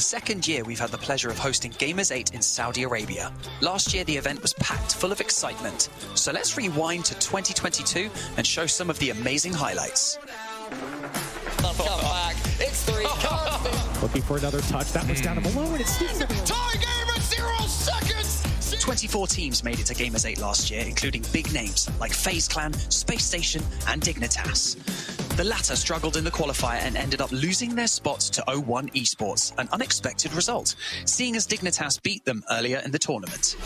second year we've had the pleasure of hosting Gamers 8 in Saudi Arabia. Last year the event was packed full of excitement. So let's rewind to 2022 and show some of the amazing highlights. Come back. It's 3. Looking for another touch. That one's down below and it's Tie game at 0 seconds. 24 teams made it to Gamers 8 last year, including big names like FaZe Clan, Space Station and Dignitas. The latter struggled in the qualifier and ended up losing their spot to 01 Esports, an unexpected result, seeing as Dignitas beat them earlier in the tournament.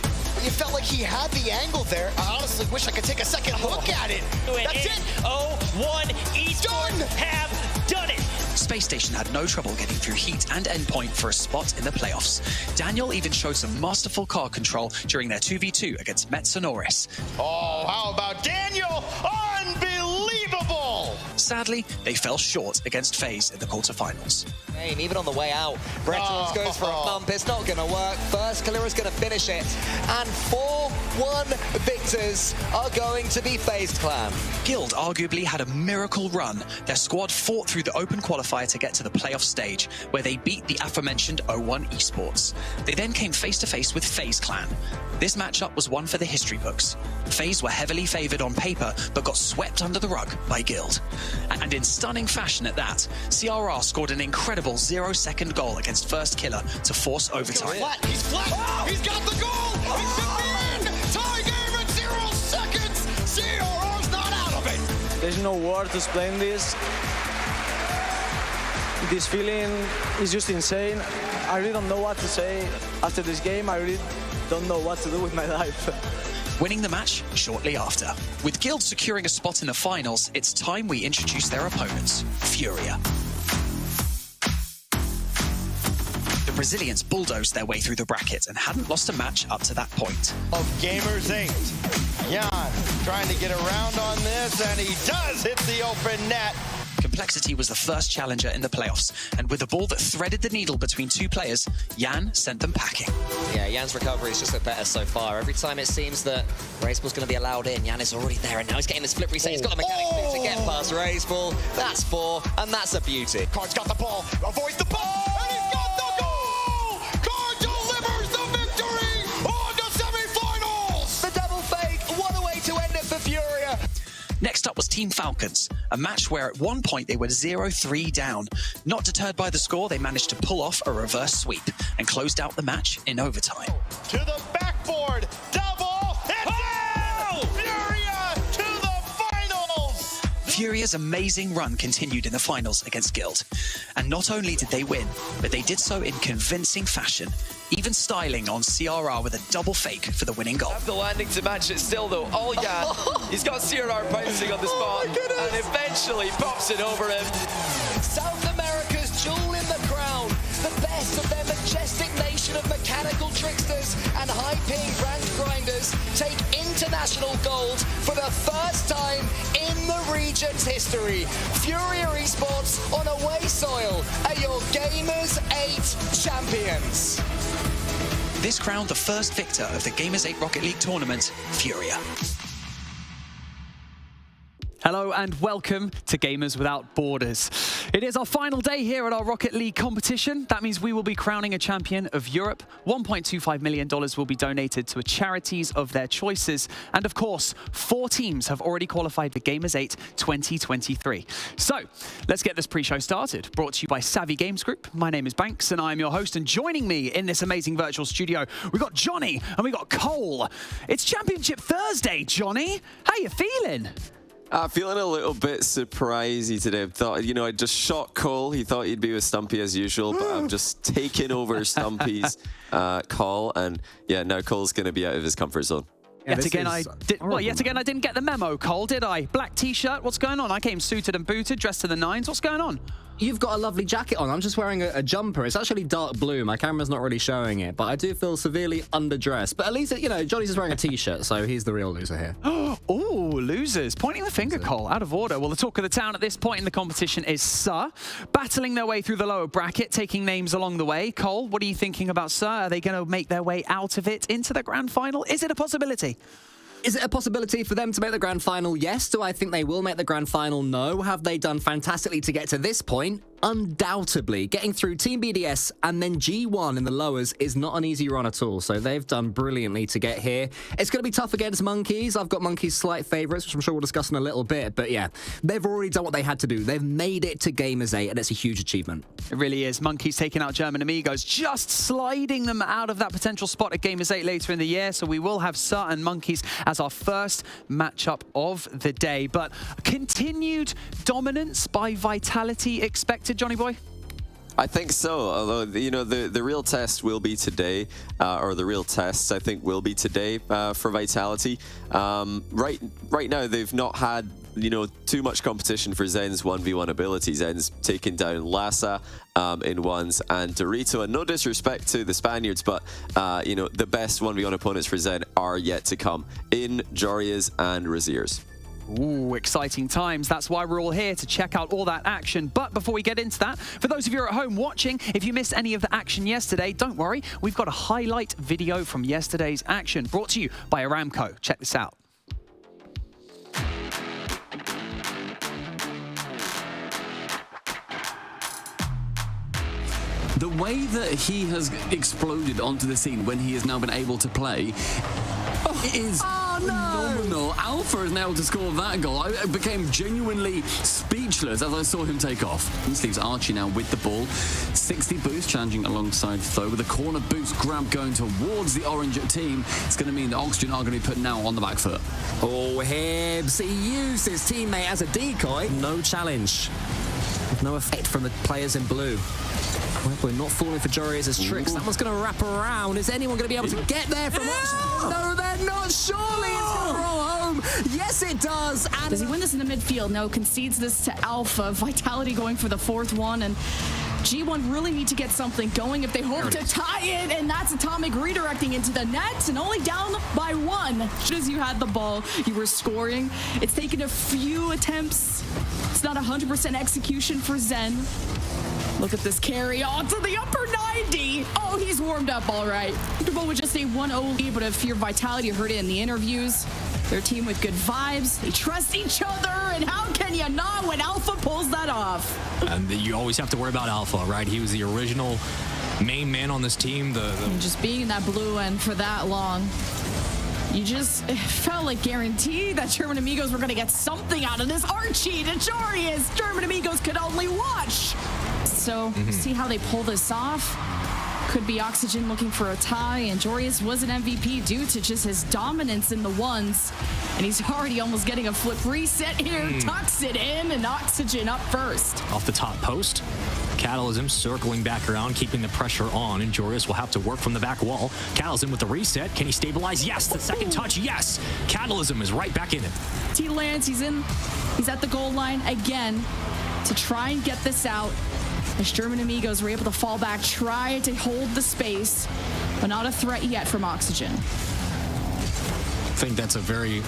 You felt like he had the angle there. I honestly wish I could take a second look at it. That's it. 01 Esports have done it. Space Station had no trouble getting through Heat and Endpoint for a spot in the playoffs. Daniel even showed some masterful card control during their 2v2 against Metsonoris. Oh, how about Daniel? Unbelievable! Sadly, they fell short against FaZe in the quarterfinals. Even on the way out, Bretons goes for a bump. It's not going to work. First, Kalira's going to finish it. And 4-1 victors are going to be FaZe Clan. Guild arguably had a miracle run. Their squad fought through the open qualifier to get to the playoff stage, where they beat the aforementioned 01 Esports. They then came face-to-face with FaZe Clan. This matchup was one for the history books. FaZe were heavily favoured on paper, but got swept under the rug by Guild. And in stunning fashion at that, CRR scored an incredible 0-second goal against First Killer to force overtime. He's flat! Oh! He's got the goal! He should be in! Tie game at 0 seconds! CRR's not out of it! There's no word to explain this. This feeling is just insane. I really don't know what to say after this game. I really don't know what to do with my life. Winning the match shortly after. With Guild securing a spot in the finals, it's time we introduce their opponents, Furia. The Brazilians bulldozed their way through the bracket and hadn't lost a match up to that point. Of Gamers 8. Jan trying to get around on this, and he does hit the open net. Complexity was the first challenger in the playoffs, and with a ball that threaded the needle between two players, Jan sent them packing. Yeah, Jan's recovery is just a bit better so far. Every time it seems that Raceball's going to be allowed in, Jan is already there, and now he's getting this flip reset. He's got the mechanics to get past Raceball. That's 4, and that's a beauty. Card's got the ball, avoids the ball, and he's got the goal! Card delivers the victory on the semifinals! The double fake, what a way to end it for Furia. Next up was Team Falcons, a match where at one point they were 0-3 down. Not deterred by the score, they managed to pull off a reverse sweep and closed out the match in overtime. To the backboard, double, it's Furia to the finals! Furia's amazing run continued in the finals against Guild. And not only did they win, but they did so in convincing fashion, even styling on CRR with a double fake for the winning goal. The landing to match it still though. Oh yeah, he's got CRR bouncing on the spot and eventually pops it over him. South America's jewel in the crown, the best of their majestic nation of mechanical tricksters and high-paying rank grinders take international gold for the first time in the region's history. Furia Esports on away soil are your Gamers 8 champions. This crowned the first victor of the Gamers 8 Rocket League tournament, Furia. Hello and welcome to Gamers Without Borders. It is our final day here at our Rocket League competition. That means we will be crowning a champion of Europe. $1.25 million will be donated to charities of their choices. And of course, 4 teams have already qualified for Gamers 8 2023. So let's get this pre-show started. Brought to you by Savvy Games Group. My name is Banks and I am your host. And joining me in this amazing virtual studio, we've got Johnny and we've got Cole. It's Championship Thursday, Johnny. How you feeling? Feeling a little bit surprisey today. I thought, you know, I just shot Cole. He thought he'd be with Stumpy as usual, but I'm just taking over Stumpy's call. And yeah, now Cole's going to be out of his comfort zone. Yeah, yet again, I didn't get the memo, Cole, did I? Black t-shirt, what's going on? I came suited and booted, dressed to the nines. What's going on? You've got a lovely jacket on. I'm just wearing a jumper. It's actually dark blue. My camera's not really showing it, but I do feel severely underdressed. But at least, you know, Johnny's just wearing a t-shirt, so he's the real loser here. Oh, losers. Pointing the finger, Cole. Out of order. Well, the talk of the town at this point in the competition is Suhhh, battling their way through the lower bracket, taking names along the way. Cole, what are you thinking about Suhhh? Are they going to make their way out of it into the grand final? Is it a possibility? Is it a possibility for them to make the grand final? Yes. Do I think they will make the grand final? No. Have they done fantastically to get to this point? undoubtedly, getting through Team BDS and then G1 in the lowers is not an easy run at all. So they've done brilliantly to get here. It's going to be tough against Monkeys. I've got Monkeys' slight favourites, which I'm sure we'll discuss in a little bit. But yeah, they've already done what they had to do. They've made it to Gamers 8, and it's a huge achievement. It really is. Monkeys taking out German Amigos, just sliding them out of that potential spot at Gamers 8 later in the year. So we will have Suhhh and Monkeys as our first matchup of the day. But continued dominance by Vitality expected, Johnny Boy? I think so, although, you know, the real test will be today, or the real tests, I think, will be today for Vitality. Right now, they've not had, you know, too much competition for Zen's 1v1 ability. Zen's taken down Lassa in ones and Dorito, and no disrespect to the Spaniards, but, you know, the best 1v1 opponents for Zen are yet to come in Jorias and Raziers. Ooh, exciting times. That's why we're all here, to check out all that action. But before we get into that, for those of you at home watching, if you missed any of the action yesterday, don't worry. We've got a highlight video from yesterday's action brought to you by Aramco. Check this out. The way that he has exploded onto the scene when he has now been able to play is phenomenal. Alpha is now able to score that goal. I became genuinely speechless as I saw him take off. This leaves Archie now with the ball. 60 boost, challenging alongside Tho with a corner boost grab going towards the orange team. It's going to mean that Oxygen are going to be put now on the back foot. Oh, Hibbs, he used his teammate as a decoy. No challenge. No effect from the players in blue. We're not falling for Jorias' tricks. That one's going to wrap around. Is anyone going to be able to get there from Oxygen? No, they're not. Surely it's going to roll home. Yes, it does. And does he win this in the midfield? No, concedes this to Alpha. Vitality going for the fourth one, and G1 really need to get something going if they hope to tie it, and that's Atomic redirecting into the net, and only down by one. Just as you had the ball, you were scoring. It's taken a few attempts. It's not 100% execution for Zen. Look at this carry on to the upper 90. Oh, he's warmed up all right. Comfortable with just a 1-0 lead, but if your Vitality heard it in the interviews, they're a team with good vibes. They trust each other, and how can you not when Alpha pulls that off? And you always have to worry about Alpha, right? He was the original main man on this team. And just being in that blue end for that long, it felt like guaranteed that German Amigos were going to get something out of this. Archie to Jorias. German Amigos could only watch. So see how they pull this off. Could be Oxygen looking for a tie, and Jorias was an MVP due to just his dominance in the ones. And he's already almost getting a flip reset here. Tucks it in, and Oxygen up first. Off the top post. Catalysm circling back around, keeping the pressure on, and Jorias will have to work from the back wall. Catalysm with the reset. Can he stabilize? Yes. The second touch, yes. Catalysm is right back in it. T lands, he's at the goal line again to try and get this out. As German Amigos were able to fall back, try to hold the space, but not a threat yet from Oxygen. I think that's a very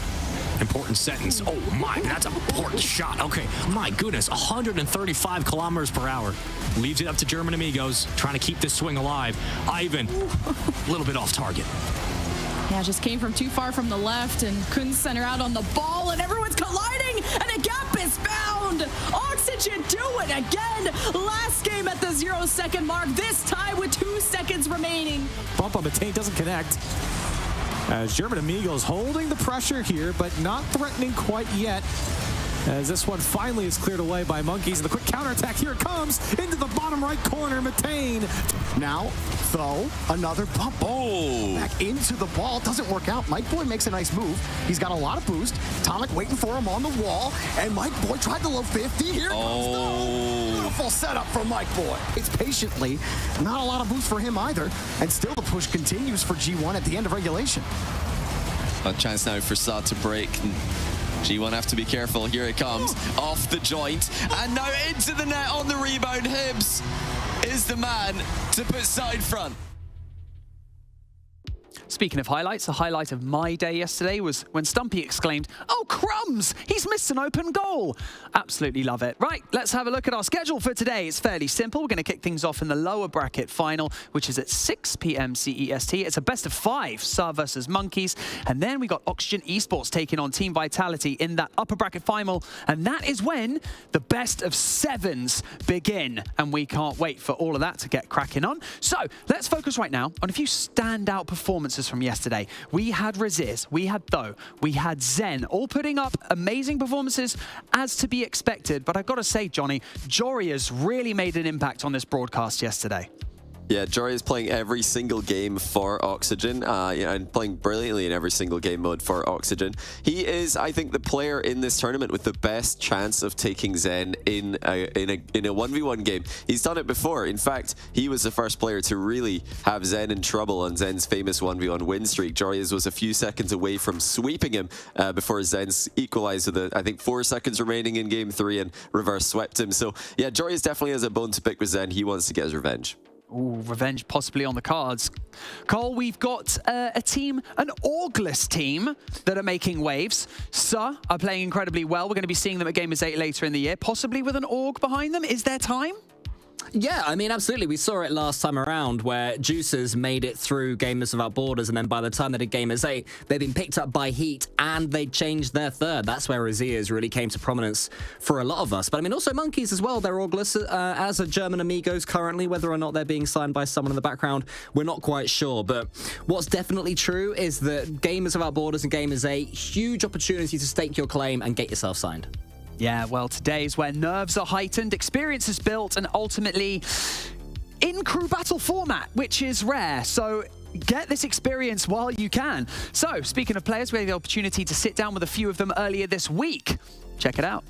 important sentence. Oh my, that's an important shot. Okay, my goodness, 135 kilometers per hour. Leaves it up to German Amigos, trying to keep this swing alive. Ivan, a little bit off target. Yeah, just came from too far from the left and couldn't center out on the ball, and everyone's colliding, and a gap is found. Oxygen do it again. Last game at the 0-second mark, this time with 2 seconds remaining. Bump on the tank doesn't connect. As German Amigos holding the pressure here, but not threatening quite yet. As this one finally is cleared away by Monkeys. And the quick counterattack, here it comes, into the bottom right corner, Matane. Now, Tho, another bump. Oh! Back into the ball, doesn't work out. Mike Boy makes a nice move. He's got a lot of boost. Atomic waiting for him on the wall, and Mike Boy tried the low 50. Here comes Tho. Beautiful setup from Mike Boy. It's patiently, not a lot of boost for him either, and still the push continues for G1 at the end of regulation. A chance now for Suhhh to break. G1 have to be careful. Here it comes. Off the joint. And now into the net on the rebound. Hibbs is the man to put side front. Speaking of highlights, the highlight of my day yesterday was when Stumpy exclaimed, "Oh, crumbs! He's missed an open goal!" Absolutely love it. Right, let's have a look at our schedule for today. It's fairly simple. We're going to kick things off in the lower bracket final, which is at 6 p.m. CEST. It's a best of 5, Suhhh versus Monkeys. And then we got Oxygen Esports taking on Team Vitality in that upper bracket final. And that is when the best of 7s begin. And we can't wait for all of that to get cracking on. So let's focus right now on a few standout performances from yesterday. We had Raziz, we had Tho, we had Zen, all putting up amazing performances as to be expected. But I've got to say, Johnny, Joria's really made an impact on this broadcast yesterday. Yeah, Jory is playing every single game for Oxygen, and playing brilliantly in every single game mode for Oxygen. He is, I think, the player in this tournament with the best chance of taking Zen in a 1v1 game. He's done it before. In fact, he was the first player to really have Zen in trouble on Zen's famous 1v1 win streak. Jory's was a few seconds away from sweeping him before Zen's equalized with, I think, 4 seconds remaining in game 3 and reverse swept him. So, yeah, Jory definitely has a bone to pick with Zen. He wants to get his revenge. Ooh, revenge possibly on the cards. Cole, we've got a team, an Orgless team that are making waves. Suhhh are playing incredibly well. We're going to be seeing them at Gamers 8 later in the year, possibly with an Org behind them. Is there time? Yeah, I mean, absolutely. We saw it last time around where Juicers made it through Gamers Without Borders, and then by the time they did Gamers 8, they've been picked up by Heat, and they changed their third. That's where Raziz really came to prominence for a lot of us. But I mean, also Monkeys as well. They're Orgless, as are German Amigos currently. Whether or not they're being signed by someone in the background, we're not quite sure. But what's definitely true is that Gamers Without Borders and Gamers 8, huge opportunity to stake your claim and get yourself signed. Yeah, well, today is where nerves are heightened, experience is built, and ultimately in crew battle format, which is rare. So get this experience while you can. So, speaking of players, we had the opportunity to sit down with a few of them earlier this week. Check it out.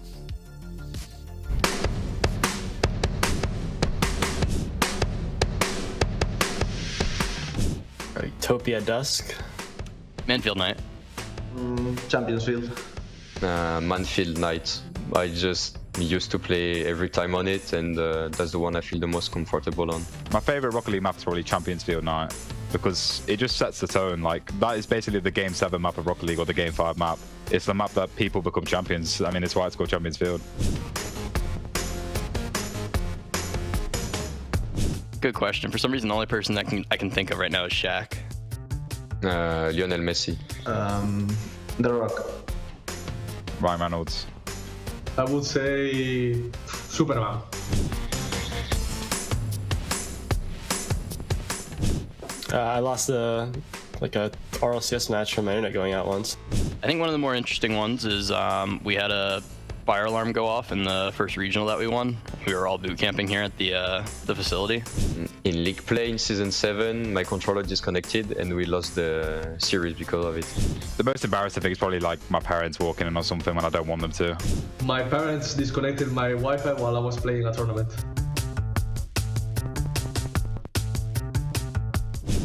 Utopia Dusk. Manfield Knight. Champions Field. Manfield Knight. I just used to play every time on it, and that's the one I feel the most comfortable on. My favorite Rocket League map is probably Champions Field Knight, because it just sets the tone. Like, that is basically the Game 7 map of Rocket League, or the Game 5 map. It's the map that people become champions. I mean, it's why it's called Champions Field. Good question. For some reason, the only person that I can think of right now is Shaq. Lionel Messi. The Rock. Ryan Reynolds. I would say Superman. I lost like a RLCS match from my internet going out once. I think one of the more interesting ones is we had a fire alarm go off in the first regional that we won. We were all boot camping here at the facility. In League Play in Season 7, my controller disconnected and we lost the series because of it. The most embarrassing thing is probably like my parents walking in or something when I don't want them to. My parents disconnected my Wi-Fi while I was playing a tournament.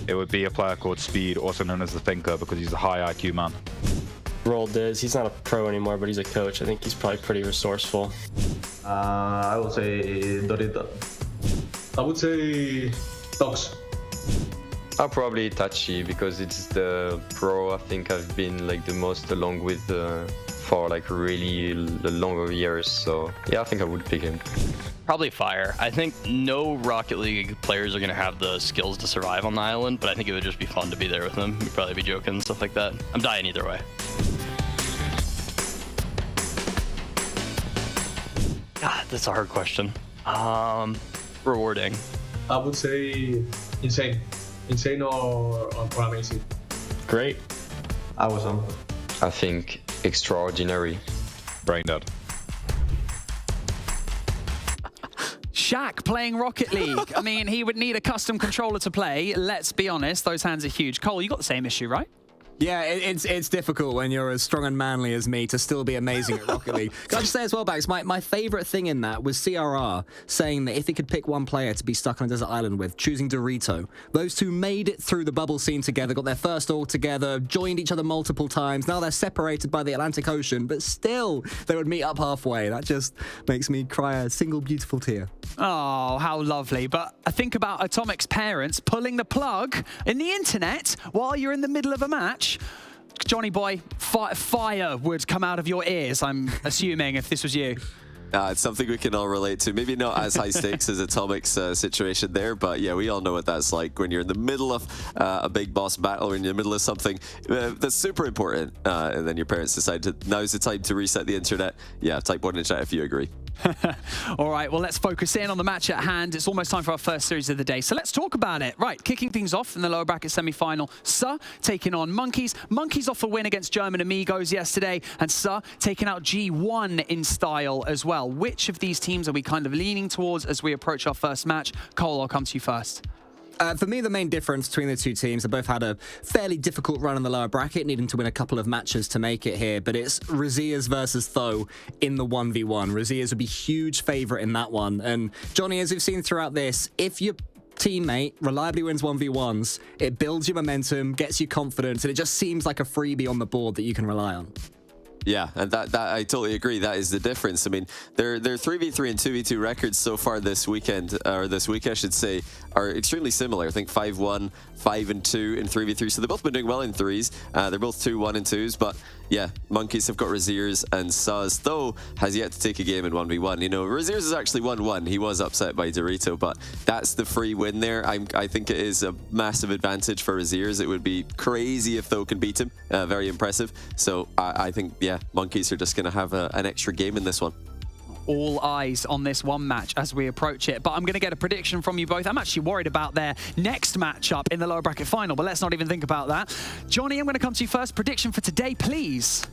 It would be a player called Speed, also known as the Thinker, because he's a high IQ man. Roll Diz. He's not a pro anymore, but he's a coach. I think he's probably pretty resourceful. I would say Dorito. I would say Tox. I'll probably Itachi, because it's the pro I think I've been like the most along with for like really longer years. So yeah, I think I would pick him. Probably Fire. I think no Rocket League players are going to have the skills to survive on the island, but I think it would just be fun to be there with them. We'd probably be joking and stuff like that. I'm dying either way. God, that's a hard question. Rewarding. I would say Insane. Insane or Amazing. Great. Awesome. I think Extraordinary. Brain dead. Shaq playing Rocket League. I mean, he would need a custom controller to play. Let's be honest, those hands are huge. Cole, you got the same issue, right? Yeah, it's difficult when you're as strong and manly as me to still be amazing at Rocket League. Can I just say as well, Bax, my favourite thing in that was CRR saying that if he could pick one player to be stuck on a desert island with, choosing Dorito. Those two made it through the bubble scene together, got their first all together, joined each other multiple times. Now they're separated by the Atlantic Ocean, but still they would meet up halfway. That just makes me cry a single beautiful tear. Oh, how lovely. But I think about Atomic's parents pulling the plug in the internet while you're in the middle of a match. Johnny boy, fire would come out of your ears, I'm assuming, if this was you. It's something we can all relate to. Maybe not as high stakes as Atomic's situation there, but yeah, we all know what that's like when you're in the middle of a big boss battle or in the middle of something that's super important, and then your parents decide now's the time to reset the internet. Yeah, type 1 in chat if you agree. All right, well, let's focus in on the match at hand. It's almost time for our first series of the day, so let's talk about it. Right, kicking things off in the lower bracket semi-final, Suhhh taking on Monkeys. Monkeys off a win against German Amigos yesterday, and Suhhh taking out G1 in style as well. Which of these teams are we kind of leaning towards as we approach our first match? Cole, I'll come to you first. For me, the main difference between the two teams, they both had a fairly difficult run in the lower bracket, needing to win a couple of matches to make it here, but it's Razias versus Tho in the 1v1. Razias would be huge favourite in that one, and Johnny, as we've seen throughout this, if your teammate reliably wins 1v1s, it builds your momentum, gets you confidence, and it just seems like a freebie on the board that you can rely on. Yeah, and that I totally agree. That is the difference. I mean, their 3v3 and 2v2 records so far this weekend, or this week I should say, are extremely similar. I think 5-1, 5-2 in 3v3. So they've both been doing well in threes. They're both 2-1 and 2s, but yeah, Monkeys have got Raziers, and Suhhh, though, has yet to take a game in 1v1. You know, Raziers is actually 1-1. He was upset by Dorito, but that's the free win there. I think it is a massive advantage for Raziers. It would be crazy if Tho can beat him. Very impressive. So I think, yeah, Monkeys are just going to have an extra game in this one. All eyes on this one match as we approach it, but I'm going to get a prediction from you both. I'm actually worried about their next matchup in the lower bracket final, but let's not even think about that. Johnny, I'm going to come to you first. Prediction for today, please.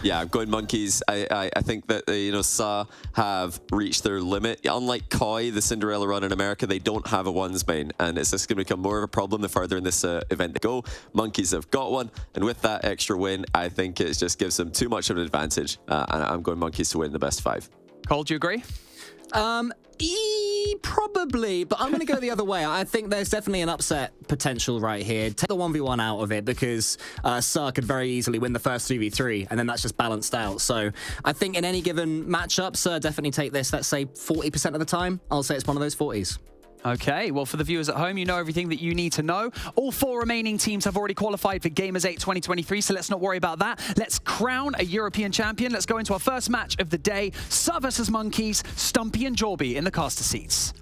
Yeah, I'm going Monkeys. I think that, you know, Suhhh have reached their limit. Unlike Koi, the Cinderella run in America, they don't have a ones main, and it's just going to become more of a problem the farther in this event they go. Monkeys have got one, and with that extra win, I think it just gives them too much of an advantage, and I'm going Monkeys to win the best 5. Cole, do you agree? Probably, but I'm going to go the other way. I think there's definitely an upset potential right here. Take the 1v1 out of it, because Suhhh could very easily win the first 3v3, and then that's just balanced out. So I think in any given matchup, Suhhh definitely take this, let's say 40% of the time. I'll say it's one of those 40s. Okay, well, for the viewers at home, you know everything that you need to know. All 4 remaining teams have already qualified for Gamers 8 2023, so let's not worry about that. Let's crown a European champion. Let's go into our first match of the day. Suhhh versus Monkeys, Stumpy and Jorby in the caster seats.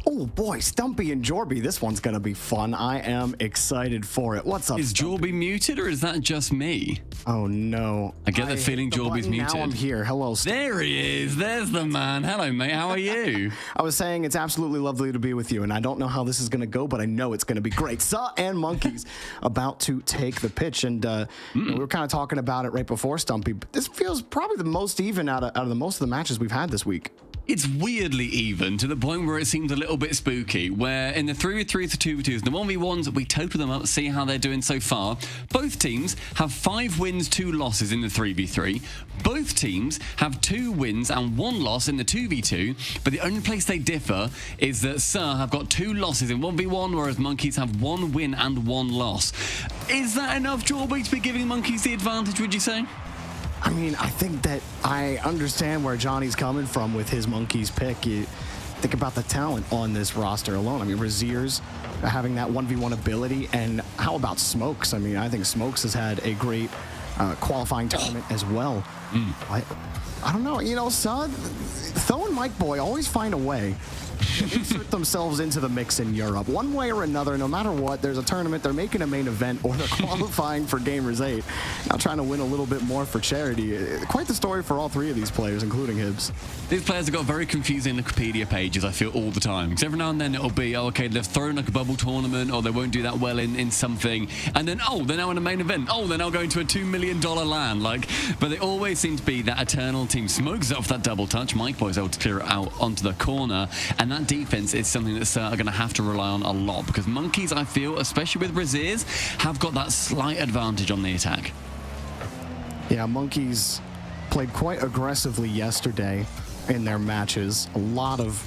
Oh boy, Stumpy and Jorby, this one's gonna be fun. I am excited for it. What's up, Is Jorby muted, or is that just me? Oh no. I get the feeling Jorby's muted. Now I'm here. Hello, Stumpy. There he is. There's the man. Hello, mate. How are you? I was saying it's absolutely lovely to be with you, and I don't know how this is gonna go, but I know it's gonna be great. Suhhh and Monkeys about to take the pitch, and you know, we were kind of talking about it right before, Stumpy, but this feels probably the most even out of the most of the matches we've had this week. It's weirdly even, to the point where it seems a little bit spooky, where in the 3v3s, the 2v2s, the 1v1s, we total them up, see how they're doing so far. Both teams have 5 wins, 2 losses in the 3v3. Both teams have 2 wins and 1 loss in the 2v2, but the only place they differ is that Suhhh have got 2 losses in 1v1, whereas Monkeys have 1 win and 1 loss. Is that enough, Jorby, to be giving Monkeys the advantage, would you say? I mean, I think that I understand where Johnny's coming from with his Monkeys pick. You think about the talent on this roster alone. I mean, Raziers having that 1v1 ability, and how about Smokes? I mean, I think Smokes has had a great qualifying tournament as well. I don't know, you know, Suhhh, Tho and Mike Boy always find a way to insert themselves into the mix in Europe. One way or another, no matter what, there's a tournament, they're making a main event, or they're qualifying for Gamers 8. Now trying to win a little bit more for charity. Quite the story for all 3 of these players, including Hibbs. These players have got very confusing Wikipedia pages, I feel, all the time. Because every now and then it'll be, oh, okay, they've thrown like a bubble tournament, or they won't do that well in something. And then, oh, they're now in a main event. Oh, they're now going to a $2 million LAN. Like, but they always seem to be that eternal team. Smokes off that double touch. Mike Boy's able to clear it out onto the corner. And And that defense is something that are going to have to rely on a lot, because Monkeys, I feel, especially with Raziz, have got that slight advantage on the attack. Yeah, Monkeys played quite aggressively yesterday in their matches. A lot of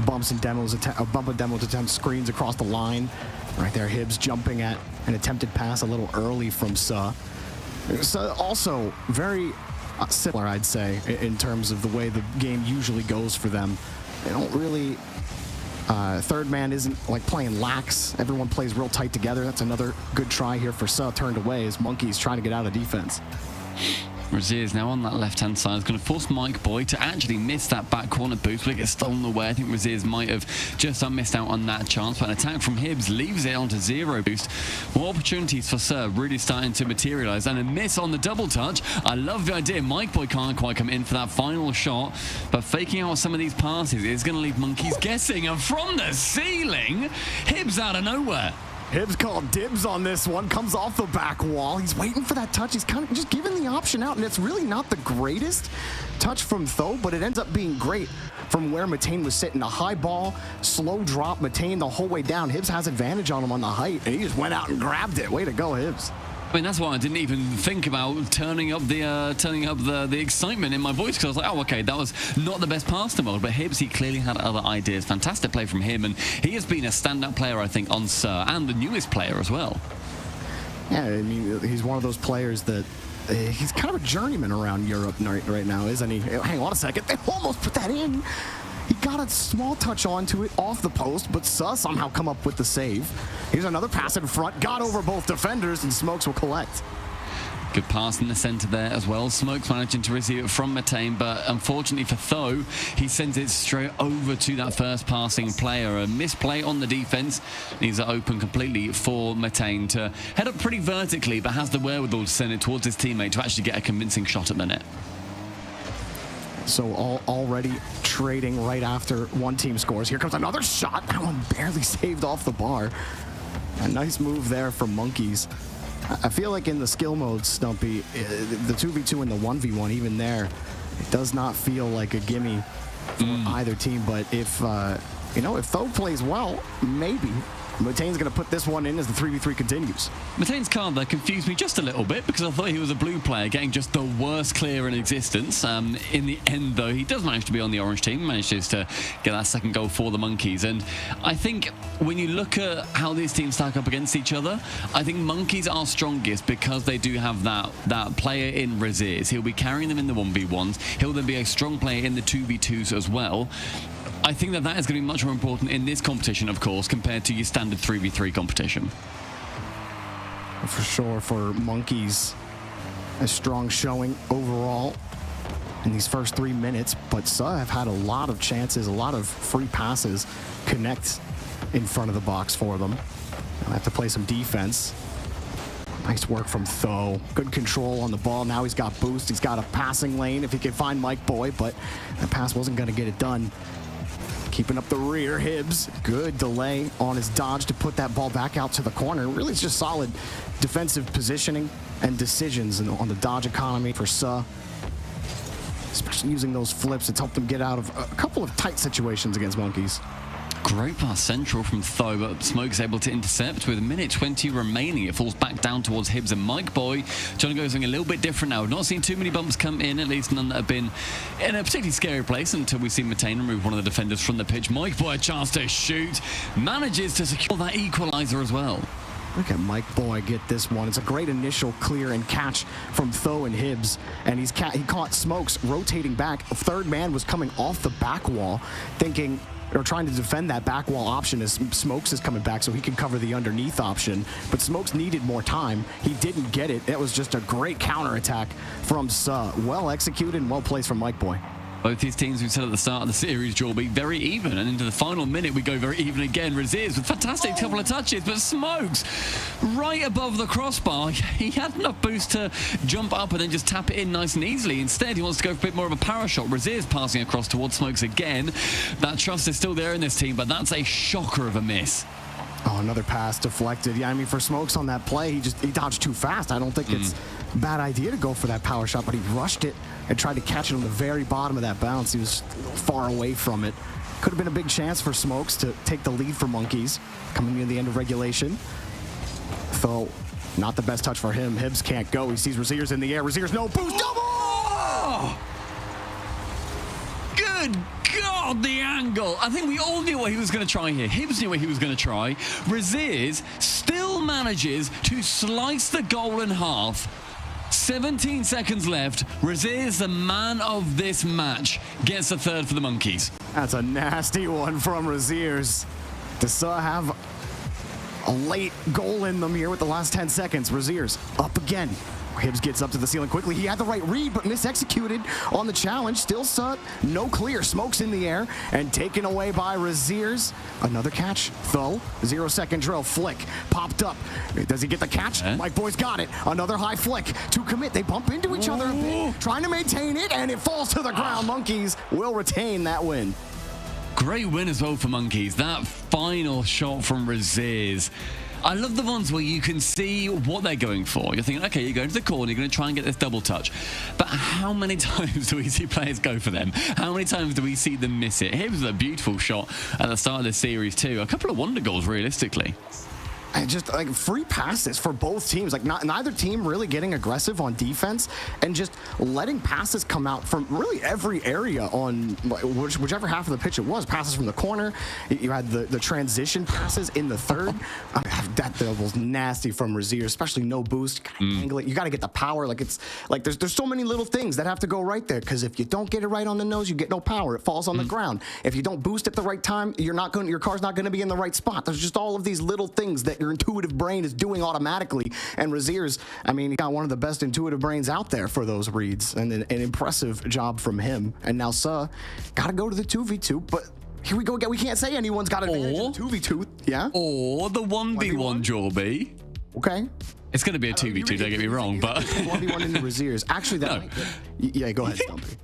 bump and demos attempt screens across the line. Right there, Hibbs jumping at an attempted pass a little early from Suhhh. So also very similar, I'd say, in terms of the way the game usually goes for them. They don't really... third man isn't like playing lax. Everyone plays real tight together. That's another good try here for Suhhh, turned away as Monkeys trying to get out of defense. Raziz now on that left-hand side is going to force Mike Boy to actually miss that back corner boost, but it gets stolen away. I think Raziz might have just missed out on that chance, but an attack from Hibbs leaves it onto 0 boost. More opportunities for Suhhh really starting to materialize, and a miss on the double touch. I love the idea. Mike Boy can't quite come in for that final shot, but faking out some of these passes is going to leave Monkeys guessing, and from the ceiling, Hibbs out of nowhere. Hibbs called dibs on this one, comes off the back wall. He's waiting for that touch. He's kind of just giving the option out, and it's really not the greatest touch from Tho, but it ends up being great from where Matane was sitting. A high ball, slow drop, Matane the whole way down. Hibbs has advantage on him on the height, and he just went out and grabbed it. Way to go, Hibbs. I mean, that's why I didn't even think about turning up the excitement in my voice, because I was like, oh, okay, that was not the best pass in the world. But Hibbs, he clearly had other ideas. Fantastic play from him, and he has been a standout player, I think, on Suhhh, and the newest player as well. Yeah, I mean, he's one of those players that he's kind of a journeyman around Europe right now, isn't he? Hang on a second, they almost put that in. He got a small touch onto it off the post, but Suhhh somehow come up with the save. Here's another pass in front, got over both defenders, and Smokes will collect. Good pass in the center there as well. Smokes managing to receive it from Matane, but unfortunately for Tho, he sends it straight over to that first passing player. A misplay on the defense. These are open completely for Matane to head up pretty vertically, but has the wherewithal to send it towards his teammate to actually get a convincing shot at the net. So already trading right after one team scores. Here comes another shot. That one barely saved off the bar. A nice move there from Monkeys. I feel like in the skill mode, Stumpy, the 2v2 and the 1v1, even there, it does not feel like a gimme for either team. But if, if Tho plays well, maybe Matane's going to put this one in as the 3v3 continues. Matane's card there confused me just a little bit, because I thought he was a blue player getting just the worst clear in existence. In the end, though, he does manage to be on the orange team, manages to get that second goal for the Monkeys. And I think when you look at how these teams stack up against each other, I think Monkeys are strongest because they do have that player in Raziz. He'll be carrying them in the 1v1s. He'll then be a strong player in the 2v2s as well. I think that is going to be much more important in this competition, of course, compared to your standard 3v3 competition. For sure, for Monkeys, a strong showing overall in these first 3 minutes, but Suhhh have had a lot of chances, a lot of free passes connect in front of the box for them. They'll have to play some defense. Nice work from Tho. Good control on the ball. Now he's got boost. He's got a passing lane if he can find Mike Boy, but that pass wasn't going to get it done. Keeping up the rear, Hibbs. Good delay on his dodge to put that ball back out to the corner. Really, it's just solid defensive positioning and decisions on the dodge economy for Suhhh. Especially using those flips, it's helped them get out of a couple of tight situations against Monkeys. Great pass central from Tho, but Smoke's able to intercept with 1:20 remaining. It falls back down towards Hibbs and Mike Boy. Trying to go something a little bit different now. We've not seen too many bumps come in, at least none that have been in a particularly scary place until we see Matane remove one of the defenders from the pitch. Mike Boy a chance to shoot. Manages to secure that equalizer as well. Look at Mike Boy get this one. It's a great initial clear and catch from Tho and Hibbs, and he caught Smokes rotating back. A third man was coming off the back wall, thinking, or trying to defend that back wall option as Smokes is coming back so he can cover the underneath option. But Smokes needed more time. He didn't get it. That was just a great counterattack from Suhhh. Well executed and well placed from Mike Boy. Both these teams, we said at the start of the series, Joel, be very even, and into the final minute we go very even again. Raziz with fantastic couple of touches, but Smokes right above the crossbar. He had enough boost to jump up and then just tap it in nice and easily. Instead, he wants to go for a bit more of a power shot. Raziz passing across towards Smokes again. That trust is still there in this team, but that's a shocker of a miss. Oh, another pass deflected. Yeah, I mean, for Smokes on that play, he dodged too fast. I don't think it's a bad idea to go for that power shot, but he rushed it and tried to catch it on the very bottom of that bounce. He was a little far away from it. Could have been a big chance for Smokes to take the lead for Monkeys coming near the end of regulation. Though, not the best touch for him. Hibbs can't go. He sees Razier's in the air. Razier's no boost. Double! Oh! Good God, the angle. I think we all knew what he was going to try here. Hibbs knew what he was going to try. Razier's still manages to slice the goal in half. 17 seconds left. Razier's the man of this match. Gets the third for the Monkeys. That's a nasty one from Razier's. Does Suhhh have a late goal in them here with the last 10 seconds? Razier's up again. Hibbs gets up to the ceiling quickly. He had the right read, but misexecuted on the challenge. Still Suhhh, no clear. Smokes in the air and taken away by Razier's. Another catch, though. 0-second drill, flick, popped up. Does he get the catch? Mike Boy's got it. Another high flick to commit. They bump into each other a bit, trying to maintain it, and it falls to the ground. Monkeys will retain that win. Great win as well for Monkeys. That final shot from Razier's. I love the ones where you can see what they're going for. You're thinking, okay, you're going to the corner, you're going to try and get this double touch. But how many times do we see players go for them? How many times do we see them miss it? Here was a beautiful shot at the start of the series too. A couple of wonder goals, realistically. And just like free passes for both teams, like neither team really getting aggressive on defense and just letting passes come out from really every area on whichever half of the pitch it was. Passes from the corner, you had the transition passes in the third. That was nasty from Razier, especially no boost. You gotta angle it. You got to get the power. Like it's like there's so many little things that have to go right there, because if you don't get it right on the nose, you get no power. It falls on the ground. If you don't boost at the right time, your car's not going to be in the right spot. There's just all of these little things that your intuitive brain is doing automatically. And Razier's, I mean, he got one of the best intuitive brains out there for those reads, and an impressive job from him. And now Suhhh got to go to the 2v2, but here we go again. We can't say anyone's got advantage in 2v2. Yeah? Or the 1v1, Jorby. Okay. It's going to be a 2v2, don't get me wrong, but... 1v1 into Razier's. Actually, that might be... Yeah, go ahead, Stumpy.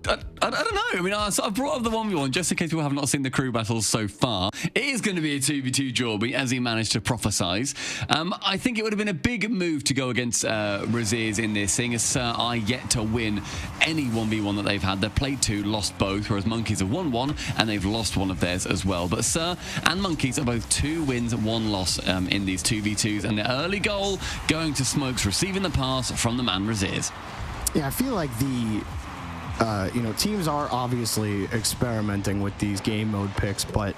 I don't know. I mean, I brought up the 1v1 just in case people have not seen the crew battles so far. It is going to be a 2v2 Jorby, as he managed to prophesize. I think it would have been a big move to go against Razier's in this, seeing as Suhhh are yet to win any 1v1 that they've had. They've played 2, lost both, whereas Monkeys have won 1, and they've lost 1 of theirs as well. But Suhhh and Monkeys are both 2 wins, 1 loss in these 2v2s, and the early goal going to Smokes, receiving the pass from the man Razier's. Yeah, I feel like the... teams are obviously experimenting with these game mode picks, but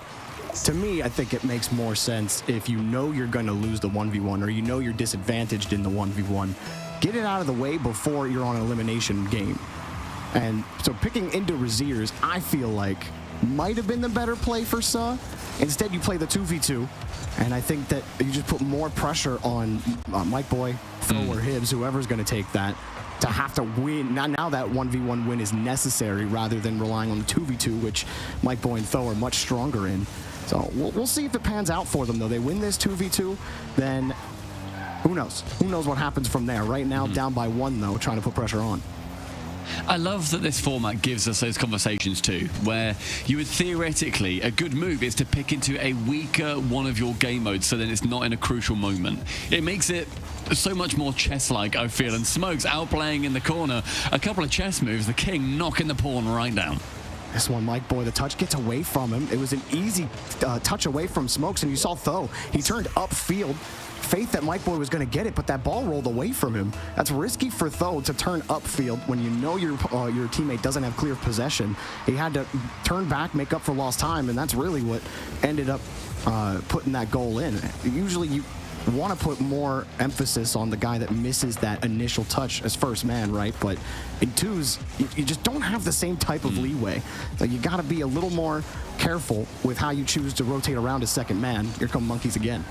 to me, I think it makes more sense if you know you're going to lose the 1v1 or you know you're disadvantaged in the 1v1. Get it out of the way before you're on an elimination game. And so picking into Razier's, I feel like, might have been the better play for Suhhh. Instead, you play the 2v2, and I think that you just put more pressure on Mike Boy, Tho, or Hibbs, whoever's going to take that, to have to win. Now that 1v1 win is necessary rather than relying on the 2v2, which Mike Boy and Tho are much stronger in. So we'll see if it pans out for them, though. They win this 2v2, then who knows? Who knows what happens from there? Right now, down by 1, though, trying to put pressure on. I love that this format gives us those conversations too, where you would theoretically, a good move is to pick into a weaker one of your game modes so then it's not in a crucial moment. It makes it so much more chess-like, I feel, and Smokes outplaying in the corner. A couple of chess moves, the king knocking the pawn right down. This one, Mike Boy, the touch gets away from him. It was an easy touch away from Smokes, and you saw Tho. He turned upfield. Faith that Mike Boy was going to get it, but that ball rolled away from him. That's risky for Tho to turn upfield when you know your teammate doesn't have clear possession. He had to turn back, make up for lost time, and that's really what ended up putting that goal in. Usually you want to put more emphasis on the guy that misses that initial touch as first man, right? But in twos, you just don't have the same type of leeway. So you got to be a little more careful with how you choose to rotate around as second man. Here come Monkeys again.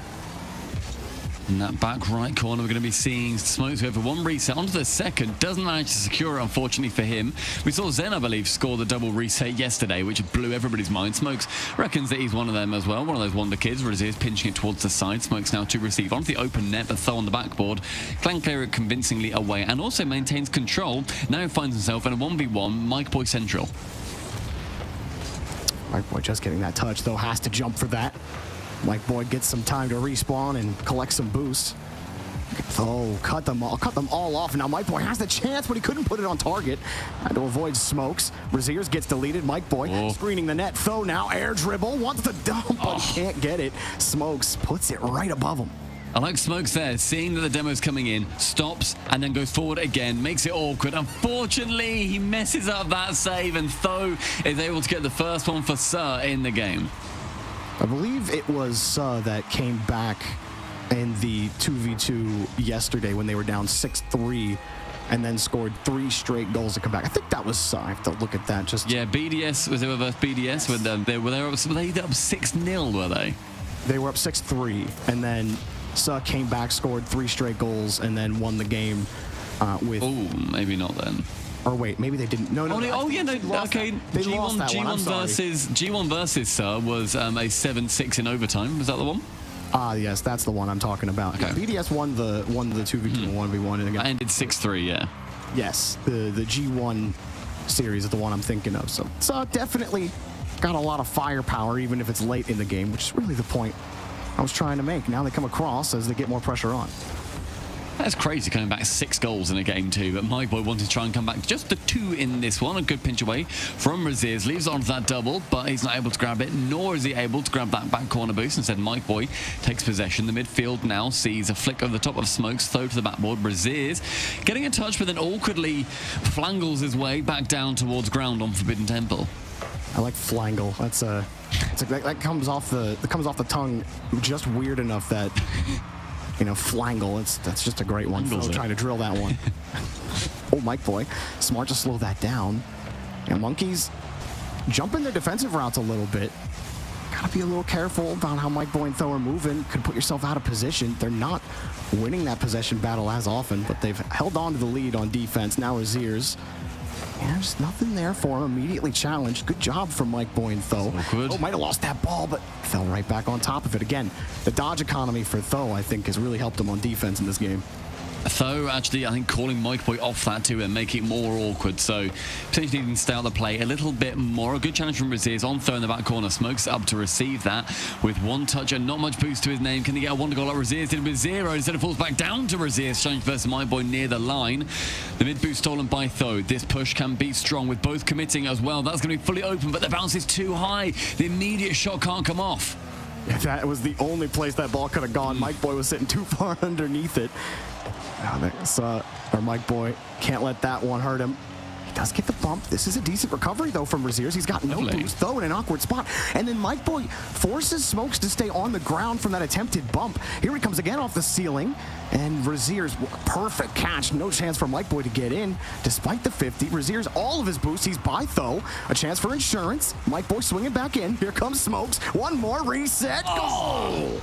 In that back right corner, we're going to be seeing Smokes go for 1 reset onto the second. Doesn't manage to secure it, unfortunately for him. We saw Zen, I believe, score the double reset yesterday, which blew everybody's mind. Smokes reckons that he's one of them as well, one of those wonder kids. Razier's pinching it towards the side. Smokes now to receive onto the open net, but Tho on the backboard. Can clear it convincingly away and also maintains control. Now finds himself in a 1v1, Mike Boy Central. Mike Boy just getting that touch, though, has to jump for that. Mike Boy gets some time to respawn and collect some boosts. Oh, cut them all off. Now Mike Boy has the chance, but he couldn't put it on target. Had to avoid smokes. Braziers gets deleted. Mike Boy screening the net. Tho now air dribble, wants to dump, but can't get it. Smokes puts it right above him. I like Smokes there, seeing that the demo's coming in, stops, and then goes forward again, makes it awkward. Unfortunately, he messes up that save, and Tho is able to get the first one for Suhhh in the game. I believe it was Suhhh that came back in the 2v2 yesterday when they were down 6-3 and then scored 3 straight goals to come back. I think that was Suhhh. I have to look at that. Yeah, BDS, was it versus BDS? Were they up 6-0, were they? They were up 6-3, and then Suhhh came back, scored 3 straight goals, and then won the game with... Oh, maybe not then. Or wait, maybe they didn't. No. Okay. G1 versus Suhhh was a 7-6 in overtime. Was that the one? Yes, that's the one I'm talking about. Okay. BDS won the 2v2 and 1v1 and ended 6-3, yeah. Yes, the G1 series is the one I'm thinking of. So definitely got a lot of firepower, even if it's late in the game, which is really the point I was trying to make. Now they come across as they get more pressure on. That's crazy, coming back 6 goals in a game too, but Mike Boy wanted to try and come back just the 2 in this one. A good pinch away from Braziers, leaves onto that double, but he's not able to grab it, nor is he able to grab that back corner boost. Instead, Mike Boy takes possession. The midfield now sees a flick over the top of Smokes, Tho to the backboard. Braziers getting in touch, but then awkwardly flangles his way back down towards ground on Forbidden Temple. I like flangle. That comes off the tongue just weird enough that you know, flangle. That's just a great one. Trying to drill that one. Oh, Mike Boy, smart to slow that down. And Monkeys jumping their defensive routes a little bit. Gotta be a little careful about how Mike Boy and Tho are moving. Could put yourself out of position. They're not winning that possession battle as often, but they've held on to the lead on defense. Now Braziers. And there's nothing there for him. Immediately challenged. Good job from Mike Boy and Tho. Oh, might have lost that ball, but fell right back on top of it. Again, the dodge economy for Tho, I think, has really helped him on defense in this game. Tho actually, I think, calling Mike Boy off that too and making it more awkward. So potentially needing to stay out the play a little bit more. A good challenge from Braziers on Tho in the back corner. Smokes up to receive that with 1 touch and not much boost to his name. Can he get a wonder goal like Braziers did with 0? Instead it falls back down to Braziers. Challenge versus Mike Boy near the line. The mid boost stolen by Tho. This push can be strong with both committing as well. That's going to be fully open, but the bounce is too high. The immediate shot can't come off. Yeah, that was the only place that ball could have gone. Mike Boy was sitting too far underneath it. Mike Boy can't let that one hurt him. He does get the bump. This is a decent recovery, though, from Braziers. He's got no boost, though, in an awkward spot. And then Mike Boy forces Smokes to stay on the ground from that attempted bump. Here he comes again off the ceiling. And Braziers, perfect catch. No chance for Mike Boy to get in. Despite the 50, Braziers, all of his boosts, he's by Tho. A chance for insurance. Mike Boy swinging back in. Here comes Smokes. One more reset. Goal!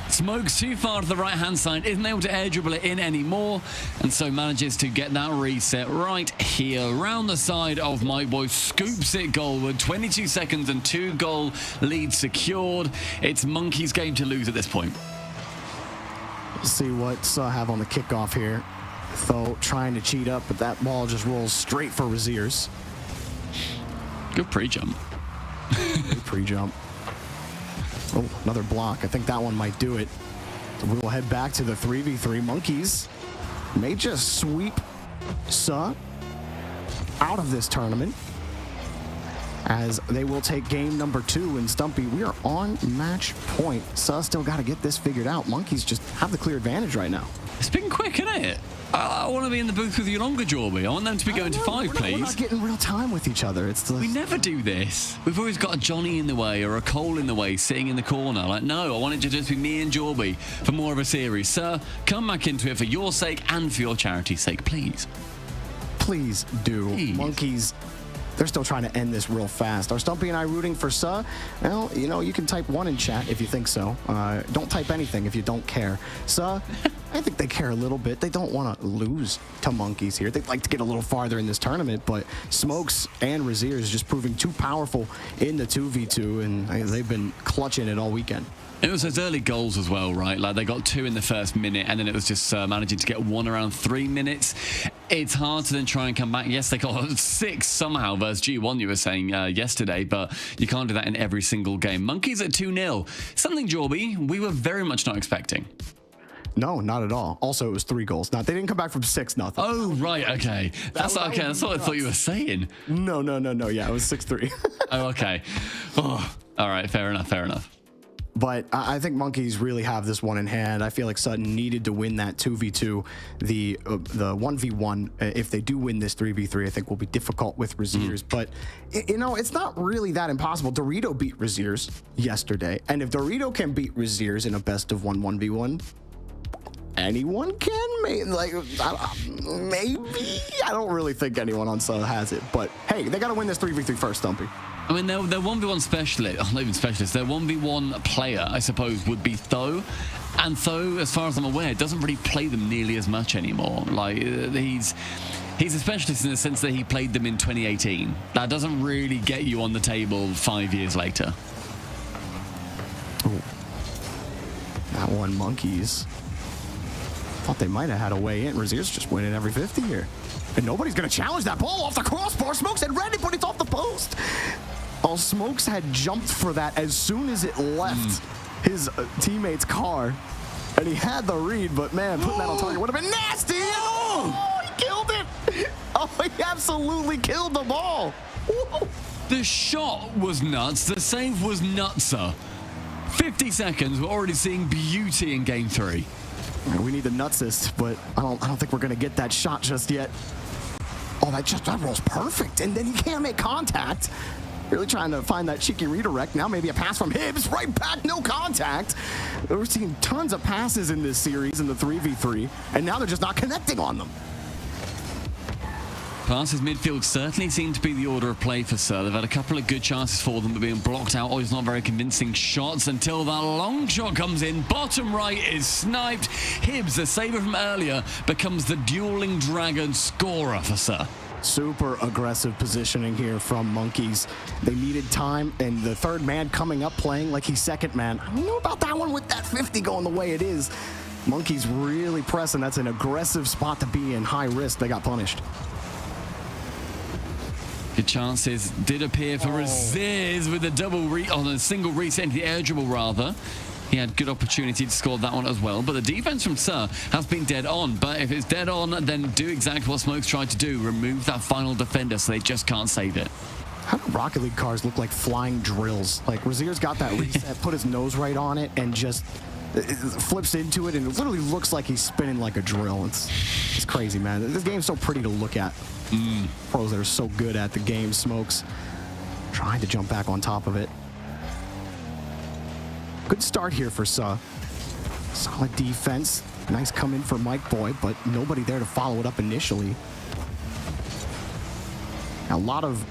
Smokes too far to the right-hand side, isn't able to air dribble it in anymore, and so manages to get that reset right here. Round the side of Mike Boy, scoops it goalward. 22 seconds and 2-goal lead secured. It's Monkey's game to lose at this point. We'll see what Suhhh have on the kickoff here. Tho trying to cheat up, but that ball just rolls straight for Braziers. Good pre-jump. Good pre-jump. Oh, another block. I think that one might do it. So we will head back to the 3v3. Monkeys may just sweep Suhhh out of this tournament as they will take game number 2. And Stumpy, we are on match point. Suhhh still got to get this figured out. Monkeys just have the clear advantage right now. It's been quick, isn't it? I want to be in the booth with you longer, Jorby. I want them to be going to 5, please. We're not getting real time with each other. We never do this. We've always got a Johnny in the way or a Cole in the way sitting in the corner. Like, no, I want it to just be me and Jorby for more of a series. Sir, come back into it for your sake and for your charity's sake, please. Please do. Please. Monkeys, they're still trying to end this real fast. Are Stumpy and I rooting for Suhhh? Well, you know, you can type 1 in chat if you think so. Don't type anything if you don't care. Suhhh, I think they care a little bit. They don't want to lose to Monkeys here. They'd like to get a little farther in this tournament, but Smokes and Braziers just proving too powerful in the 2v2, and they've been clutching it all weekend. It was those early goals as well, right? Like, they got 2 in the first minute, and then it was just managing to get 1 around 3 minutes. It's hard to then try and come back. Yes, they got 6 somehow versus G1, you were saying yesterday, but you can't do that in every single game. Monkeys at 2-0. Something, Jorby, we were very much not expecting. No, not at all. Also, it was 3 goals. They didn't come back from 6-0. Oh, right, okay. That's okay. That's what I thought you were saying. No. Yeah, it was 6-3. Oh, okay. Oh, all right, fair enough. But I think Monkeys really have this one in hand. I feel like Sutton needed to win that 2v2. The 1v1, if they do win this 3v3, I think will be difficult with Raziers. But, you know, it's not really that impossible. Dorito beat Raziers yesterday. And if Dorito can beat Raziers in a best of 1 1v1, anyone can? Maybe? I don't really think anyone on Suhhh has it. But, hey, they got to win this 3v3 first, Stumpy. I mean, their 1v1 specialist, not even specialist, their 1v1 player, I suppose, would be Tho. And Tho, as far as I'm aware, doesn't really play them nearly as much anymore. Like, he's a specialist in the sense that he played them in 2018. That doesn't really get you on the table 5 years later. Ooh. That one, Monkeys. Thought they might have had a way in. Raziers just winning every 50 here. And nobody's going to challenge that ball off the crossbar. Smokes had read it, but it's off the post. Oh, Smokes had jumped for that as soon as it left his teammate's car. And he had the read, but man, putting that on target would have been nasty. Oh, he killed it. Oh, he absolutely killed the ball. Whoa. The shot was nuts. The save was nutser. 50 seconds, we're already seeing beauty in Game 3. We need the nutsist, but I don't think we're going to get that shot just yet. Oh, that roll's perfect, and then he can't make contact. Really trying to find that cheeky redirect. Now maybe a pass from Hibbs, right back, no contact. We're seeing tons of passes in this series in the 3v3, and now they're just not connecting on them. Passes midfield certainly seem to be the order of play for Suhhh. They've had a couple of good chances for them, but being blocked out. Always not very convincing shots until that long shot comes in. Bottom right is sniped. Hibbs, the saver from earlier, becomes the dueling dragon scorer for Suhhh. Super aggressive positioning here from Monkeys. They needed time, and the third man coming up playing like he's second man. I don't know about that one with that 50 going the way it is. Monkeys really pressing. That's an aggressive spot to be in. High risk. They got punished. Good chances did appear for Raziers with a single reset into the air dribble, rather. He had good opportunity to score that one as well, but the defense from Suhhh has been dead on. But if it's dead on, then do exactly what Smokes tried to do, remove that final defender so they just can't save it. How do Rocket League cars look like flying drills? Like, Raziers got that reset, put his nose right on it, and just flips into it, and it literally looks like he's spinning like a drill. It's crazy, man. This game's so pretty to look at. Pros that are so good at the game. Smokes trying to jump back on top of it. Good start here for Suhhh. Solid defense. Nice come in for Mike Boy, but nobody there to follow it up initially. A lot of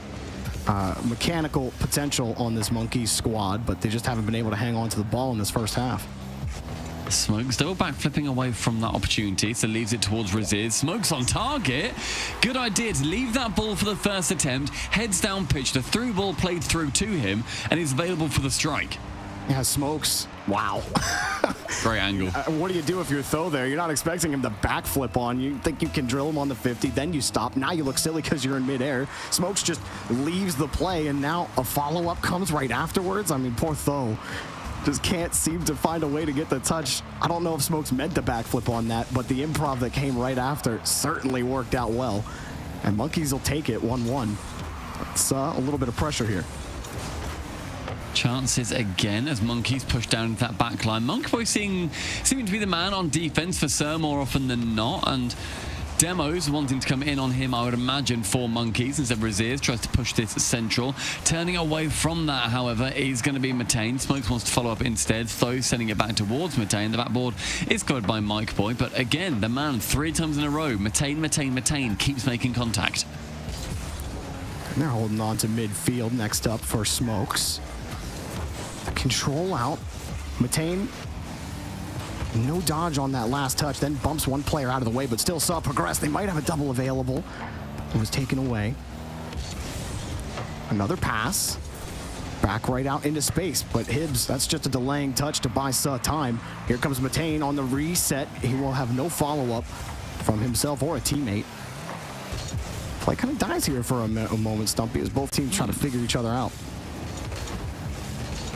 mechanical potential on this Monkeys squad, but they just haven't been able to hang on to the ball in this first half. Smokes still back flipping away from that opportunity, so leaves it towards Raziers. Smokes on target. Good idea to leave that ball for the first attempt. Heads down pitch, the through ball played through to him, and he's available for the strike. Yeah, Smokes. Wow. Great angle. What do you do if you're Tho there? You're not expecting him to backflip on you. Think you can drill him on the 50, then you stop. Now you look silly because you're in midair. Smokes just leaves the play, and now a follow-up comes right afterwards. I mean, poor Tho just can't seem to find a way to get the touch. I don't know if Smokes meant to backflip on that, but the improv that came right after certainly worked out well. And Monkeys will take it 1-1. It's a little bit of pressure here. Chances again as Monkeys push down into that back line. Monkboy seeming to be the man on defense for Suhhh more often than not, and Demos wanting to come in on him, I would imagine, for Monkeys, instead Raziers tries to push this central. Turning away from that, however, is going to be Matane. Smokes wants to follow up instead. Tho sending it back towards Matane. The backboard is covered by Mike Boy, but again, the man 3 times in a row, Matane keeps making contact. And they're holding on to midfield. Next up for Smokes. The control out. Matane, no dodge on that last touch, then bumps one player out of the way, but still saw progress. They might have a double available. It was taken away. Another pass. Back right out into space, but Hibbs, that's just a delaying touch to buy Suhhh time. Here comes Matane on the reset. He will have no follow-up from himself or a teammate. Play kind of dies here for a moment, Stumpy, as both teams try to figure each other out.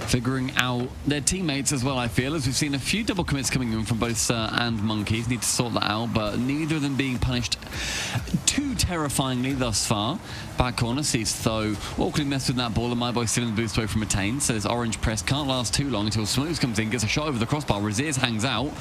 figuring out their teammates as well, I feel, as we've seen a few double commits coming in from both Suhhh and Monkeys. Need to sort that out, but neither of them being punished too terrifyingly thus far. Back corner sees Though awkwardly messed with that ball, and my boy still in the boost away from Attain. So this orange press can't last too long until Smooth comes in, gets a shot over the crossbar. Raziers hangs out,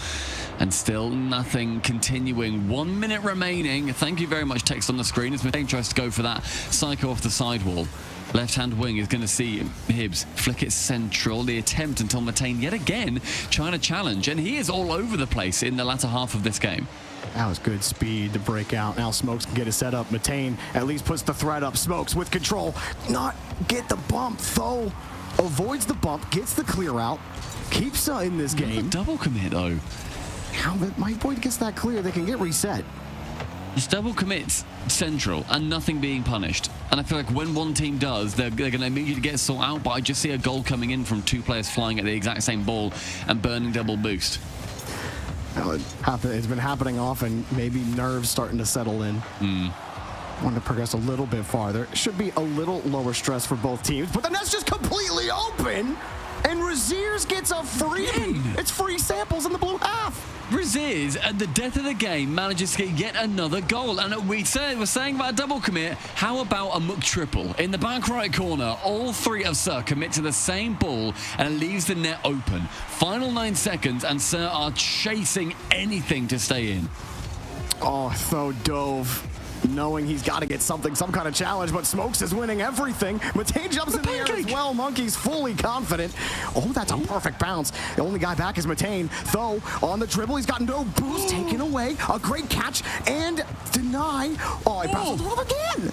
and still nothing continuing. 1 minute remaining. Thank you very much, text on the screen, as Attain tries to go for that psycho off the sidewall. Left-hand wing is going to see Hibbs flick it central. The attempt until Matane yet again trying to challenge. And he is all over the place in the latter half of this game. That was good speed to break out. Now Smokes can get a set up. Matane at least puts the threat up. Smokes with control. Not get the bump, though. Avoids the bump, gets the clear out. Keeps in this game. Double commit, though. How my boy gets that clear, they can get reset. It's double commits central and nothing being punished. And I feel like when one team does, they're going to immediately get sought out, but I just see a goal coming in from two players flying at the exact same ball and burning double boost. It's been happening often. Maybe nerves starting to settle in. Want to progress a little bit farther. Should be a little lower stress for both teams, but the net's just completely open, and Raziers gets a freebie. It's free samples in the blue half. Raziers, at the death of the game, manages to get yet another goal. And we're saying about a double commit. How about a muck triple? In the back right corner, all three of Suhhh commit to the same ball, and it leaves the net open. Final 9 seconds, and Suhhh are chasing anything to stay in. Oh, Though dove, knowing he's got to get some kind of challenge, but Smokes is winning everything. Matane jumps in the air as well. Monkey's fully confident. Oh, that's a perfect bounce. The only guy back is Matane. Though on the dribble, he's got no boost taken away. A great catch and deny. Oh, he bounced off again.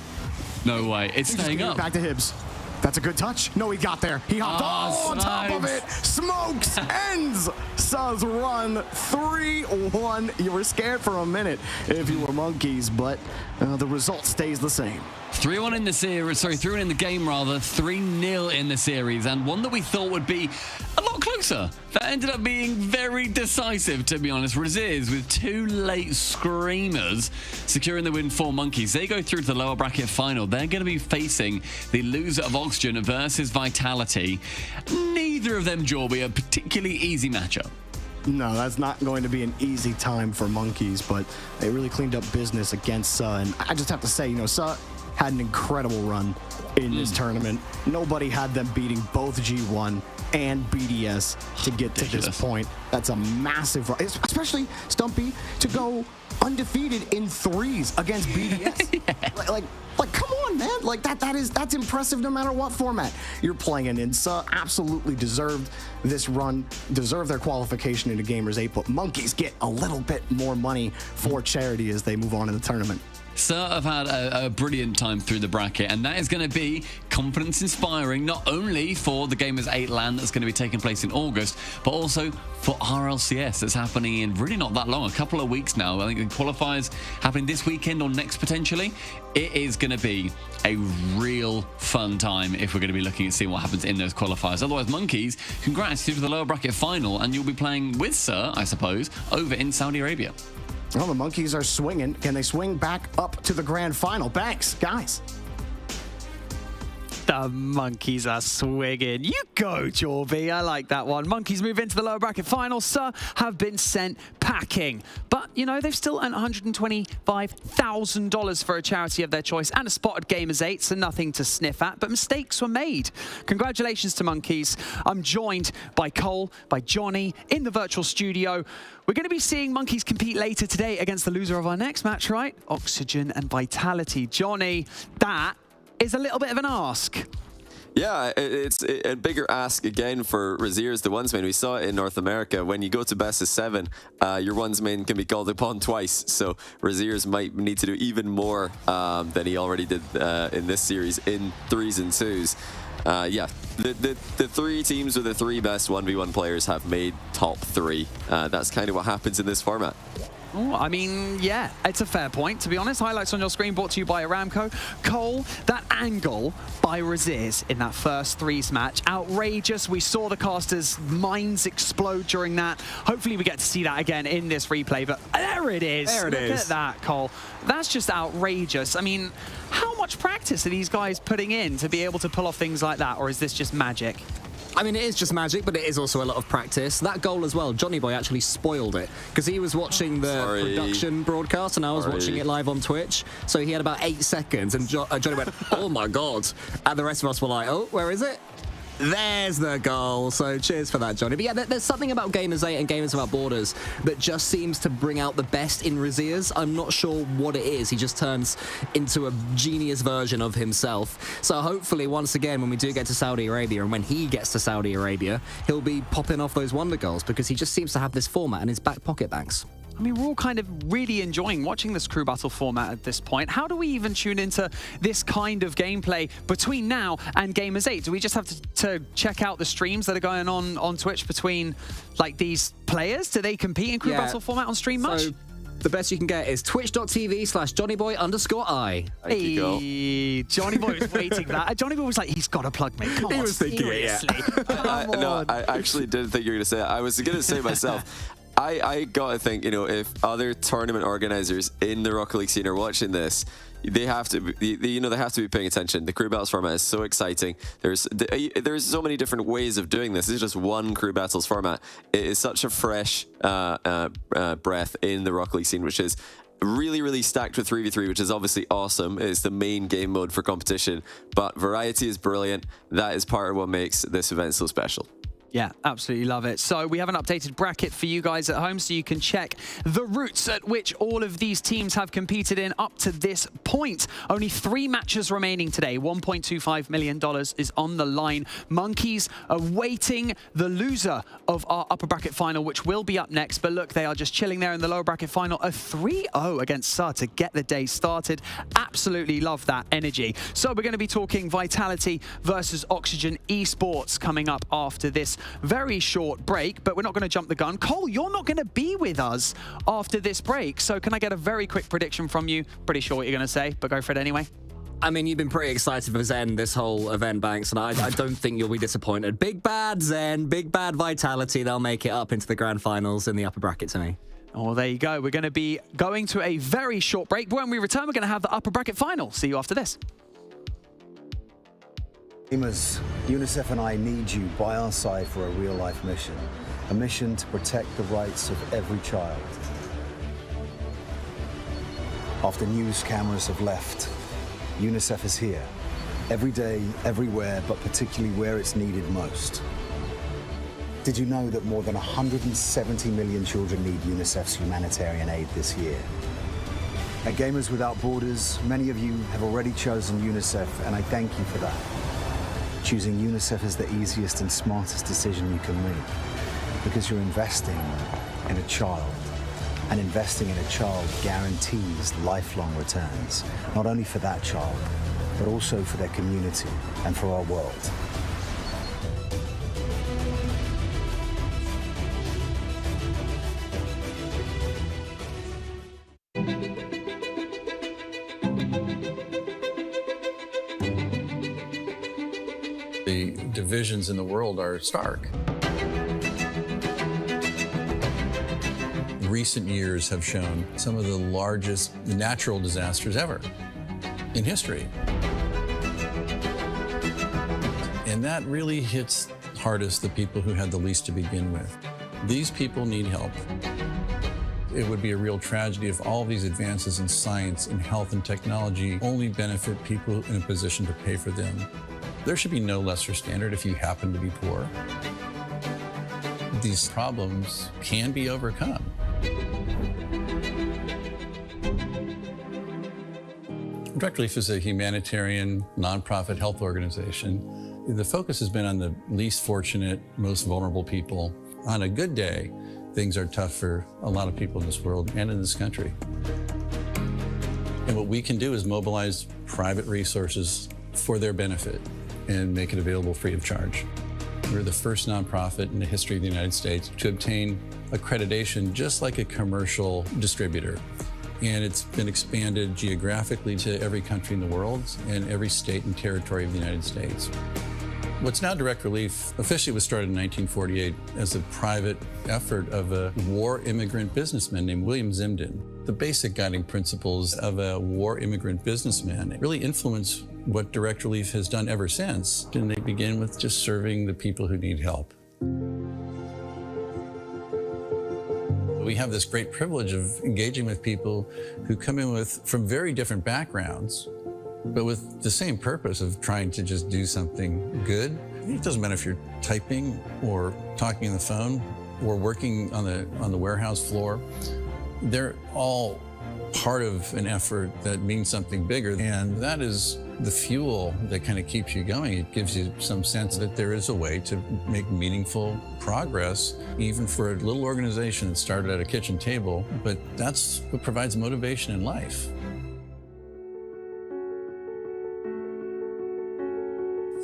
No way. It's staying up. Back to Hibbs. That's a good touch. No, he got there. He hopped on top of it. Smokes ends Suhh's run 3-1. You were scared for a minute if you were Monkeys, but the result stays the same. 3-1 in the series, 3-1 in the game rather, 3-0 in the series, and one that we thought would be a lot closer. That ended up being very decisive, to be honest. Raziers with 2 late screamers securing the win for Monkeys. They go through to the lower bracket final. They're going to be facing the loser of Oxygen versus Vitality. Neither of them, Jorby, a particularly easy matchup. No, that's not going to be an easy time for Monkeys, but they really cleaned up business against Suhhh. And I just have to say, Suhhh had an incredible run in this tournament. Nobody had them beating both G1 and BDS to get to this point. That's a massive run, especially Stumpy to go undefeated in 3s against BDS. Yeah. Like, come on, man. Like that's impressive no matter what format you're playing in. Suhhh absolutely deserved this run, deserved their qualification into Gamers 8, but Monkeys get a little bit more money for charity as they move on in the tournament. Suhhh have had a brilliant time through the bracket, and that is going to be confidence-inspiring, not only for the Gamers 8 LAN that's going to be taking place in August, but also for RLCS that's happening in really not that long, a couple of weeks now. I think the qualifiers happening this weekend or next potentially. It is going to be a real fun time if we're going to be looking at seeing what happens in those qualifiers. Otherwise, Monkeys, congrats to the lower bracket final, and you'll be playing with Suhhh, I suppose, over in Saudi Arabia. Well, the Monkeys are swinging. Can they swing back up to the grand final? Banks, guys. The Monkeys are swinging. You go, Jorby. I like that one. Monkeys move into the lower bracket final. Suhhh have been sent packing. But, they've still earned $125,000 for a charity of their choice and a spot at Gamers 8, so nothing to sniff at. But mistakes were made. Congratulations to Monkeys. I'm joined by Cole, by Johnny, in the virtual studio. We're going to be seeing Monkeys compete later today against the loser of our next match, right? Oxygen and Vitality. Johnny, that is a little bit of an ask. Yeah, it's a bigger ask again for Raziers, the ones main. We saw it in North America. When you go to best of 7, your ones main can be called upon twice. So Raziers might need to do even more than he already did in this series in 3s and 2s. Yeah, the 3 teams with the 3 best 1v1 players have made top 3. That's kind of what happens in this format. Oh, I mean, yeah, it's a fair point, to be honest. Highlights on your screen brought to you by Aramco. Cole, that angle by Raziers in that first 3s match, outrageous. We saw the casters' minds explode during that. Hopefully we get to see that again in this replay, but there it is. Look at that, Cole. That's just outrageous. I mean, how much practice are these guys putting in to be able to pull off things like that, or is this just magic? I mean, it is just magic, but it is also a lot of practice. That goal as well, Johnny Boy actually spoiled it because he was watching the production broadcast and I was watching it live on Twitch. So he had about 8 seconds and Johnny went, oh my God. And the rest of us were like, oh, where is it? There's the goal. So cheers for that, Johnny. But yeah, there's something about Gamers 8 and Gamers Without Borders that just seems to bring out the best in Raziers. I'm not sure what it is. He just turns into a genius version of himself. So hopefully, once again, when we do get to Saudi Arabia and when he gets to Saudi Arabia, he'll be popping off those wonder goals because he just seems to have this format in his back pocket, Banks. I mean, we're all kind of really enjoying watching this crew battle format at this point. How do we even tune into this kind of gameplay between now and Gamers 8? Do we just have to check out the streams that are going on Twitch between, like, these players? Do they compete in crew battle format on stream much? So the best you can get is twitch.tv/JohnnyBoy_I. Hey, Johnny Boy was waiting that. Johnny Boy was like, he's got to plug me. Come on, was thinking it, yeah. No, I actually didn't think you were going to say that. I was going to say myself. I gotta think, you know, if other tournament organizers in the Rocket League scene are watching this, they have to be, they have to be paying attention. The crew battles format is so exciting. There's so many different ways of doing this. This is just one crew battles format. It is such a fresh breath in the Rocket League scene, which is really, really stacked with 3v3, which is obviously awesome. It's the main game mode for competition, but variety is brilliant. That is part of what makes this event so special. Yeah, absolutely love it. So we have an updated bracket for you guys at home so you can check the routes at which all of these teams have competed in up to this point. Only 3 matches remaining today. $1.25 million is on the line. Monkeys awaiting the loser of our upper bracket final, which will be up next. But look, they are just chilling there in the lower bracket final. A 3-0 against Suhhh to get the day started. Absolutely love that energy. So we're going to be talking Vitality versus Oxygen Esports coming up after this very short break, but we're not going to jump the gun. Cole, you're not going to be with us after this break, so can I get a very quick prediction from you? Pretty sure what you're going to say, but go for it anyway. I mean, you've been pretty excited for Zen this whole event, Banks, and I don't think you'll be disappointed. Big bad Zen, big bad Vitality. They'll make it up into the grand finals in the upper bracket to me. Oh, there you go. We're going to be going to a very short break. When we return, we're going to have the upper bracket final. See you after this. Gamers, UNICEF and I need you by our side for a real-life mission. A mission to protect the rights of every child. After news cameras have left, UNICEF is here. Every day, everywhere, but particularly where it's needed most. Did you know that more than 170 million children need UNICEF's humanitarian aid this year? At Gamers Without Borders, many of you have already chosen UNICEF, and I thank you for that. Choosing UNICEF is the easiest and smartest decision you can make, because you're investing in a child, and investing in a child guarantees lifelong returns, not only for that child, but also for their community and for our world. The divisions in the world are stark. Recent years have shown some of the largest natural disasters ever in history. And that really hits hardest the people who had the least to begin with. These people need help. It would be a real tragedy if all these advances in science and health and technology only benefit people in a position to pay for them. There should be no lesser standard if you happen to be poor. These problems can be overcome. Direct Relief is a humanitarian, nonprofit health organization. The focus has been on the least fortunate, most vulnerable people. On a good day, things are tough for a lot of people in this world and in this country. And what we can do is mobilize private resources for their benefit and make it available free of charge. We're the first nonprofit in the history of the United States to obtain accreditation just like a commercial distributor. And it's been expanded geographically to every country in the world and every state and territory of the United States. What's now Direct Relief officially was started in 1948 as a private effort of a war immigrant businessman named William Zimden. The basic guiding principles of a war immigrant businessman really influence what Direct Relief has done ever since. And they begin with just serving the people who need help. We have this great privilege of engaging with people who come in from very different backgrounds, but with the same purpose of trying to just do something good. It doesn't matter if you're typing or talking on the phone or working on the warehouse floor. They're all part of an effort that means something bigger, and that is the fuel that kind of keeps you going. It gives you some sense that there is a way to make meaningful progress, even for a little organization that started at a kitchen table, but that's what provides motivation in life.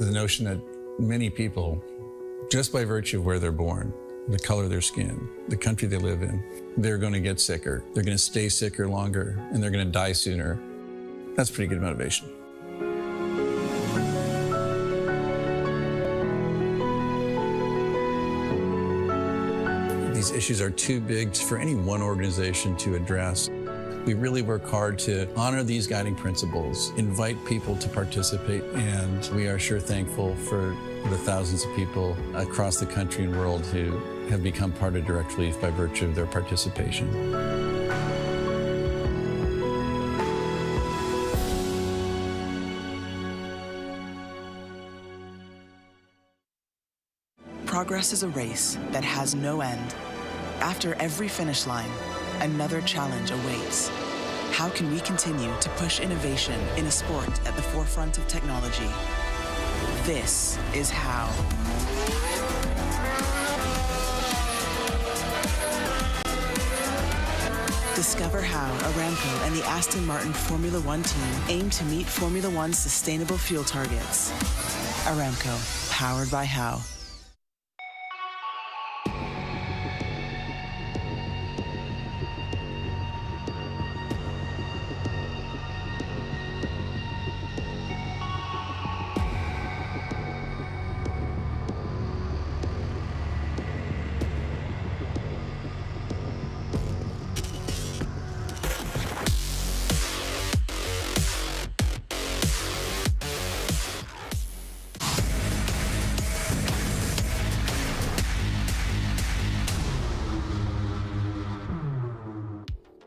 The notion that many people, just by virtue of where they're born, the color of their skin, the country they live in, they're going to get sicker, they're going to stay sicker longer, and they're going to die sooner. That's pretty good motivation. These issues are too big for any one organization to address. We really work hard to honor these guiding principles, invite people to participate, and we are sure thankful for the thousands of people across the country and world who have become part of Direct Relief by virtue of their participation. Progress is a race that has no end. After every finish line, another challenge awaits. How can we continue to push innovation in a sport at the forefront of technology? This is how. Discover how Aramco and the Aston Martin Formula One team aim to meet Formula One's sustainable fuel targets. Aramco, powered by How.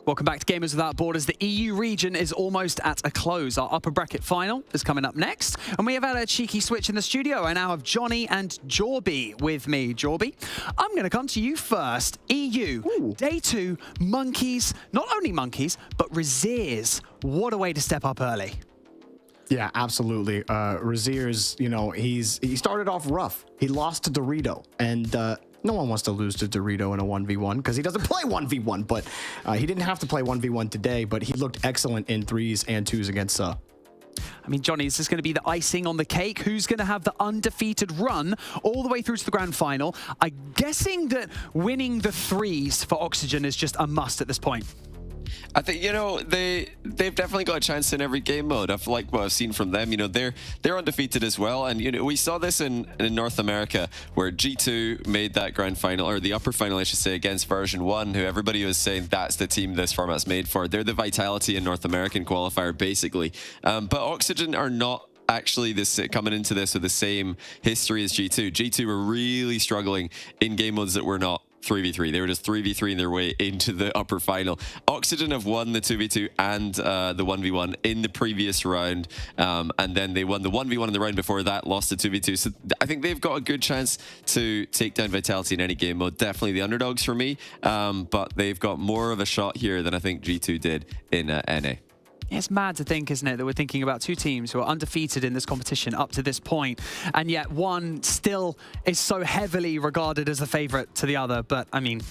Welcome back to Gamers Without Borders. The EU region is almost at a close. Our upper bracket final is coming up next. And we have had a cheeky switch in the studio. I now have Johnny and Jorby with me. Jorby, I'm going to come to you first. EU, Day 2, Monkeys, not only Monkeys, but Raziers. What a way to step up early. Yeah, absolutely. Raziers, you know, he started off rough. He lost to Dorito, and no one wants to lose to Dorito in a 1v1 because he doesn't play 1v1, but he didn't have to play 1v1 today, but he looked excellent in 3s and 2s against Suhhh. I mean, Johnny, is this going to be the icing on the cake? Who's going to have the undefeated run all the way through to the grand final? I'm guessing that winning the 3s for Oxygen is just a must at this point. I think, you know, they've definitely got a chance in every game mode. I've liked what I've seen from them. You know, they're undefeated as well. And, you know, we saw this in North America where G2 made that grand final, or the upper final, I should say, against version 1, who everybody was saying that's the team this format's made for. They're the Vitality in North American qualifier, basically. But Oxygen are not actually coming into this with the same history as G2. G2 were really struggling in game modes that were not 3v3. They were just 3v3 their way into the upper final. Oxygen have won the 2v2 and the 1v1 in the previous round, and then they won the 1v1 in the round before that, lost the 2v2. So I think they've got a good chance to take down Vitality in any game mode. Definitely the underdogs for me, but they've got more of a shot here than I think G2 did in NA. It's mad to think, isn't it, that we're thinking about two teams who are undefeated in this competition up to this point, and yet one still is so heavily regarded as the favourite to the other. But, I mean,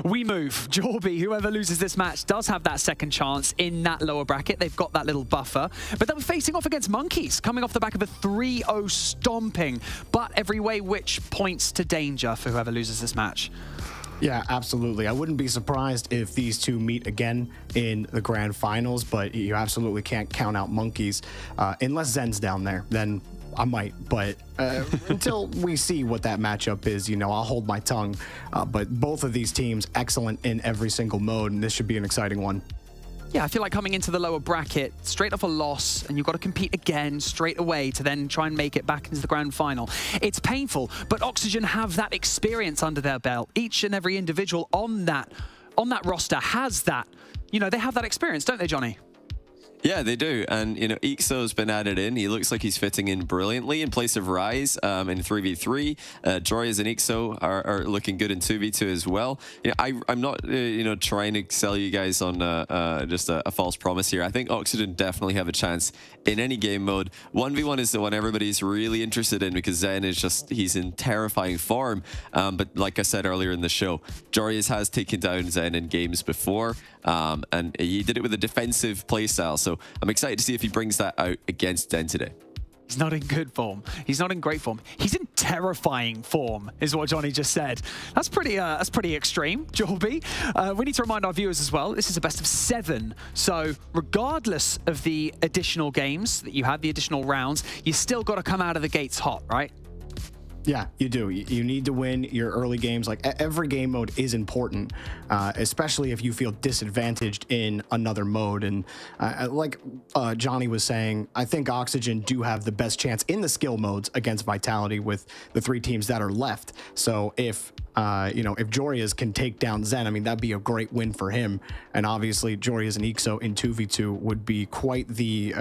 we move. Jorby, whoever loses this match, does have that second chance in that lower bracket. They've got that little buffer. But they were facing off against Monkeys, coming off the back of a 3-0 stomping. But every way which points to danger for whoever loses this match. Yeah, absolutely. I wouldn't be surprised if these two meet again in the grand finals, but you absolutely can't count out Monkeys. Unless Zen's down there, then I might. But until we see what that matchup is, you know, I'll hold my tongue. But both of these teams, excellent in every single mode, and this should be an exciting one. Yeah, I feel like coming into the lower bracket, straight off a loss, and you've got to compete again straight away to then try and make it back into the grand final. It's painful, but Oxygen have that experience under their belt. Each and every individual on that roster has that. You know, they have that experience, don't they, Johnny? Yeah, they do. And, you know, Ixo's been added in. He looks like he's fitting in brilliantly in place of Rise in 3v3. Joyas and Ixo are looking good in 2v2 as well. You know, I'm not, you know, trying to sell you guys on just a false promise here. I think Oxygen definitely have a chance in any game mode. 1v1 is the one everybody's really interested in because Zen is just, he's in terrifying form. But like I said earlier in the show, Joyas has taken down Zen in games before. And he did it with a defensive playstyle. So I'm excited to see if he brings that out against Zen today. He's not in good form. He's not in great form. He's in terrifying form, is what Johnny just said. That's pretty extreme, Jorby. We need to remind our viewers as well, this is a best of 7. So regardless of the additional games that you have, the additional rounds, you still got to come out of the gates hot, right? Yeah, you do. You need to win your early games. Like every game mode is important, especially if you feel disadvantaged in another mode. And like Johnny was saying, I think Oxygen do have the best chance in the skill modes against Vitality with the 3 teams that are left. So if you know, if Jorias can take down Zen, I mean, that'd be a great win for him. And obviously, Jorias and Ixo in 2v2 would be quite the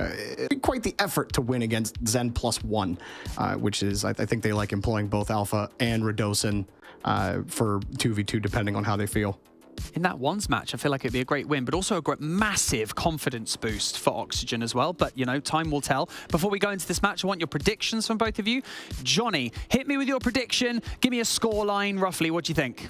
effort to win against Zen +1, which is, I think they like employing both Alpha and Radosin for 2v2, depending on how they feel. In that ones match, I feel like it'd be a great win, but also a great massive confidence boost for Oxygen as well. But, you know, time will tell. Before we go into this match, I want your predictions from both of you. Johnny, hit me with your prediction. Give me a score line, roughly. What do you think?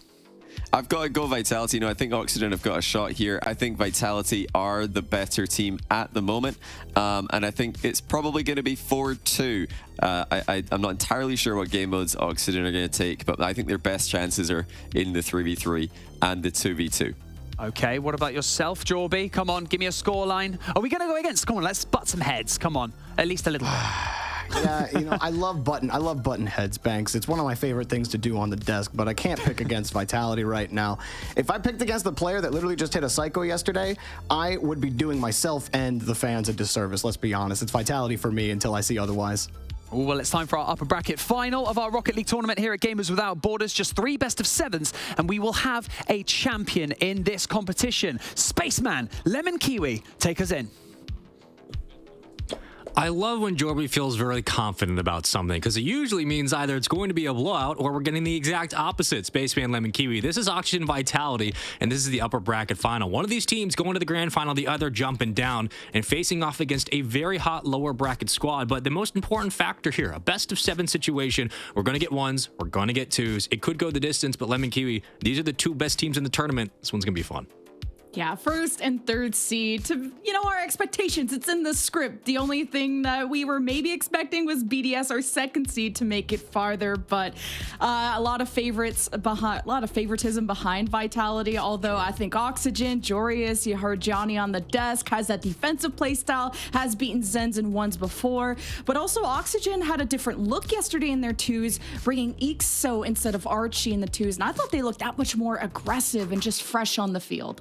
I've got to go Vitality. You know, I think Oxygen have got a shot here. I think Vitality are the better team at the moment. And I think it's probably going to be 4-2. I'm not entirely sure what game modes Oxygen are going to take, but I think their best chances are in the 3v3 and the 2v2. Okay, what about yourself, Jorby? Come on, give me a score line. Are we going to go against? Come on, let's butt some heads. Come on, at least a little bit. Yeah, you know, I love button heads, Banks. It's one of my favorite things to do on the desk, but I can't pick against Vitality right now. If I picked against the player that literally just hit a Psycho yesterday, I would be doing myself and the fans a disservice, let's be honest. It's Vitality for me until I see otherwise. Well, it's time for our upper bracket final of our Rocket League tournament here at Gamers Without Borders. Just 3 best of 7s, and we will have a champion in this competition. Spaceman, Lemon Kiwi, take us in. I love when Jorby feels very confident about something because it usually means either it's going to be a blowout or we're getting the exact opposite. Spaceman, Lemon Kiwi. This is Oxygen Vitality, and this is the upper bracket final. One of these teams going to the grand final, the other jumping down and facing off against a very hot lower bracket squad. But the most important factor here, a best of 7 situation. We're going to get 1s, we're going to get 2s. It could go the distance, but Lemon Kiwi, these are the 2 best teams in the tournament. This one's going to be fun. Yeah, 1st and 3rd seed to, you know, our expectations. It's in the script. The only thing that we were maybe expecting was BDS, our 2nd seed, to make it farther, but a lot of favoritism behind Vitality. Although I think Oxygen, Jorius, you heard Johnny on the desk, has that defensive playstyle, has beaten Zens in 1s before, but also Oxygen had a different look yesterday in their 2s, bringing Ixo instead of Archie in the 2s, and I thought they looked that much more aggressive and just fresh on the field.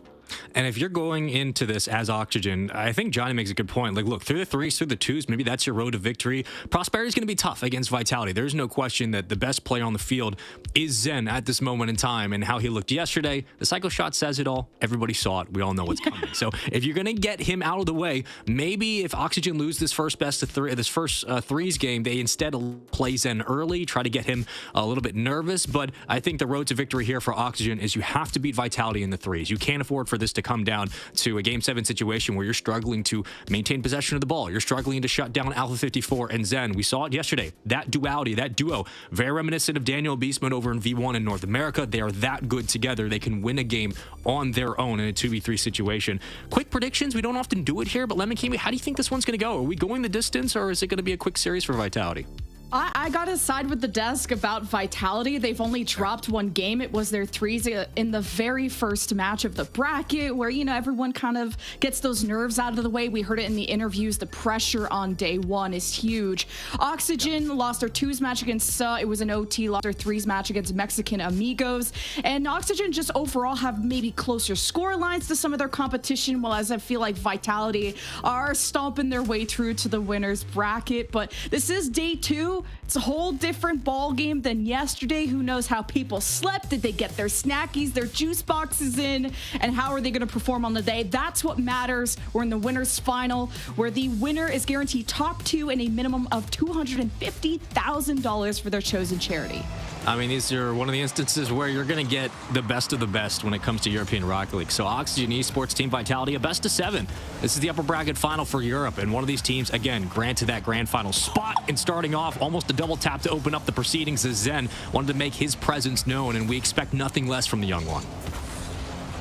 And if you're going into this as Oxygen, I think Johnny makes a good point. Like, look, through the 3s, through the 2s, maybe that's your road to victory. Prosperity is going to be tough against Vitality. There's no question that the best player on the field is Zen at this moment in time, and how he looked yesterday. The cycle shot says it all. Everybody saw it. We all know what's coming. So if you're going to get him out of the way, maybe if Oxygen lose this first best of 3, this first 3s game, they instead play Zen early, try to get him a little bit nervous. But I think the road to victory here for Oxygen is you have to beat Vitality in the 3s. You can't afford for this to come down to a Game 7 situation where you're struggling to maintain possession of the ball. You're struggling to shut down Alpha 54 and Zen. We saw it yesterday. That duality, that duo, very reminiscent of Daniel Beastman over in V1 in North America. They are that good together. They can win a game on their own in a 2v3 situation. Quick predictions. We don't often do it here, but Lemon Kiwi, how do you think this one's going to go? Are we going the distance, or is it going to be a quick series for Vitality? I got to side with the desk about Vitality. They've only dropped one game. It was their 3s in the very first match of the bracket where, you know, everyone kind of gets those nerves out of the way. We heard it in the interviews. The pressure on day one is huge. Oxygen lost their 2s match against it was an OT, lost their 3s match against Mexican Amigos. And Oxygen just overall have maybe closer score lines to some of their competition, while as I feel like Vitality are stomping their way through to the winner's bracket. But this is day 2. It's a whole different ball game than yesterday. Who knows how people slept? Did they get their snackies, their juice boxes in? And how are they going to perform on the day? That's what matters. We're in the winner's final, where the winner is guaranteed top 2 and a minimum of $250,000 for their chosen charity. I mean, these are one of the instances where you're going to get the best of the best when it comes to European Rocket League. So Oxygen Esports, Team Vitality, a best of 7. This is the upper bracket final for Europe. And one of these teams, again, granted that grand final spot. And starting off, almost a double tap to open up the proceedings as Zen wanted to make his presence known. And we expect nothing less from the young one.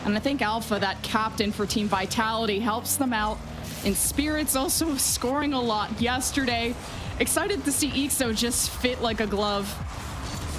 And I think Alpha, that captain for Team Vitality, helps them out. And Spirits also scoring a lot yesterday. Excited to see Ixo just fit like a glove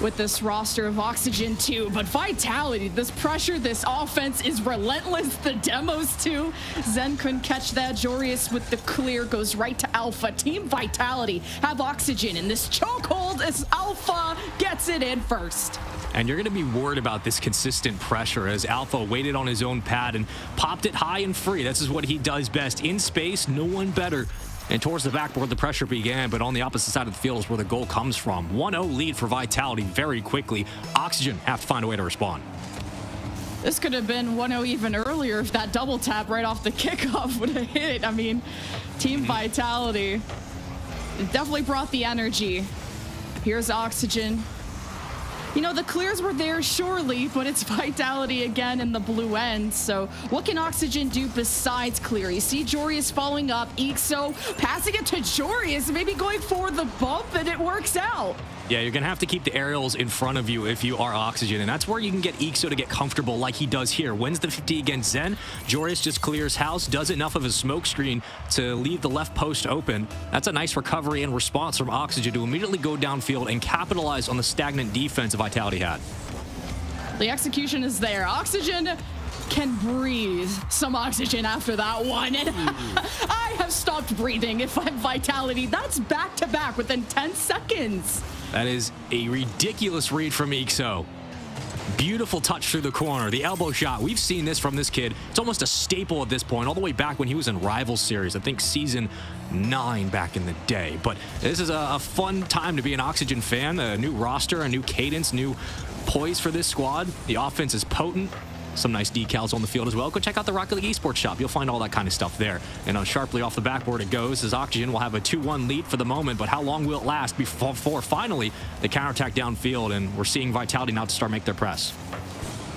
with this roster of Oxygen too. But Vitality, this pressure, this offense is relentless. The demos too. Zen couldn't catch that. Jorius with the clear goes right to Alpha. Team Vitality have Oxygen in this chokehold as Alpha gets it in first. And you're going to be worried about this consistent pressure as Alpha waited on his own pad and popped it high and free. This is what he does best. In space, no one better. And towards the backboard, the pressure began, but on the opposite side of the field is where the goal comes from. 1-0 lead for Vitality very quickly. Oxygen have to find a way to respond. This could have been 1-0 even earlier if that double tap right off the kickoff would have hit. I mean, Team Vitality definitely brought the energy. Here's Oxygen. You know, the clears were there, surely, but it's Vitality again in the blue end. So what can Oxygen do besides clear? You see Jorius following up, Ixo passing it to Jorius, maybe going for the bump, and it works out. Yeah, you're going to have to keep the aerials in front of you if you are Oxygen, and that's where you can get Ixo to get comfortable like he does here. Wins the 50 against Zen. Jorius just clears house, does enough of a smoke screen to leave the left post open. That's a nice recovery and response from Oxygen to immediately go downfield and capitalize on the stagnant defense Vitality had. The execution is there. Oxygen can breathe some oxygen after that one. And I have stopped breathing if I'm Vitality. That's back-to-back within 10 seconds. That is a ridiculous read from Ixo. Beautiful touch through the corner. The elbow shot. We've seen this from this kid. It's almost a staple at this point, all the way back when he was in Rivals Series. I think season 9 back in the day. But this is a fun time to be an Oxygen fan. A new roster, a new cadence, new poise for this squad. The offense is potent. Some nice decals on the field as well. Go check out the Rocket League Esports shop. You'll find all that kind of stuff there. And sharply off the backboard it goes as Oxygen will have a 2-1 lead for the moment, but how long will it last before finally the counterattack downfield, and we're seeing Vitality now to start make their press.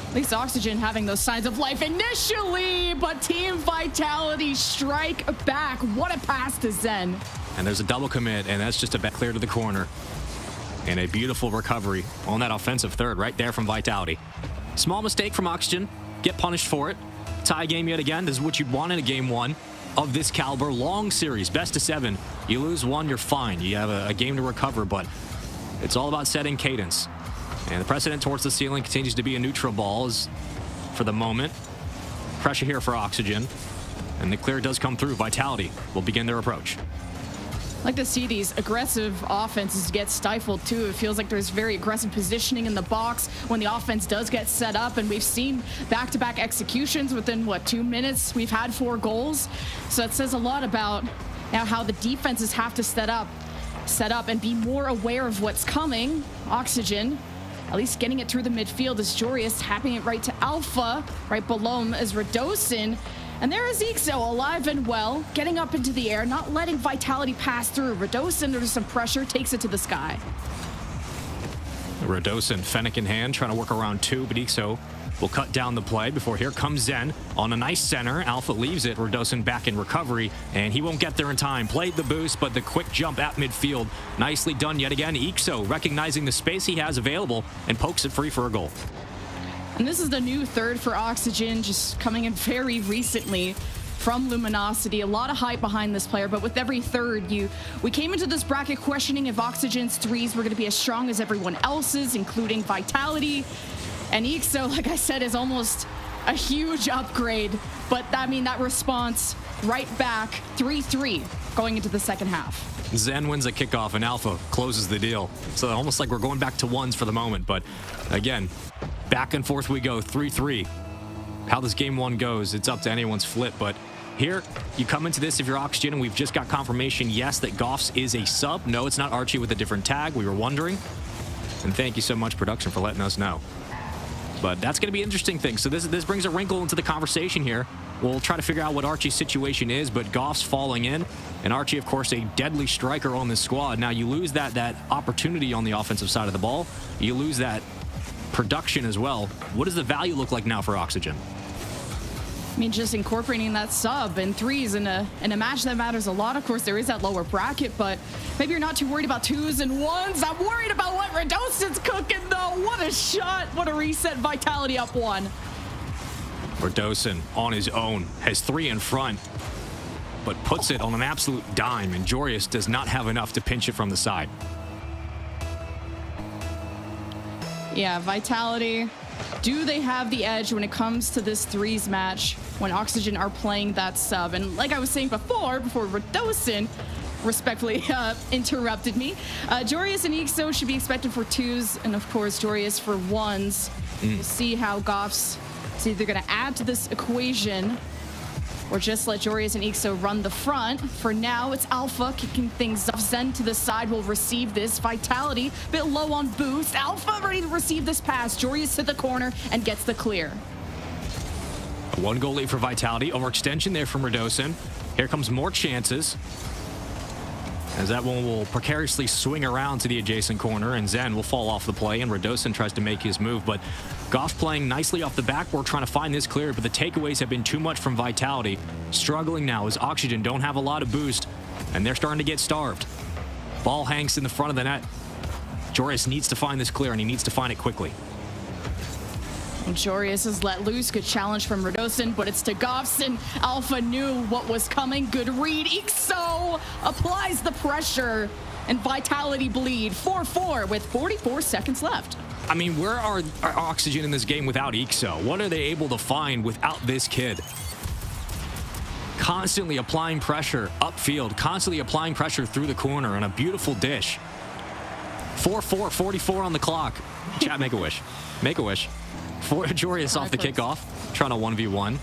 At least Oxygen having those signs of life initially, but Team Vitality strike back. What a pass to Zen. And there's a double commit, and that's just a back clear to the corner. And a beautiful recovery on that offensive third right there from Vitality. Small mistake from Oxygen. Get punished for it. Tie game yet again. This is what you'd want in a game 1 of this caliber. Long series, best of 7. You lose 1, you're fine. You have a game to recover, but it's all about setting cadence. And the precedent towards the ceiling continues to be a neutral ball as for the moment. Pressure here for Oxygen. And the clear does come through. Vitality will begin their approach. I like to see these aggressive offenses get stifled too. It feels like there's very aggressive positioning in the box when the offense does get set up, and we've seen back-to-back executions within, 2 minutes? We've had 4 goals. So it says a lot about now how the defenses have to set up and be more aware of what's coming. Oxygen, at least getting it through the midfield as Jorius tapping it right to Alpha. Right below him is Radosin. And there is Ixo, alive and well, getting up into the air, not letting Vitality pass through. Radosin, under some pressure, takes it to the sky. Radosin, Fennec in hand, trying to work around 2, but Ixo will cut down the play before here comes Zen on a nice center. Alpha leaves it. Radosin back in recovery, and he won't get there in time. Played the boost, but the quick jump at midfield. Nicely done yet again. Ixo recognizing the space he has available and pokes it free for a goal. And this is the new third for Oxygen, just coming in very recently. from Luminosity. A lot of hype behind this player, but with every third, we came into this bracket questioning if Oxygen's threes were going to be as strong as everyone else's, including Vitality. And EXO, like I said, is almost a huge upgrade. But I mean, that response right back, 3-3 going into the second half. Zen wins a kickoff and Alpha closes the deal. So almost like we're going back to ones for the moment. But again, back and forth we go, 3-3. How this game one goes, it's up to anyone's flip. But here, you come into this if you're Oxygen, and we've just got confirmation, yes, that Goffs is a sub. No, it's not Archie with a different tag. We were wondering. And thank you so much, production, for letting us know. But that's going to be an interesting thing. So this brings a wrinkle into the conversation here. We'll try to figure out what Archie's situation is, but Goff's falling in. And Archie, of course, a deadly striker on this squad. Now, you lose that opportunity on the offensive side of the ball. You lose that production as well. What does the value look like now for Oxygen? I mean, just incorporating that sub and threes in a match that matters a lot. Of course, there is that lower bracket, but maybe you're not too worried about twos and ones. I'm worried about what Radosin's cooking, though. What a shot. What a reset. Vitality up one. Radosin on his own has 3 in front, but puts it on an absolute dime, and Jorius does not have enough to pinch it from the side. Yeah, Vitality. Do they have the edge when it comes to this threes match when Oxygen are playing that sub? And like I was saying before Radosin respectfully interrupted me, Jorius and EXO should be expected for twos, and of course Jorius for ones. We'll see how Goffs is either going to add to this equation or just let Jorius and EXO run the front. For now, it's Alpha kicking things off. Zen to the side will receive this. Vitality, bit low on boost. Alpha ready to receive this pass. Jorius to the corner and gets the clear. A 1-goal lead for Vitality. Overextension there from Radosin. Here comes more chances, as that one will precariously swing around to the adjacent corner, and Zen will fall off the play, and Radosin tries to make his move. But Goff playing nicely off the backboard, trying to find this clear, but the takeaways have been too much from Vitality. Struggling now as Oxygen don't have a lot of boost, and they're starting to get starved. Ball hangs in the front of the net. Jorius needs to find this clear, and he needs to find it quickly. And Jorius is let loose. Good challenge from Radosin, but it's to Goffs, and Alpha knew what was coming. Good read. EXO applies the pressure, and Vitality bleed 4-4 with 44 seconds left. I mean, where are Oxygen in this game without EXO? What are they able to find without this kid? Constantly applying pressure upfield, constantly applying pressure through the corner, and a beautiful dish. 4-4, 44 on the clock. Chat, make a wish. Make a wish. For Jorius off the kickoff, trying to 1v1.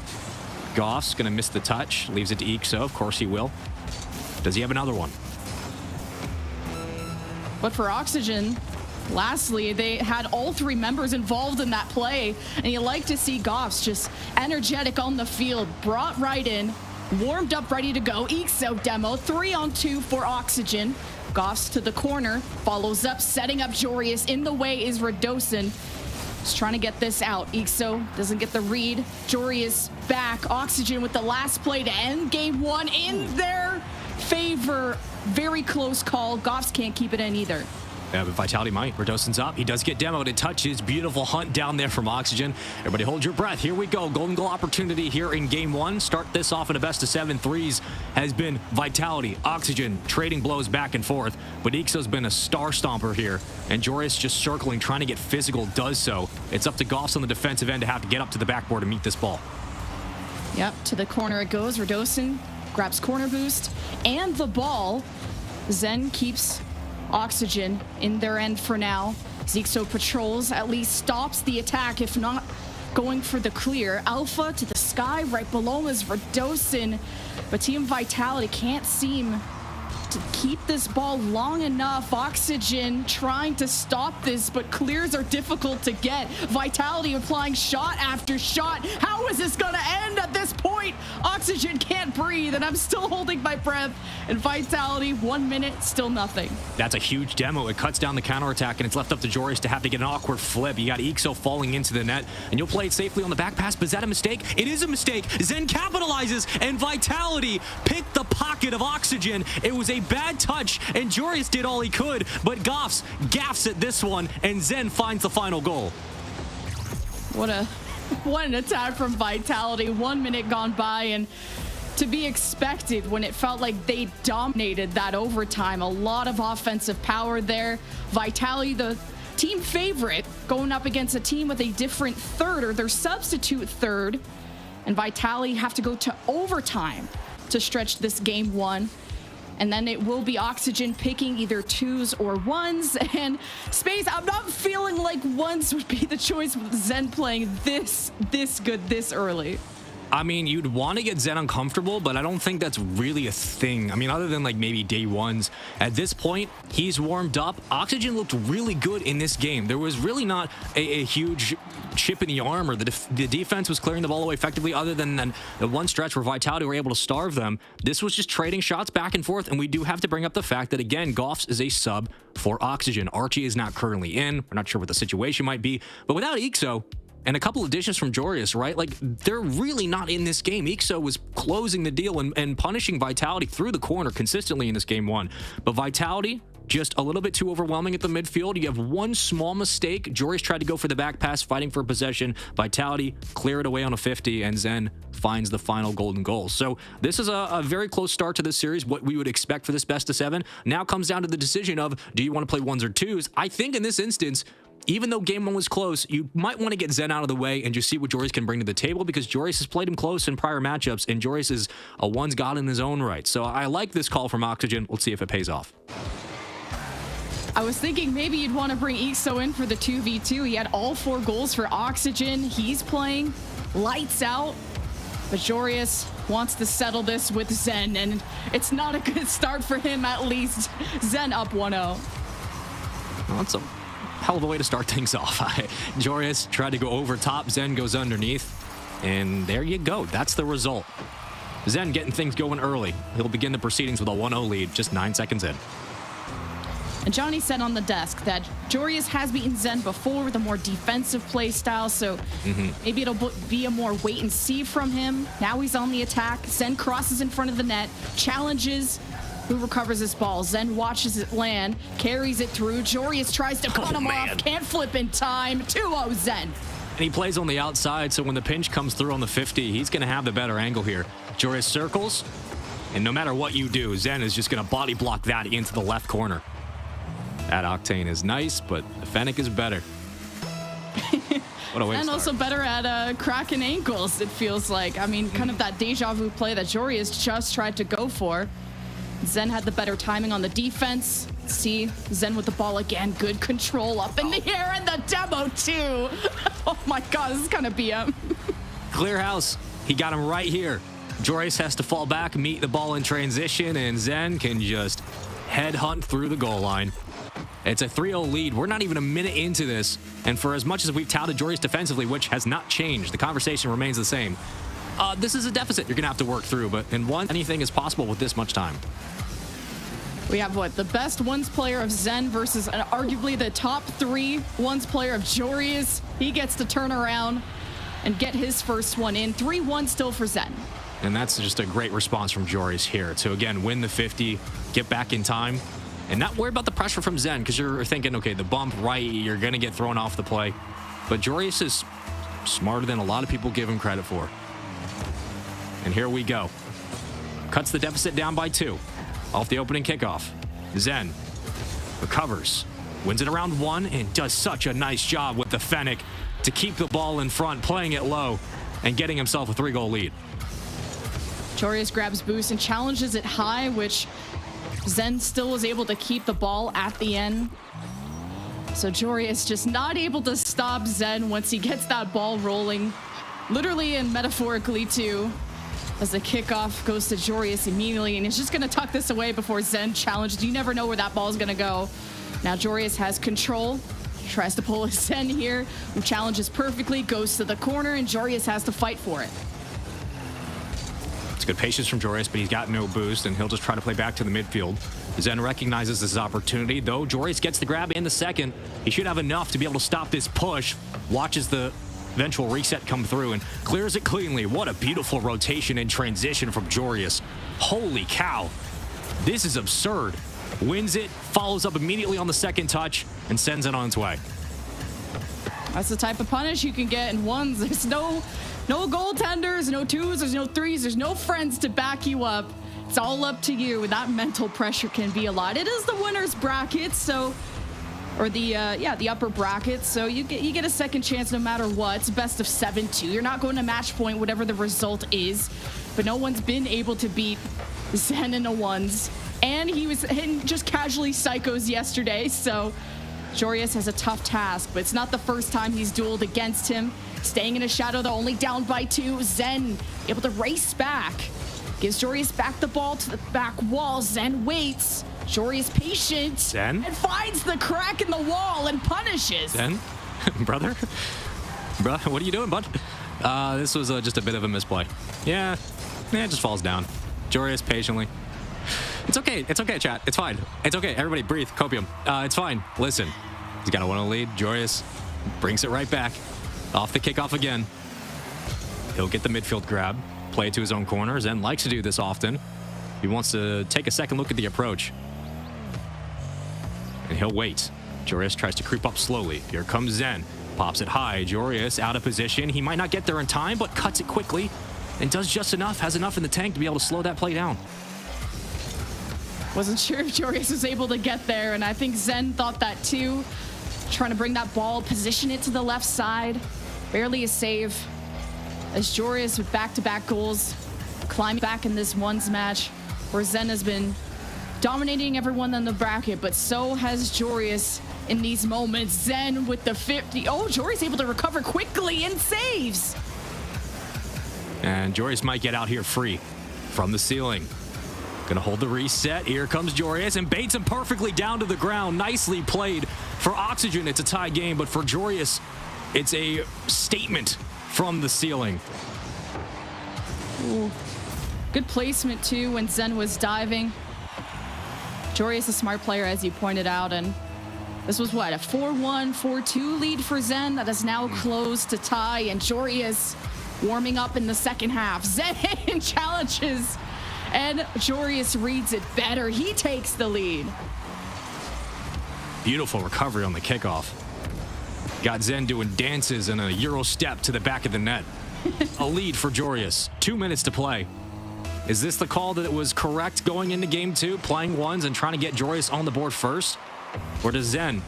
Goff's gonna miss the touch, leaves it to EXO. Of course he will. Does he have another one? But for Oxygen, lastly, they had all 3 members involved in that play, and you like to see Goff's just energetic on the field, brought right in, warmed up, ready to go. EXO demo, 3-on-2 for Oxygen. Goff's to the corner, follows up, setting up Jorius. In the way is Radosin. Just trying to get this out. EXO doesn't get the read. Jorius back. Oxygen with the last play to end game one in their favor. Very close call. Goffs can't keep it in either. Yeah, but Vitality might. Radosin's up. He does get demoed. It touches. Beautiful hunt down there from Oxygen. Everybody hold your breath. Here we go. Golden goal opportunity here in game one. Start this off in a best of 7. Threes has been Vitality, Oxygen, trading blows back and forth. But EXO's been a star stomper here. And Jorius just circling, trying to get physical, does so. It's up to Goffs on the defensive end to have to get up to the backboard to meet this ball. Yep, to the corner it goes. Radosin grabs corner boost and the ball. Zen keeps Oxygen in their end for now. EXO patrols, at least stops the attack, if not going for the clear. Alpha to the sky, right below him is Radosin, but Team Vitality can't seem to keep this ball long enough. Oxygen trying to stop this, but clears are difficult to get. Vitality applying shot after shot. How is this gonna end at this point? Oxygen can't breathe, and I'm still holding my breath. And Vitality, 1 minute, still nothing. That's a huge demo. It cuts down the counterattack, and it's left up to Jorius to have to get an awkward flip. You got EXO falling into the net, and you'll play it safely on the back pass, but is that a mistake? It is a mistake. Zen capitalizes, and Vitality picked the pocket of Oxygen. It was a bad touch, and Jorius did all he could, but Goffs gaffs at this one, and Zen finds the final goal. What an attack from Vitality. 1 minute gone by, and to be expected when it felt like they dominated that overtime. A lot of offensive power there. Vitality, the team favorite, going up against a team with a different third, or their substitute third. And Vitality have to go to overtime to stretch this game one. And then it will be Oxygen picking either 2s or 1s. And Space, I'm not feeling like 1s would be the choice with Zen playing this good this early. I mean, you'd want to get Zen uncomfortable, but I don't think that's really a thing. I mean, other than like maybe day ones, at this point, he's warmed up. Oxygen looked really good in this game. There was really not a huge chip in the armor. The defense was clearing the ball away effectively, other than the one stretch where Vitality were able to starve them. This was just trading shots back and forth, and we do have to bring up the fact that, again, Goffs is a sub for Oxygen. Archie is not currently in. We're not sure what the situation might be, but without Ixo, and a couple additions from Jorius, right? Like, they're really not in this game. Ixo was closing the deal and punishing Vitality through the corner consistently in this game one. But Vitality, just a little bit too overwhelming at the midfield. You have one small mistake. Jorius tried to go for the back pass, fighting for possession. Vitality clear it away on a 50, and Zen finds the final golden goal. So this is a very close start to this series, what we would expect for this best of 7. Now comes down to the decision of, do you want to play 1s or 2s? I think in this instance, even though game 1 was close, you might want to get Zen out of the way and just see what Jorius can bring to the table, because Jorius has played him close in prior matchups, and Jorius is a 1s god in his own right. So I like this call from Oxygen. Let's see if it pays off. I was thinking maybe you'd want to bring Ixo in for the 2v2. He had all 4 goals for Oxygen. He's playing lights out, but Jorius wants to settle this with Zen, and it's not a good start for him, at least. Zen up 1-0. Well, that's a hell of a way to start things off. Jorius tried to go over top, Zen goes underneath, and there you go. That's the result. Zen getting things going early. He'll begin the proceedings with a 1-0 lead just 9 seconds in. And Johnny said on the desk that Jorius has beaten Zen before with a more defensive play style, so maybe it'll be a more wait and see from him. Now he's on the attack. Zen crosses in front of the net, challenges. Who recovers this ball? Zen watches it land, carries it through. Jorius tries to cut him off, can't flip in time. 2-0 Zen. And he plays on the outside, so when the pinch comes through on the 50, he's going to have the better angle here. Jorius circles, and no matter what you do, Zen is just going to body block that into the left corner. That Octane is nice, but the Fennec is better. What a way to And start. also better at cracking ankles, it feels like. I mean, kind of that deja vu play that Jorius just tried to go for. Zen had the better timing on the defense. See, Zen with the ball again. Good control up in the air, and the demo too. Oh my God, this is kind of BM. Clear house. He got him right here. Jorius has to fall back, meet the ball in transition, and Zen can just headhunt through the goal line. It's a 3-0 lead. We're not even a minute into this, and for as much as we've touted Jorius defensively, which has not changed, the conversation remains the same. This is a deficit you're going to have to work through, but in one, anything is possible with this much time. We have what? The best 1s player of Zen versus arguably the top 3 1s player of Jorius. He gets to turn around and get his first one in. 3-1 still for Zen. And that's just a great response from Jorius here to, again, win the 50, get back in time, and not worry about the pressure from Zen, because you're thinking, okay, the bump, right, you're going to get thrown off the play. But Jorius is smarter than a lot of people give him credit for. And here we go. Cuts the deficit down by 2 off the opening kickoff. Zen recovers, wins it around 1, and does such a nice job with the Fennec to keep the ball in front, playing it low, and getting himself a 3-goal lead. Jorius grabs boost and challenges it high, which Zen still was able to keep the ball at the end. So Jorius just not able to stop Zen once he gets that ball rolling, literally and metaphorically too, as the kickoff goes to Jorius immediately, and he's just going to tuck this away before Zen challenges. You never know where that ball is going to go. Now Jorius has control, tries to pull his Zen here, who challenges perfectly, goes to the corner, and Jorius has to fight for it. It's good patience from Jorius, but he's got no boost, and he'll just try to play back to the midfield. Zen recognizes this opportunity, though Jorius gets the grab in the second. He should have enough to be able to stop this push. Watches the eventual reset come through and clears it cleanly. What a beautiful rotation and transition from Jorius. Holy cow. This is absurd. Wins it, follows up immediately on the second touch, and sends it on its way. That's the type of punish you can get in 1s. There's no No goaltenders, no twos, there's no threes, there's no friends to back you up. It's all up to you. That mental pressure can be a lot. It is the winner's bracket, so, or the upper bracket, so you get a second chance no matter what. It's best of 7-2. You're not going to match point, whatever the result is, but no one's been able to beat Zen in the ones, and he was hitting just casually psychos yesterday, so Joreus has a tough task, but it's not the first time he's dueled against him. Staying in a shadow, though, only down by 2. Zen able to race back. Gives Joreus back the ball to the back wall. Zen waits. Joreus patient. Zen? And finds the crack in the wall and punishes. Zen? Brother? What are you doing, bud? This was just a bit of a misplay. Yeah, it just falls down. Joreus patiently. It's okay, chat. It's fine. It's okay. Everybody breathe. Copium. It's fine. Listen, he's got a 1-0 lead. Joreus brings it right back. Off the kickoff again. He'll get the midfield grab. Play it to his own corner. Zen likes to do this often. He wants to take a second look at the approach. And he'll wait. Joreus tries to creep up slowly. Here comes Zen. Pops it high. Joreus out of position. He might not get there in time, but cuts it quickly and does just enough. Has enough in the tank to be able to slow that play down. Wasn't sure if Joreus was able to get there, and I think Zen thought that too. Trying to bring that ball, position it to the left side. Barely a save. As Joreus with back-to-back goals, climbing back in this ones match, where Zen has been dominating everyone in the bracket, but so has Joreus in these moments. Zen with the 50. Oh, Joreus able to recover quickly and saves. And Joreus might get out here free from the ceiling. Gonna hold the reset. Here comes Joreus and baits him perfectly down to the ground. Nicely played. For Oxygen, it's a tie game, but for Joreus, it's a statement from the ceiling. Ooh. Good placement too when Zen was diving. Joreus a smart player, as you pointed out, and this was what, a 4-1, 4-2 lead for Zen that is now closed to tie, and Joreus warming up in the second half. Zen challenges, and Joreus reads it better. He takes the lead. Beautiful recovery on the kickoff. Got Zen doing dances and a Euro step to the back of the net. A lead for Joreus. 2 minutes to play. Is this the call that it was correct going into game 2, playing ones and trying to get Joreus on the board first? Or does Zen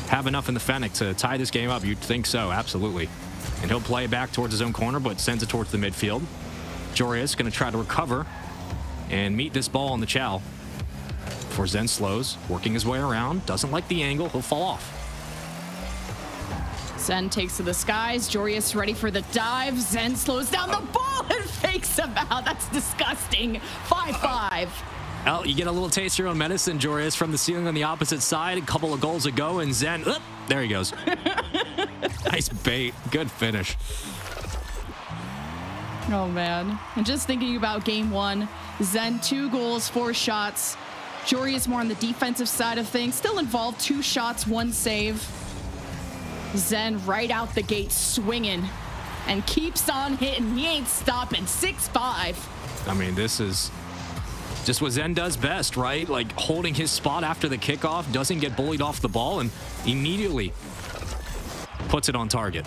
have enough in the Fennec to tie this game up? You'd think so, absolutely. And he'll play back towards his own corner, but sends it towards the midfield. Joreus going to try to recover and meet this ball on the chow. Before Zen slows, working his way around, doesn't like the angle, he'll fall off. Zen takes to the skies. Joreus ready for the dive. Zen slows down the ball and fakes him out. That's disgusting. 5-5. Well, you get a little taste of your own medicine, Joreus, from the ceiling on the opposite side. A couple of goals ago, and Zen, there he goes. Nice bait. Good finish. Oh, man. And just thinking about game 1, Zen 2 goals, 4 shots. Joreus more on the defensive side of things. Still involved, 2 shots, 1 save. Zen right out the gate swinging and keeps on hitting. He ain't stopping. 6-5. I mean, this is just what Zen does best, right? Like holding his spot after the kickoff, doesn't get bullied off the ball, and immediately puts it on target.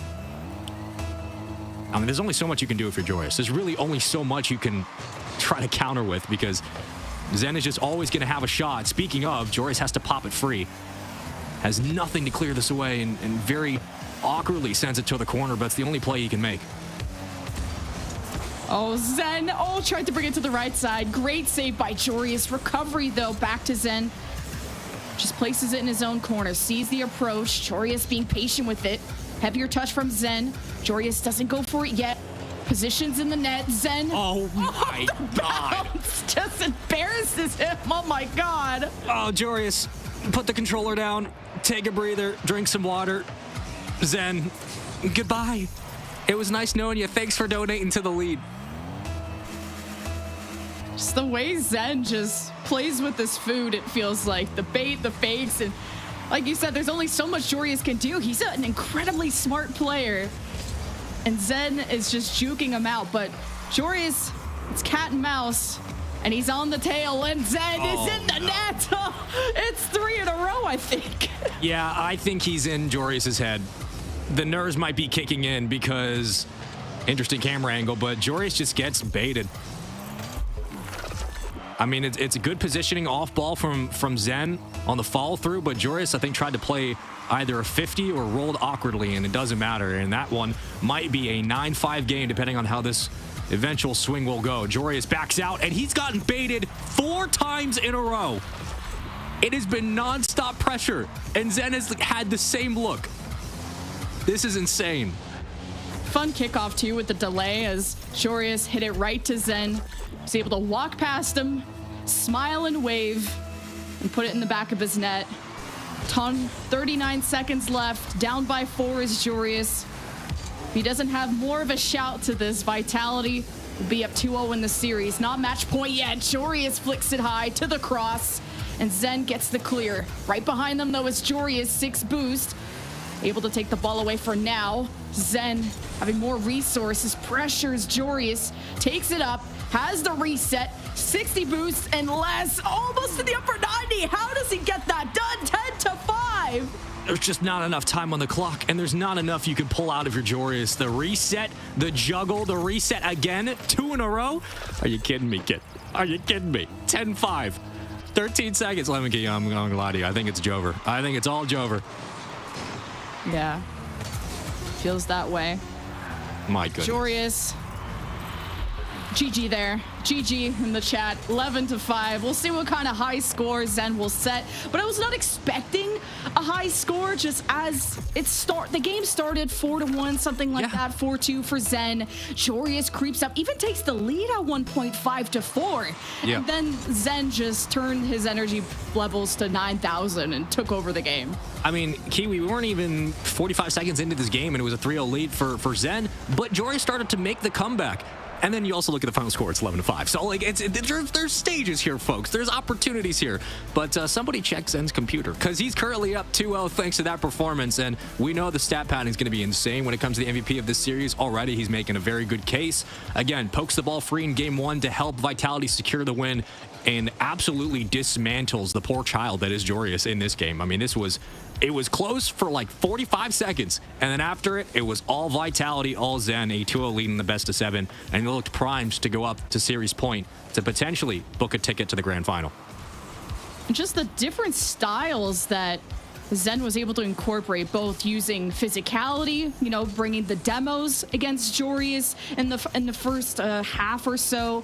I mean, there's only so much you can do if you're Joreus. There's really only so much you can try to counter with, because Zen is just always going to have a shot. Speaking of, Joreus has to pop it free. Has nothing to clear this away, and very awkwardly sends it to the corner, but it's the only play he can make. Oh, Zen. Oh, tried to bring it to the right side. Great save by Joreus. Recovery, though, back to Zen. Just places it in his own corner. Sees the approach. Joreus being patient with it. Heavier touch from Zen. Joreus doesn't go for it yet. Positions in the net. Zen. Oh, my God. Just embarrasses him. Oh, my God. Oh, Joreus, put the controller down. Take a breather. Drink some water. Zen, goodbye. It was nice knowing you. Thanks for donating to the lead. Just the way Zen just plays with this food, it feels like. The bait, the fakes, and like you said, there's only so much Joreus can do. He's an incredibly smart player, and Zen is just juking him out. But Joreus, it's cat and mouse, and he's on the tail, and Zen is in the net. It's 3 in a row, I think. Yeah, I think he's in Joreus's head. The nerves might be kicking in because Interesting camera angle, but Joreuz just gets baited. I mean, it's a good positioning off ball from Zen on the follow through, but Joreuz, I think, tried to play either a 50 or rolled awkwardly, and it doesn't matter. And that one might be a 9-5 game, depending on how this eventual swing will go. Joreuz backs out, and he's gotten baited 4 times in a row. It has been non-stop pressure, and Zen has had the same look. This is insane. Fun kickoff, too, with the delay as Joreuz hit it right to Zen. He's able to walk past him, smile and wave, and put it in the back of his net. 39 seconds left. Down by 4 is Joreuz. If he doesn't have more of a shout to this, Vitality will be up 2-0 in the series. Not match point yet. Joreuz flicks it high to the cross, and Zen gets the clear. Right behind them, though, is Joreuz, 6 boost. Able to take the ball away for now. Zen having more resources, pressures Joreuz, takes it up, has the reset, 60 boosts and less, almost to the upper 90. How does he get that done? 10-5. There's just not enough time on the clock, and there's not enough you can pull out of your Joreuz. The reset, the juggle, the reset again, 2 in a row. Are you kidding me, kid? Are you kidding me? 10-5. 13 seconds. Lemon Key, I'm going to lie to you. I think it's Jover. I think it's all Jover. Yeah. Feels that way. My goodness. Joreuz. GG there. GG in the chat. 11-5. We'll see what kind of high score Zen will set. But I was not expecting a high score just as the game started 4-1, something like that. 4-2 for Zen. Joreuz creeps up, even takes the lead at 1.5-4. Yeah. And then Zen just turned his energy levels to 9,000 and took over the game. I mean, Kiwi, we weren't even 45 seconds into this game, and it was a 3-0 lead for Zen, but Joreuz started to make the comeback. And then you also look at the final score, it's 11-5. So, like, there's stages here, folks. There's opportunities here. But somebody check Zen's computer, because he's currently up 2-0 thanks to that performance. And we know the stat padding is going to be insane when it comes to the MVP of this series. Already, he's making a very good case. Again, pokes the ball free in game 1 to help Vitality secure the win, and absolutely dismantles the poor child that is Joreuz in this game. I mean, it was close for like 45 seconds, and then after it was all Vitality, all Zen, a 2-0 lead in the best of 7, and they looked primed to go up to series point to potentially book a ticket to the grand final. Just the different styles that Zen was able to incorporate, both using physicality, you know, bringing the demos against Joreuz in the first half or so.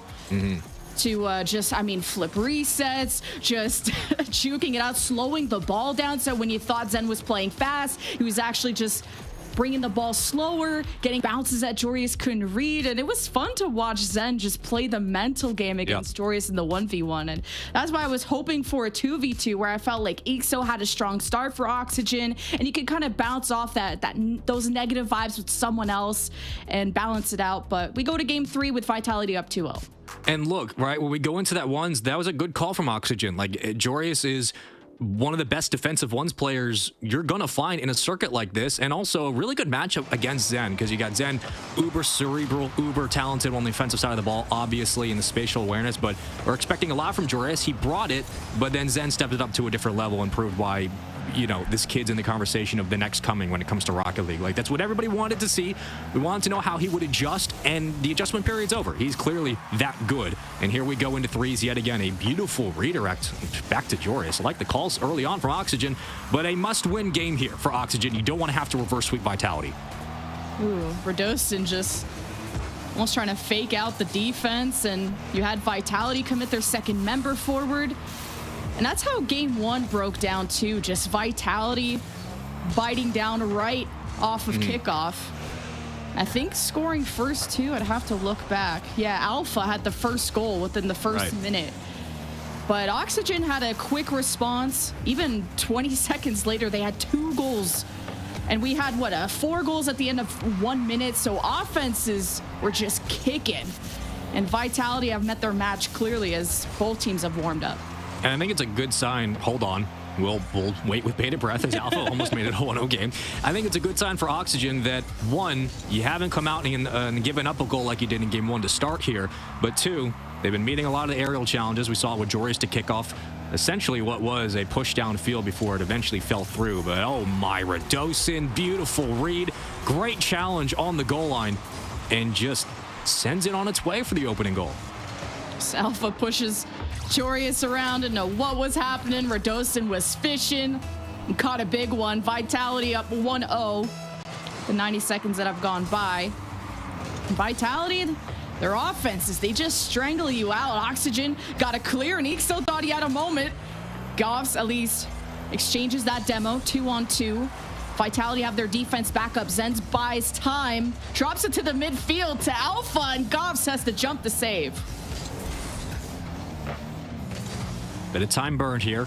To just, I mean, flip resets, just juking it out, slowing the ball down. So when you thought Zen was playing fast, he was actually just bringing the ball slower, getting bounces that Joreuz couldn't read. And it was fun to watch Zen just play the mental game against Joreuz in the 1v1. And that's why I was hoping for a 2v2, where I felt like EXO had a strong start for Oxygen, and you could kind of bounce off those negative vibes with someone else and balance it out. But we go to game 3 with Vitality up 2-0. And look, right, when we go into that ones, that was a good call from Oxygen. Like, Joreuz is one of the best defensive ones players you're gonna find in a circuit like this, and also a really good matchup against Zen, because you got Zen, uber cerebral, uber talented on the offensive side of the ball, obviously in the spatial awareness, but we're expecting a lot from Joreuz. He brought it, but then Zen stepped it up to a different level and proved why, you know, this kid's in the conversation of the next coming when it comes to Rocket League. Like, that's what everybody wanted to see. We wanted to know how he would adjust, and the adjustment period's over. He's clearly that good. And here we go into 3s yet again. A beautiful redirect back to Joreuz. I like the calls early on from Oxygen, but a must-win game here for Oxygen. You don't want to have to reverse sweep Vitality. Ooh, Radostin just almost trying to fake out the defense, and you had Vitality commit their second member forward. And that's how game 1 broke down too. Just Vitality biting down right off of kickoff. I think scoring first too. I'd have to look back. Yeah, Alpha had the first goal within the first minute. But Oxygen had a quick response. Even 20 seconds later, they had 2 goals. And we had, 4 goals at the end of 1 minute. So offenses were just kicking. And Vitality have met their match clearly as both teams have warmed up. And I think it's a good sign. Hold on. We'll wait with bated breath as Alpha almost made it a 1-0 game. I think it's a good sign for Oxygen that, 1, you haven't come out and given up a goal like you did in game 1 to start here. But 2, they've been meeting a lot of the aerial challenges. We saw it with Joreuz to kick off essentially what was a push downfield before it eventually fell through. But oh my, Radostin, beautiful read. Great challenge on the goal line. and just sends it on its way for the opening goal. Alpha pushes Joreus around and know what was happening. Radosin was fishing and caught a big one. Vitality up 1-0. The 90 seconds that have gone by. Vitality, their offenses, they just strangle you out. Oxygen got a clear, and Ixo thought he had a moment. Goffs at least exchanges that demo, 2-on-2. Vitality have their defense back up. Zenz buys time, drops it to the midfield to Alpha, and Goffs has to jump to save. Bit of time burned here.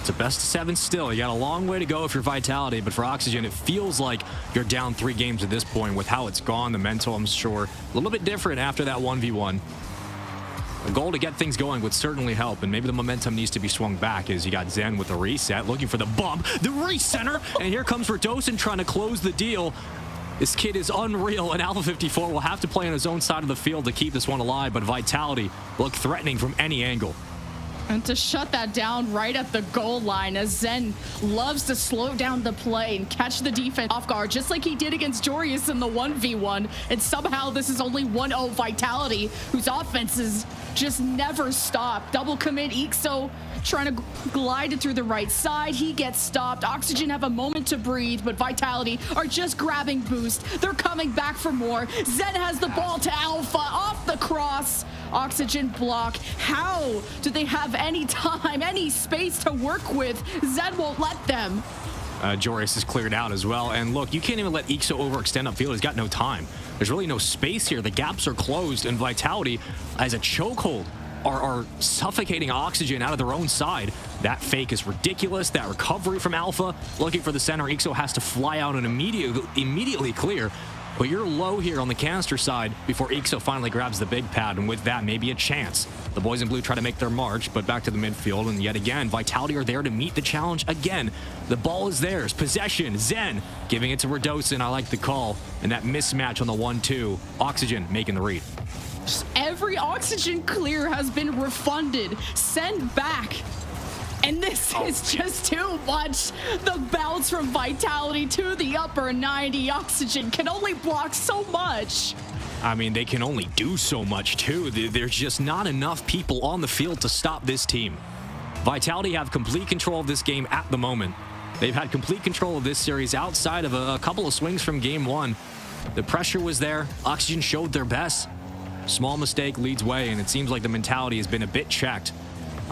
It's a best of 7 still. You got a long way to go if you're Vitality, but for Oxygen, it feels like you're down 3 games at this point with how it's gone. The mental, I'm sure, a little bit different after that 1v1. A goal to get things going would certainly help, and maybe the momentum needs to be swung back as you got Zen with the reset, looking for the bump, the recenter, and here comes Radosin trying to close the deal. This kid is unreal, and Alpha 54 will have to play on his own side of the field to keep this one alive, but Vitality look threatening from any angle. And to shut that down right at the goal line, as Zen loves to slow down the play and catch the defense off guard, just like he did against Joreus in the 1v1. And somehow this is only 1-0 Vitality, whose offenses just never stop. Double commit, Ixo trying to glide it through the right side. He gets stopped. Oxygen have a moment to breathe, but Vitality are just grabbing boost. They're coming back for more. Zen has the ball to Alpha, off the cross. Oxygen block. How do they have any time, any space to work with? Zen won't let them. Joreus is cleared out as well. And look, you can't even let Ixo overextend upfield. He's got no time. There's really no space here. The gaps are closed, and Vitality, as a chokehold, are suffocating Oxygen out of their own side. That fake is ridiculous. That recovery from Alpha, looking for the center. Ixo has to fly out and immediately clear. But you're low here on the canister side before Ixo finally grabs the big pad, and with that, maybe a chance. The boys in blue try to make their march, but back to the midfield, and yet again, Vitality are there to meet the challenge again. The ball is theirs. Possession, Zen giving it to Radosin. I like the call, and that mismatch on the 1-2. Oxygen making the read. Every Oxygen clear has been refunded. Send back. And this is just too much. The bounce from Vitality to the upper 90. Oxygen can only block so much. I mean, they can only do so much, too. There's just not enough people on the field to stop this team. Vitality have complete control of this game at the moment. They've had complete control of this series outside of a couple of swings from game 1. The pressure was there. Oxygen showed their best. Small mistake leads way, and it seems like the mentality has been a bit checked.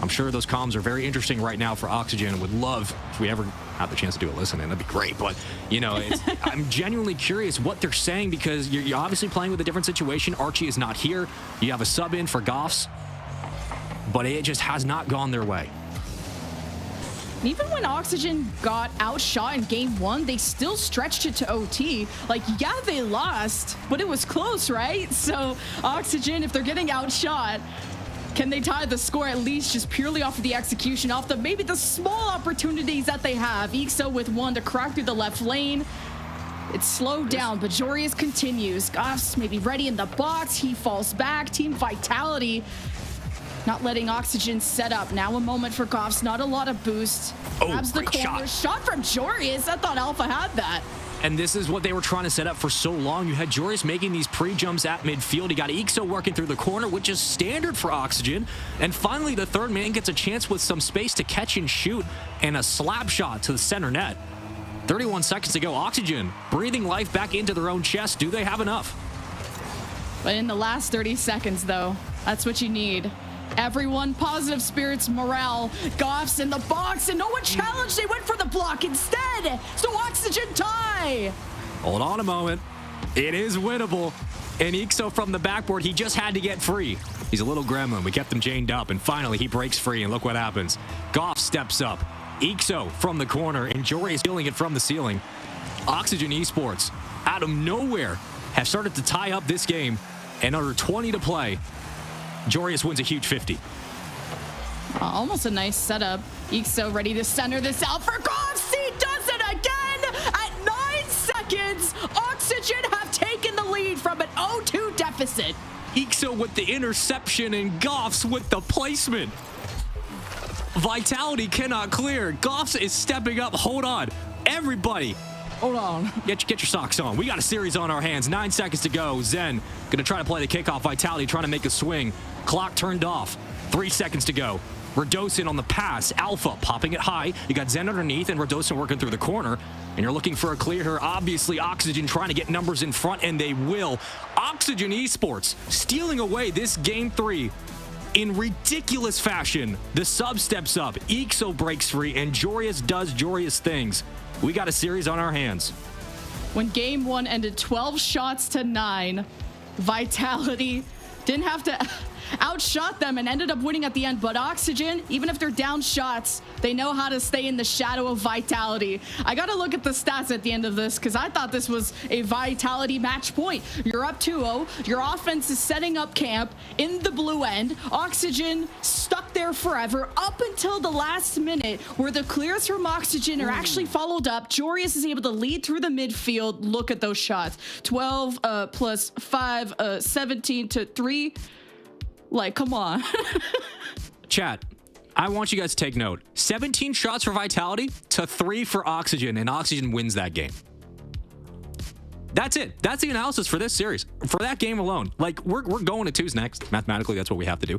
I'm sure those comms are very interesting right now for Oxygen. Would love if we ever have the chance to do a listen in. That'd be great. But, you know, I'm genuinely curious what they're saying, because you're obviously playing with a different situation. Archie is not here. You have a sub in for Goffs, but it just has not gone their way. Even when Oxygen got outshot in game 1, they still stretched it to OT. Like, yeah, they lost, but it was close, right? So Oxygen, if they're getting outshot, can they tie the score at least just purely off of the execution, off the maybe the small opportunities that they have? Ixo with one to crack through the left lane. It's slowed down, but Joreus continues. Goffs maybe ready in the box. He falls back. Team Vitality not letting Oxygen set up. Now a moment for Goffs. Not a lot of boost. Grabs the corner. Shot from Joreus. I thought Alpha had that. And this is what they were trying to set up for so long. You had Joreus making these pre-jumps at midfield. You got Ixo working through the corner, which is standard for Oxygen. And finally, the third man gets a chance with some space to catch and shoot, and a slap shot to the center net. 31 seconds to go. Oxygen breathing life back into their own chest. Do they have enough? But in the last 30 seconds, though, that's what you need. Everyone, positive spirits, morale. Goffs in the box, and no one challenged. They went for the block instead. So Oxygen tie. Hold on a moment. It is winnable. And Ixo from the backboard, he just had to get free. He's a little gremlin. We kept him chained up, and finally he breaks free, and look what happens. Goff steps up. Ixo from the corner, and Joreus stealing it from the ceiling. Oxygen Esports, out of nowhere, have started to tie up this game, and under 20 to play, Joreus wins a huge 50. Almost a nice setup. Ixo ready to center this out for Goffs. He does it again at 9 seconds. Oxygen have taken the lead from an 0-2 deficit. Ixo with the interception and Goffs with the placement. Vitality cannot clear. Goffs is stepping up. Hold on. Everybody Hold on. Get your socks on. We got a series on our hands. 9 seconds to go. Zen going to try to play the kickoff. Vitality trying to make a swing. Clock turned off. 3 seconds to go. Radosin on the pass. Alpha popping it high. You got Zen underneath and Radosin working through the corner. And you're looking for a clear here. Obviously, Oxygen trying to get numbers in front, and they will. Oxygen Esports stealing away this game 3 in ridiculous fashion. The sub steps up. Ixo breaks free, and Jorius does Jorius things. We got a series on our hands. When game 1 ended 12 shots to 9, Vitality didn't have to outshot them and ended up winning at the end. But Oxygen, even if they're down shots, they know how to stay in the shadow of Vitality. I gotta look at the stats at the end of this because I thought this was a Vitality match point. You're up 2-0. Your offense is setting up camp in the blue end. Oxygen stuck there forever up until the last minute where the clears from Oxygen are actually followed up. Jorius is able to lead through the midfield. Look at those shots. 12 plus 5, 17 to 3. Like, come on. Chat, I want you guys to take note. 17 shots for Vitality to 3 for Oxygen, and Oxygen wins that game. That's it. That's the analysis for this series. For that game alone. Like, we're going to 2s next. Mathematically, that's what we have to do.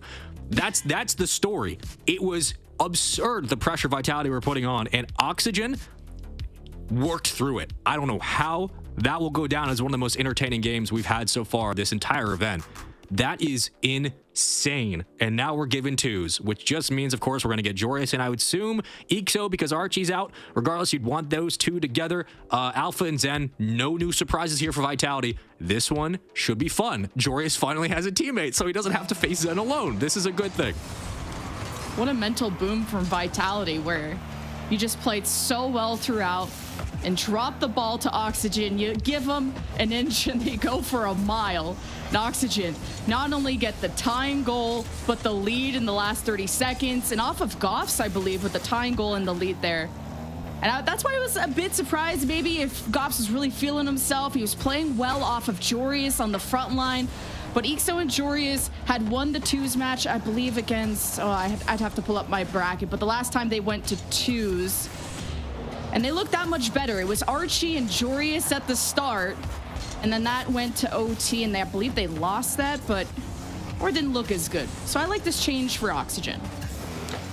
That's the story. It was absurd, the pressure Vitality were putting on, and Oxygen worked through it. I don't know how that will go down as one of the most entertaining games we've had so far this entire event. That is insane. And now we're given 2s, which just means, of course, we're going to get Jorius and I would assume Ixo because Archie's out. Regardless, you'd want those 2 together. Alpha and Zen, no new surprises here for Vitality. This one should be fun. Jorius finally has a teammate, so he doesn't have to face Zen alone. This is a good thing. What a mental boom from Vitality where you just played so well throughout and drop the ball to Oxygen. You give them an inch and they go for a mile. And Oxygen not only get the tying goal, but the lead in the last 30 seconds. And off of Goffs, I believe, with the tying goal and the lead there. And that's why I was a bit surprised maybe if Goffs was really feeling himself. He was playing well off of Jorius on the front line. But Ixo and Jorius had won the 2s match, I believe, against... Oh, I'd have to pull up my bracket. But the last time they went to 2s... And they looked that much better. It was Archie and Jorius at the start. And then that went to OT, and I believe they lost that, but... Or didn't look as good. So I like this change for Oxygen.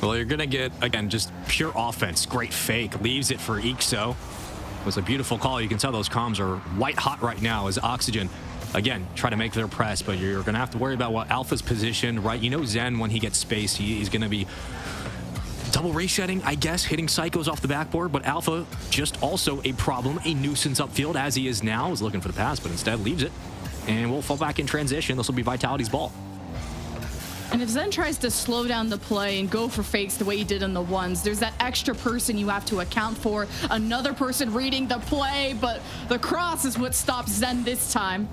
Well, you're going to get, again, just pure offense. Great fake. Leaves it for Ixo. It was a beautiful call. You can tell those comms are white hot right now as Oxygen, again, try to make their press. But you're going to have to worry about what Alpha's position, right? You know Zen, when he gets space, he's going to be... double resetting, I guess, hitting psychos off the backboard, but Alpha just also a problem, a nuisance upfield as he is now. Was looking for the pass, but instead leaves it. And we'll fall back in transition. This will be Vitality's ball. And if Zen tries to slow down the play and go for fakes the way he did in the 1s, there's that extra person you have to account for. Another person reading the play, but the cross is what stops Zen this time.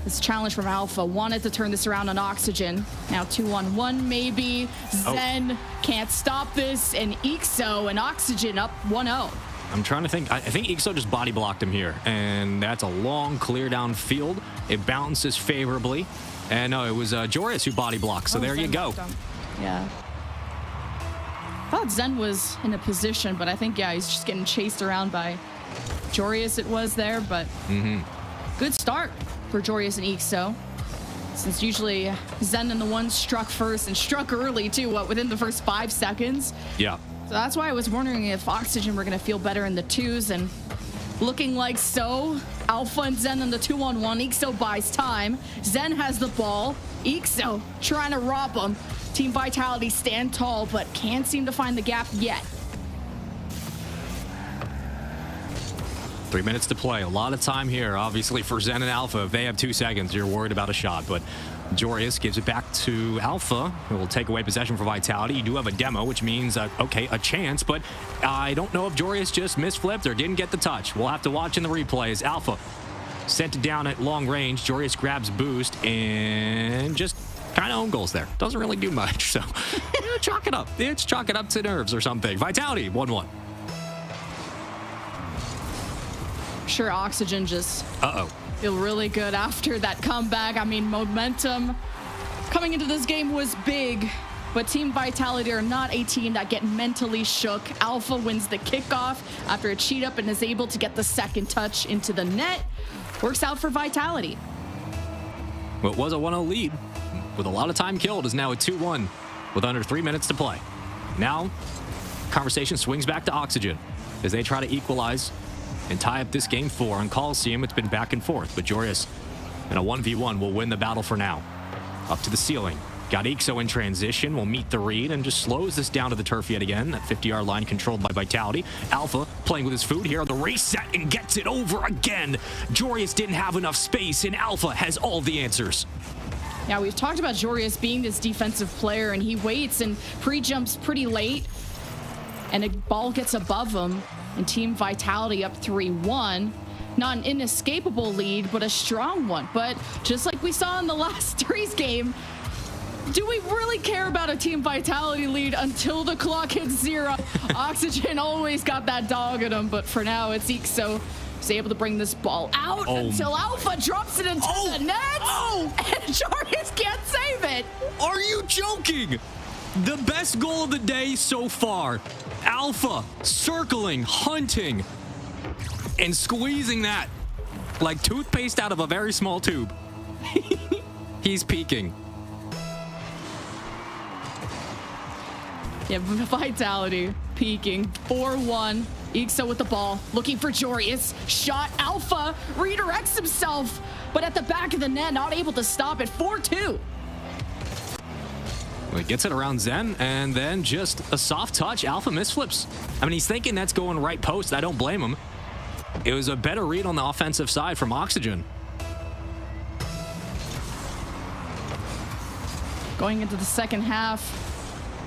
This challenge from Alpha wanted to turn this around on Oxygen. Now 2-on-1 maybe. Zen can't stop this, and Ixo and Oxygen up 1-0. I'm trying to think. I think Ixo just body blocked him here, and that's a long clear down field. It bounces favorably. And no, it was Jorius who body blocked, so there you go. Yeah. I thought Zen was in a position, but I think, yeah, he's just getting chased around by Jorius it was there, but good start for Jorius and Ixo. Since usually Zen and the 1s struck first and struck early too, within the first 5 seconds. Yeah. So that's why I was wondering if Oxygen were going to feel better in the 2s, and looking like so. Alpha and Zen on the 2-on-1. Ixo buys time. Zen has the ball. Ixo trying to rob him. Team Vitality stand tall, but can't seem to find the gap yet. 3 minutes to play. A lot of time here, obviously, for Zen and Alpha. If they have 2 seconds, you're worried about a shot. But Jorius gives it back to Alpha, who will take away possession for Vitality. You do have a demo, which means, okay, a chance. But I don't know if Jorius just misflipped or didn't get the touch. We'll have to watch in the replays. Alpha sent it down at long range. Jorius grabs boost and just kind of own goals there. Doesn't really do much. So chalk it up. It's chalk it up to nerves or something. Vitality, 1-1. Sure, Oxygen just feel really good after that comeback. I mean, momentum coming into this game was big. but Team Vitality are not a team that get mentally shook. Alpha wins the kickoff after a cheat up and is able to get the second touch into the net. Works out for Vitality. Well, it was a 1-0 lead with a lot of time killed, is now a 2-1 with under 3 minutes to play. Now, conversation swings back to Oxygen as they try to equalize and tie up this game 4. On Coliseum, it's been back and forth, but Joreuz in a 1v1 will win the battle for now. Up to the ceiling. Got Ixo in transition, will meet the read and just slows this down to the turf yet again. That 50-yard line controlled by Vitality. Alpha playing with his food here on the race set and gets it over again. Joreuz didn't have enough space and Alpha has all the answers. Yeah, we've talked about Joreuz being this defensive player, and he waits and pre-jumps pretty late, and a ball gets above him, and Team Vitality up 3-1. Not an inescapable lead, but a strong one. But just like we saw in the last threes game, do we really care about a Team Vitality lead until the clock hits 0? Oxygen always got that dog in him, but for now it's Ixo who's able to bring this ball out until Alpha drops it into the net, and Joreuz can't save it. Are you joking? The best goal of the day so far. Alpha circling, hunting, and squeezing that like toothpaste out of a very small tube. He's peeking. Yeah, Vitality peaking. 4-1. Ixo with the ball, looking for Joreuz. Shot. Alpha redirects himself, but at the back of the net, not able to stop it. 4-2. Well, he gets it around Zen, and then just a soft touch. Alpha misflips. I mean, he's thinking that's going right post. I don't blame him. It was a better read on the offensive side from Oxygen. Going into the second half,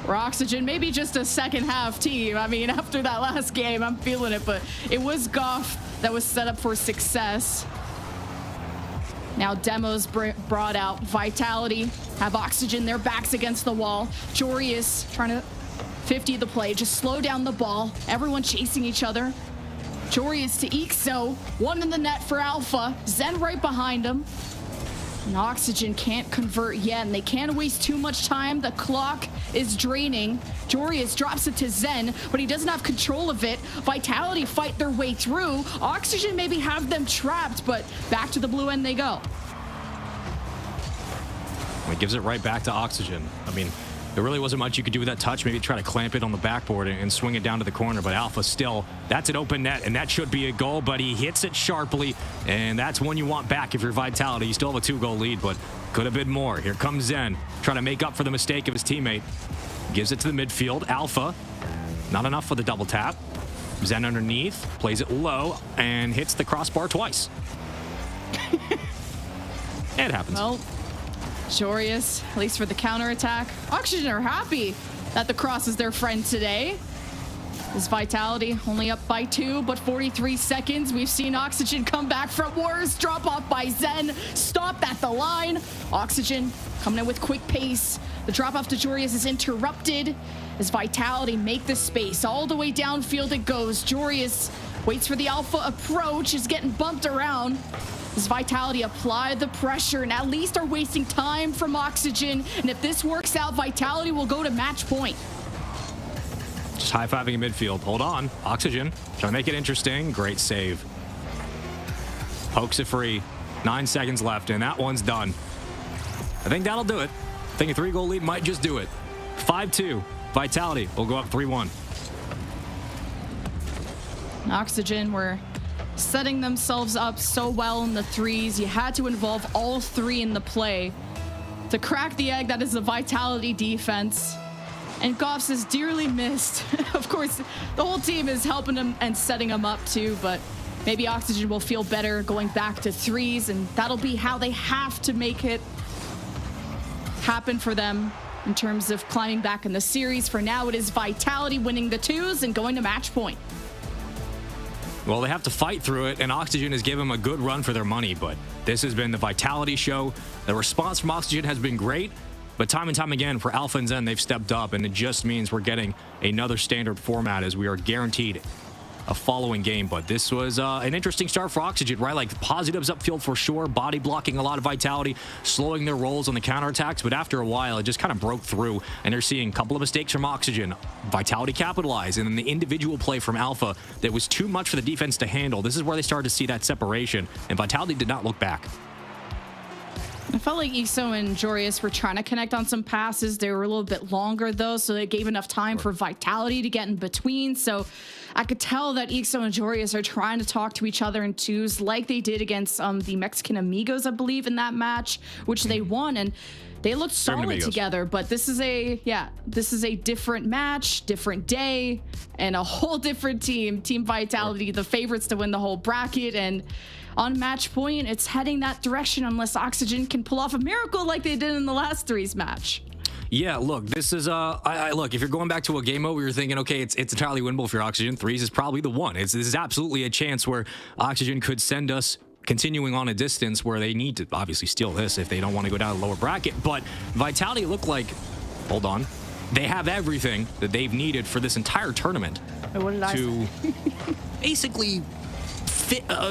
where Oxygen, maybe just a second half team. I mean, after that last game, I'm feeling it, but it was Goff that was set up for success. Now demos brought out. Vitality have Oxygen, their backs against the wall. Joreuz trying to 50 the play, just slow down the ball. Everyone chasing each other. Joreuz to Ixo, one in the net for Alpha. Zen right behind him. And Oxygen can't convert yet, and they can't waste too much time. The clock is draining. Joreuz drops it to Zen, but he doesn't have control of it. Vitality fight their way through. Oxygen maybe have them trapped, but back to the blue end they go. He gives it right back to Oxygen. I mean, there really wasn't much you could do with that touch. Maybe try to clamp it on the backboard and swing it down to the corner. But Alpha still, that's an open net, and that should be a goal. But he hits it sharply, and that's one you want back if you're Vitality. You still have a 2-goal lead, but could have been more. Here comes Zen, trying to make up for the mistake of his teammate. Gives it to the midfield. Alpha, not enough for the double tap. Zen underneath, plays it low, and hits the crossbar twice. It happens. Well, Joreuz, at least for the counterattack. Oxygen are happy that the cross is their friend today. This Vitality only up by 2, but 43 seconds. We've seen Oxygen come back from worse. Drop off by Zen. Stopped at the line. Oxygen coming in with quick pace. The drop off to Joreuz is interrupted as Vitality make the space. All the way downfield it goes. Joreuz waits for the Alpha approach. Is getting bumped around. As Vitality apply the pressure and at least are wasting time from Oxygen. And if this works out, Vitality will go to match point. Just high-fiving in midfield. Hold on. Oxygen trying to make it interesting. Great save. Pokes it free. 9 seconds left, and that one's done. I think that'll do it. I think a 3-goal lead might just do it. 5-2. Vitality will go up 3-1. Oxygen were setting themselves up so well in the threes. You had to involve all 3 in the play to crack the egg that is the Vitality defense. And Goffs is dearly missed. Of course, the whole team is helping him and setting him up too, but maybe Oxygen will feel better going back to threes, and that'll be how they have to make it happen for them in terms of climbing back in the series. For now, it is Vitality winning the 2s and going to match point. Well, they have to fight through it, and Oxygen has given them a good run for their money, but this has been the Vitality show. The response from Oxygen has been great, but time and time again for Alpha and Zen, they've stepped up, and it just means we're getting another standard format as we are guaranteed following game. But this was an interesting start for Oxygen, right? Like positives upfield for sure, body blocking a lot of Vitality, slowing their rolls on the counterattacks. But after a while, it just kind of broke through, and they're seeing a couple of mistakes from Oxygen. Vitality capitalized, and then the individual play from Alpha that was too much for the defense to handle. This is where they started to see that separation, and Vitality did not look back. I felt like Ixo and Jorius were trying to connect on some passes. They were a little bit longer, though, so it gave enough time for Vitality to get in between. So I could tell that Ixo and Jorius are trying to talk to each other in twos like they did against the Mexican Amigos, I believe, in that match, which they won. And they looked solid together, but this is a different match, different day, and a whole different team. Team Vitality, the favorites to win the whole bracket, and on match point, it's heading that direction unless Oxygen can pull off a miracle like they did in the last threes match. Yeah, look, this is look, if you're going back to a game mode where you're thinking, okay, it's entirely winnable for Oxygen, threes is probably the one. This is absolutely a chance where Oxygen could send us continuing on a distance where they need to obviously steal this if they don't want to go down a lower bracket. But Vitality look like, hold on, they have everything that they've needed for this entire tournament to basically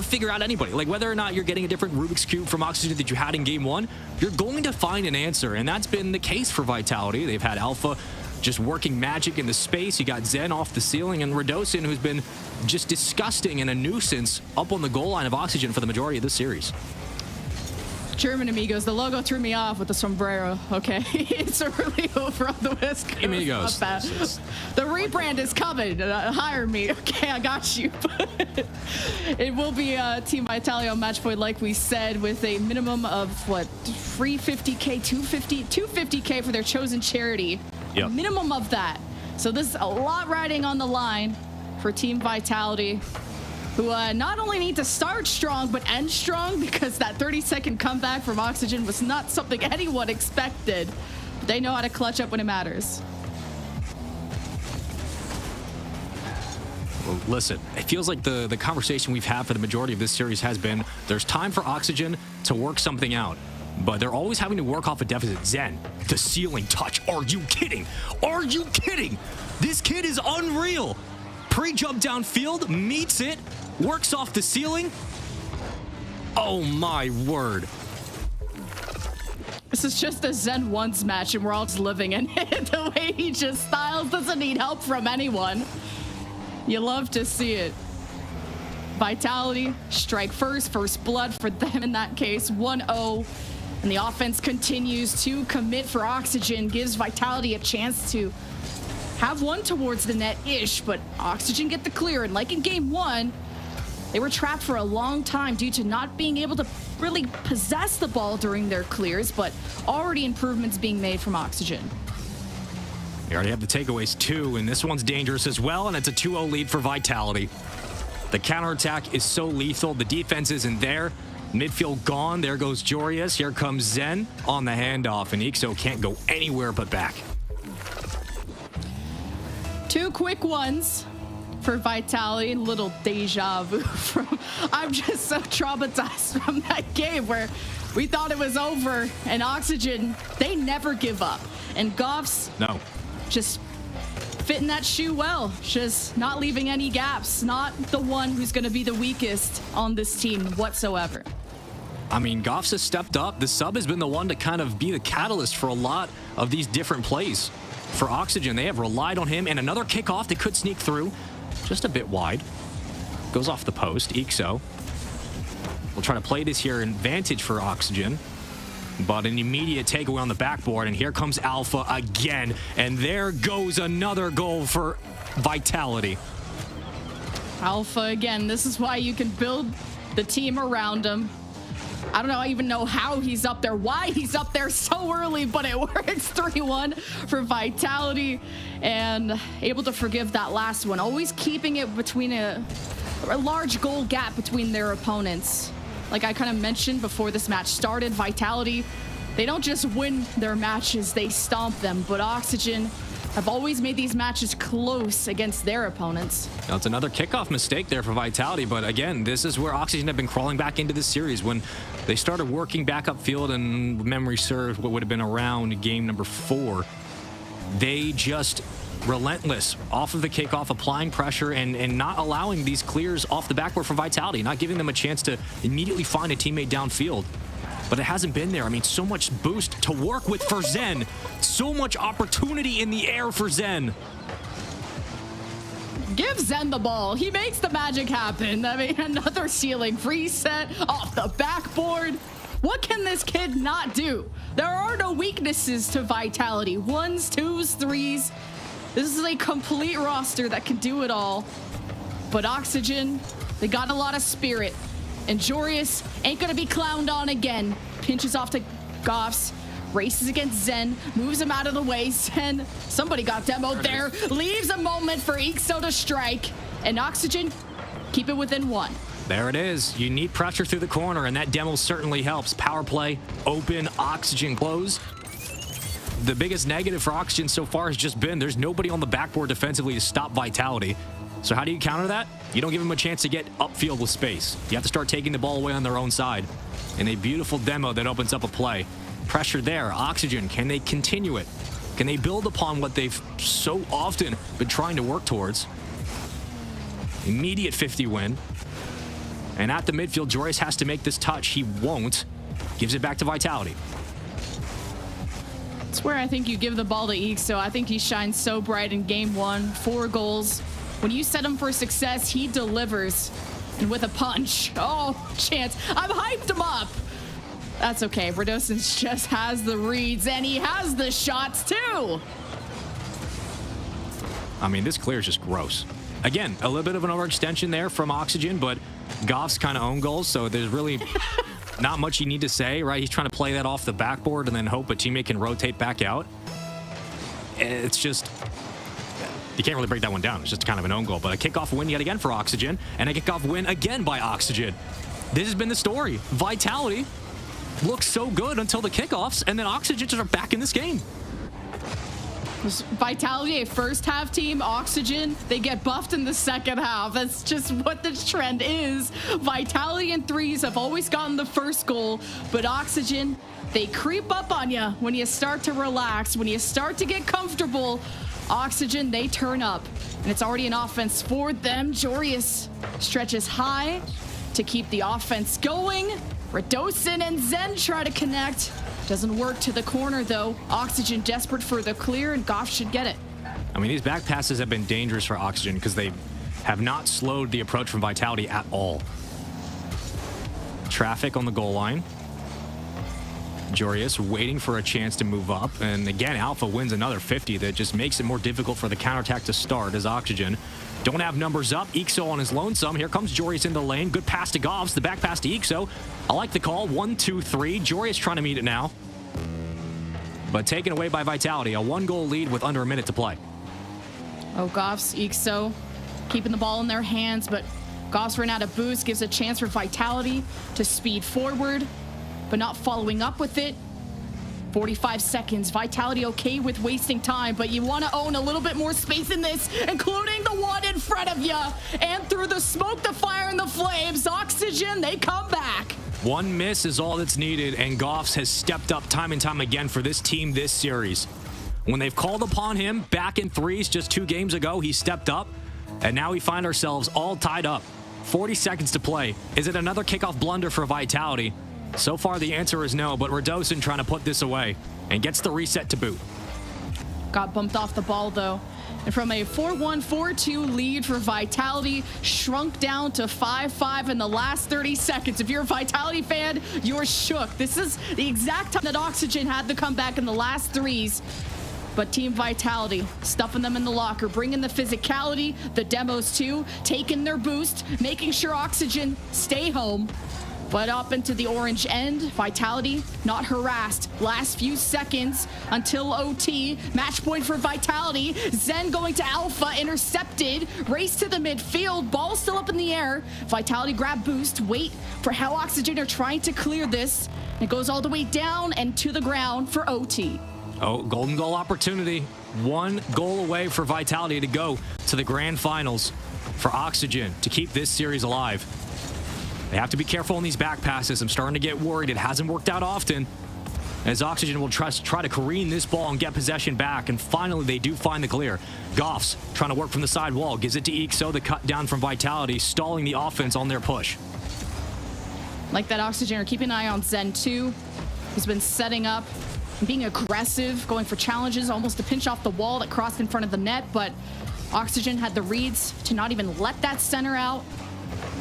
figure out anybody. Like whether or not you're getting a different Rubik's Cube from Oxygen that you had in game one, you're going to find an answer, and that's been the case for Vitality. They've had Alpha just working magic in the space. You got Zen off the ceiling, and Radosin, who's been just disgusting and a nuisance up on the goal line of Oxygen for the majority of this series. German Amigos, the logo threw me off with the sombrero. Okay, it's really over on the West Coast. Amigos. The rebrand is coming. Hire me. Okay, I got you. It will be Team Vitality on match point, like we said, with a minimum of what, 350k, 250k for their chosen charity. Yep. Minimum of that. So this is a lot riding on the line for Team Vitality, who not only need to start strong, but end strong, because that 30-second comeback from Oxygen was not something anyone expected. But they know how to clutch up when it matters. Well, listen, it feels like the conversation we've had for the majority of this series has been, there's time for Oxygen to work something out. But they're always having to work off a deficit. Zen, the ceiling touch. Are you kidding? Are you kidding? This kid is unreal. Pre-jump downfield, meets it, works off the ceiling. Oh my word. This is just a Zen ones match, and we're all just living in it. The way he just styles, doesn't need help from anyone. You love to see it. Vitality, strike first blood for them in that case, 1-0. And the offense continues to commit for Oxygen, gives Vitality a chance to have one towards the net-ish, but Oxygen get the clear. And like in game one, they were trapped for a long time due to not being able to really possess the ball during their clears, but already improvements being made from Oxygen. We already have the takeaways too, and this one's dangerous as well, and it's a 2-0 lead for Vitality. The counterattack is so lethal. The defense isn't there. Midfield gone. There goes Jorius. Here comes Zen on the handoff, and Ixo can't go anywhere but back. Two quick ones for Vitality. Little deja vu from... I'm just so traumatized from that game where we thought it was over, and Oxygen, they never give up. And Goff's just fitting that shoe well, just not leaving any gaps, not the one who's going to be the weakest on this team whatsoever. I mean, Goffs has stepped up. The sub has been the one to kind of be the catalyst for a lot of these different plays. For Oxygen, they have relied on him, and another kickoff that could sneak through. Just a bit wide. Goes off the post. Ixo will try to play this here in advantage for Oxygen. But an immediate takeaway on the backboard, and here comes Alpha again. And there goes another goal for Vitality. Alpha again. This is why you can build the team around him. I don't even know how he's up there, why he's up there so early, but it works. 3-1 for Vitality, and able to forgive that last one. Always keeping it between a large goal gap between their opponents. Like I kind of mentioned before this match started, Vitality, they don't just win their matches, they stomp them. But Oxygen have always made these matches close against their opponents. Now, it's another kickoff mistake there for Vitality, but again, this is where Oxygen have been crawling back into this series. When they started working back upfield, and memory serves, what would have been around game number 4, they just relentless off of the kickoff, applying pressure and not allowing these clears off the backboard for Vitality, not giving them a chance to immediately find a teammate downfield. But it hasn't been there. I mean, so much boost to work with for Zen. So much opportunity in the air for Zen. Give Zen the ball. He makes the magic happen. I mean, another ceiling reset off the backboard. What can this kid not do? There are no weaknesses to Vitality. 1s, 2s, 3s. This is a complete roster that can do it all. But Oxygen, they got a lot of spirit. And Jorius ain't gonna be clowned on again. Pinches off to Goffs. Races against Zen, moves him out of the way. Zen, somebody got demoed there. Leaves a moment for Ixo to strike. And Oxygen, keep it within 1. There it is. You need pressure through the corner, and that demo certainly helps. Power play, open, Oxygen close. The biggest negative for Oxygen so far has just been there's nobody on the backboard defensively to stop Vitality. So how do you counter that? You don't give them a chance to get upfield with space. You have to start taking the ball away on their own side. And a beautiful demo that opens up a play. Pressure there. Oxygen, can they continue it? Can they build upon what they've so often been trying to work towards? Immediate 50 win. And at the midfield, Jorius has to make this touch. He won't. Gives it back to Vitality. That's where I think you give the ball to Ixo. I think he shines so bright in game 1. 4 goals. When you set him for success, he delivers. And with a punch. Oh, chance. I've hyped him up. That's okay. Radosins just has the reads, and he has the shots, too. I mean, this clear is just gross. Again, a little bit of an overextension there from Oxygen, but Goff's kind of own goals, so there's really not much you need to say, right? He's trying to play that off the backboard and then hope a teammate can rotate back out. It's just... you can't really break that one down. It's just kind of an own goal. But a kickoff win yet again for Oxygen, and a kickoff win again by Oxygen. This has been the story. Vitality looks so good until the kickoffs, and then Oxygen just are back in this game. Vitality, a first half team. Oxygen, they get buffed in the second half. That's just what the trend is. Vitality and 3s have always gotten the first goal, but Oxygen, they creep up on you when you start to relax, when you start to get comfortable. Oxygen, they turn up, and it's already an offense for them. Jorius stretches high to keep the offense going. Radosin and Zen try to connect. Doesn't work to the corner, though. Oxygen desperate for the clear, and Goff should get it. I mean, these back passes have been dangerous for Oxygen because they have not slowed the approach from Vitality at all. Traffic on the goal line. Jorius waiting for a chance to move up. And again, Alpha wins another 50 that just makes it more difficult for the counterattack to start as Oxygen don't have numbers up. Ixo on his lonesome. Here comes Jorius in the lane. Good pass to Goffs. The back pass to Ixo. I like the call. 1, 2, 3. Jorius trying to meet it now. But taken away by Vitality. A 1-goal lead with under a minute to play. Oh, Goffs, Ixo keeping the ball in their hands, but Goffs ran out of boost. Gives a chance for Vitality to speed forward, but not following up with it. 45 seconds. Vitality okay with wasting time, but you want to own a little bit more space in this, including the one in front of you. And through the smoke, the fire, and the flames, Oxygen, they come back. One miss is all that's needed, and Goffs has stepped up time and time again for this team this series. When they've called upon him back in 3s just 2 games ago, he stepped up, and now we find ourselves all tied up. 40 seconds to play. Is it another kickoff blunder for Vitality? So far, the answer is no, but Radosin trying to put this away and gets the reset to boot. Got bumped off the ball, though. And from a 4-1, 4-2 lead for Vitality, shrunk down to 5-5 in the last 30 seconds. If you're a Vitality fan, you're shook. This is the exact time that Oxygen had to come back in the last 3s. But Team Vitality, stuffing them in the locker, bringing the physicality, the demos too, taking their boost, making sure Oxygen stay home. But up into the orange end, Vitality not harassed. Last few seconds until OT. Match point for Vitality. Zen going to Alpha, intercepted. Race to the midfield, ball still up in the air. Vitality grab boost, wait for how Oxygen are trying to clear this. It goes all the way down and to the ground for OT. Oh, golden goal opportunity. 1 goal away for Vitality to go to the grand finals for Oxygen to keep this series alive. They have to be careful on these back passes. I'm starting to get worried. It hasn't worked out often. as Oxygen will try to careen this ball and get possession back, and finally they do find the clear. Goff's trying to work from the side wall, gives it to Ixo, the cut down from Vitality, stalling the offense on their push. Like that, Oxygen are keeping an eye on Zen too. He's been setting up, being aggressive, going for challenges, almost to pinch off the wall that crossed in front of the net, but Oxygen had the reads to not even let that center out.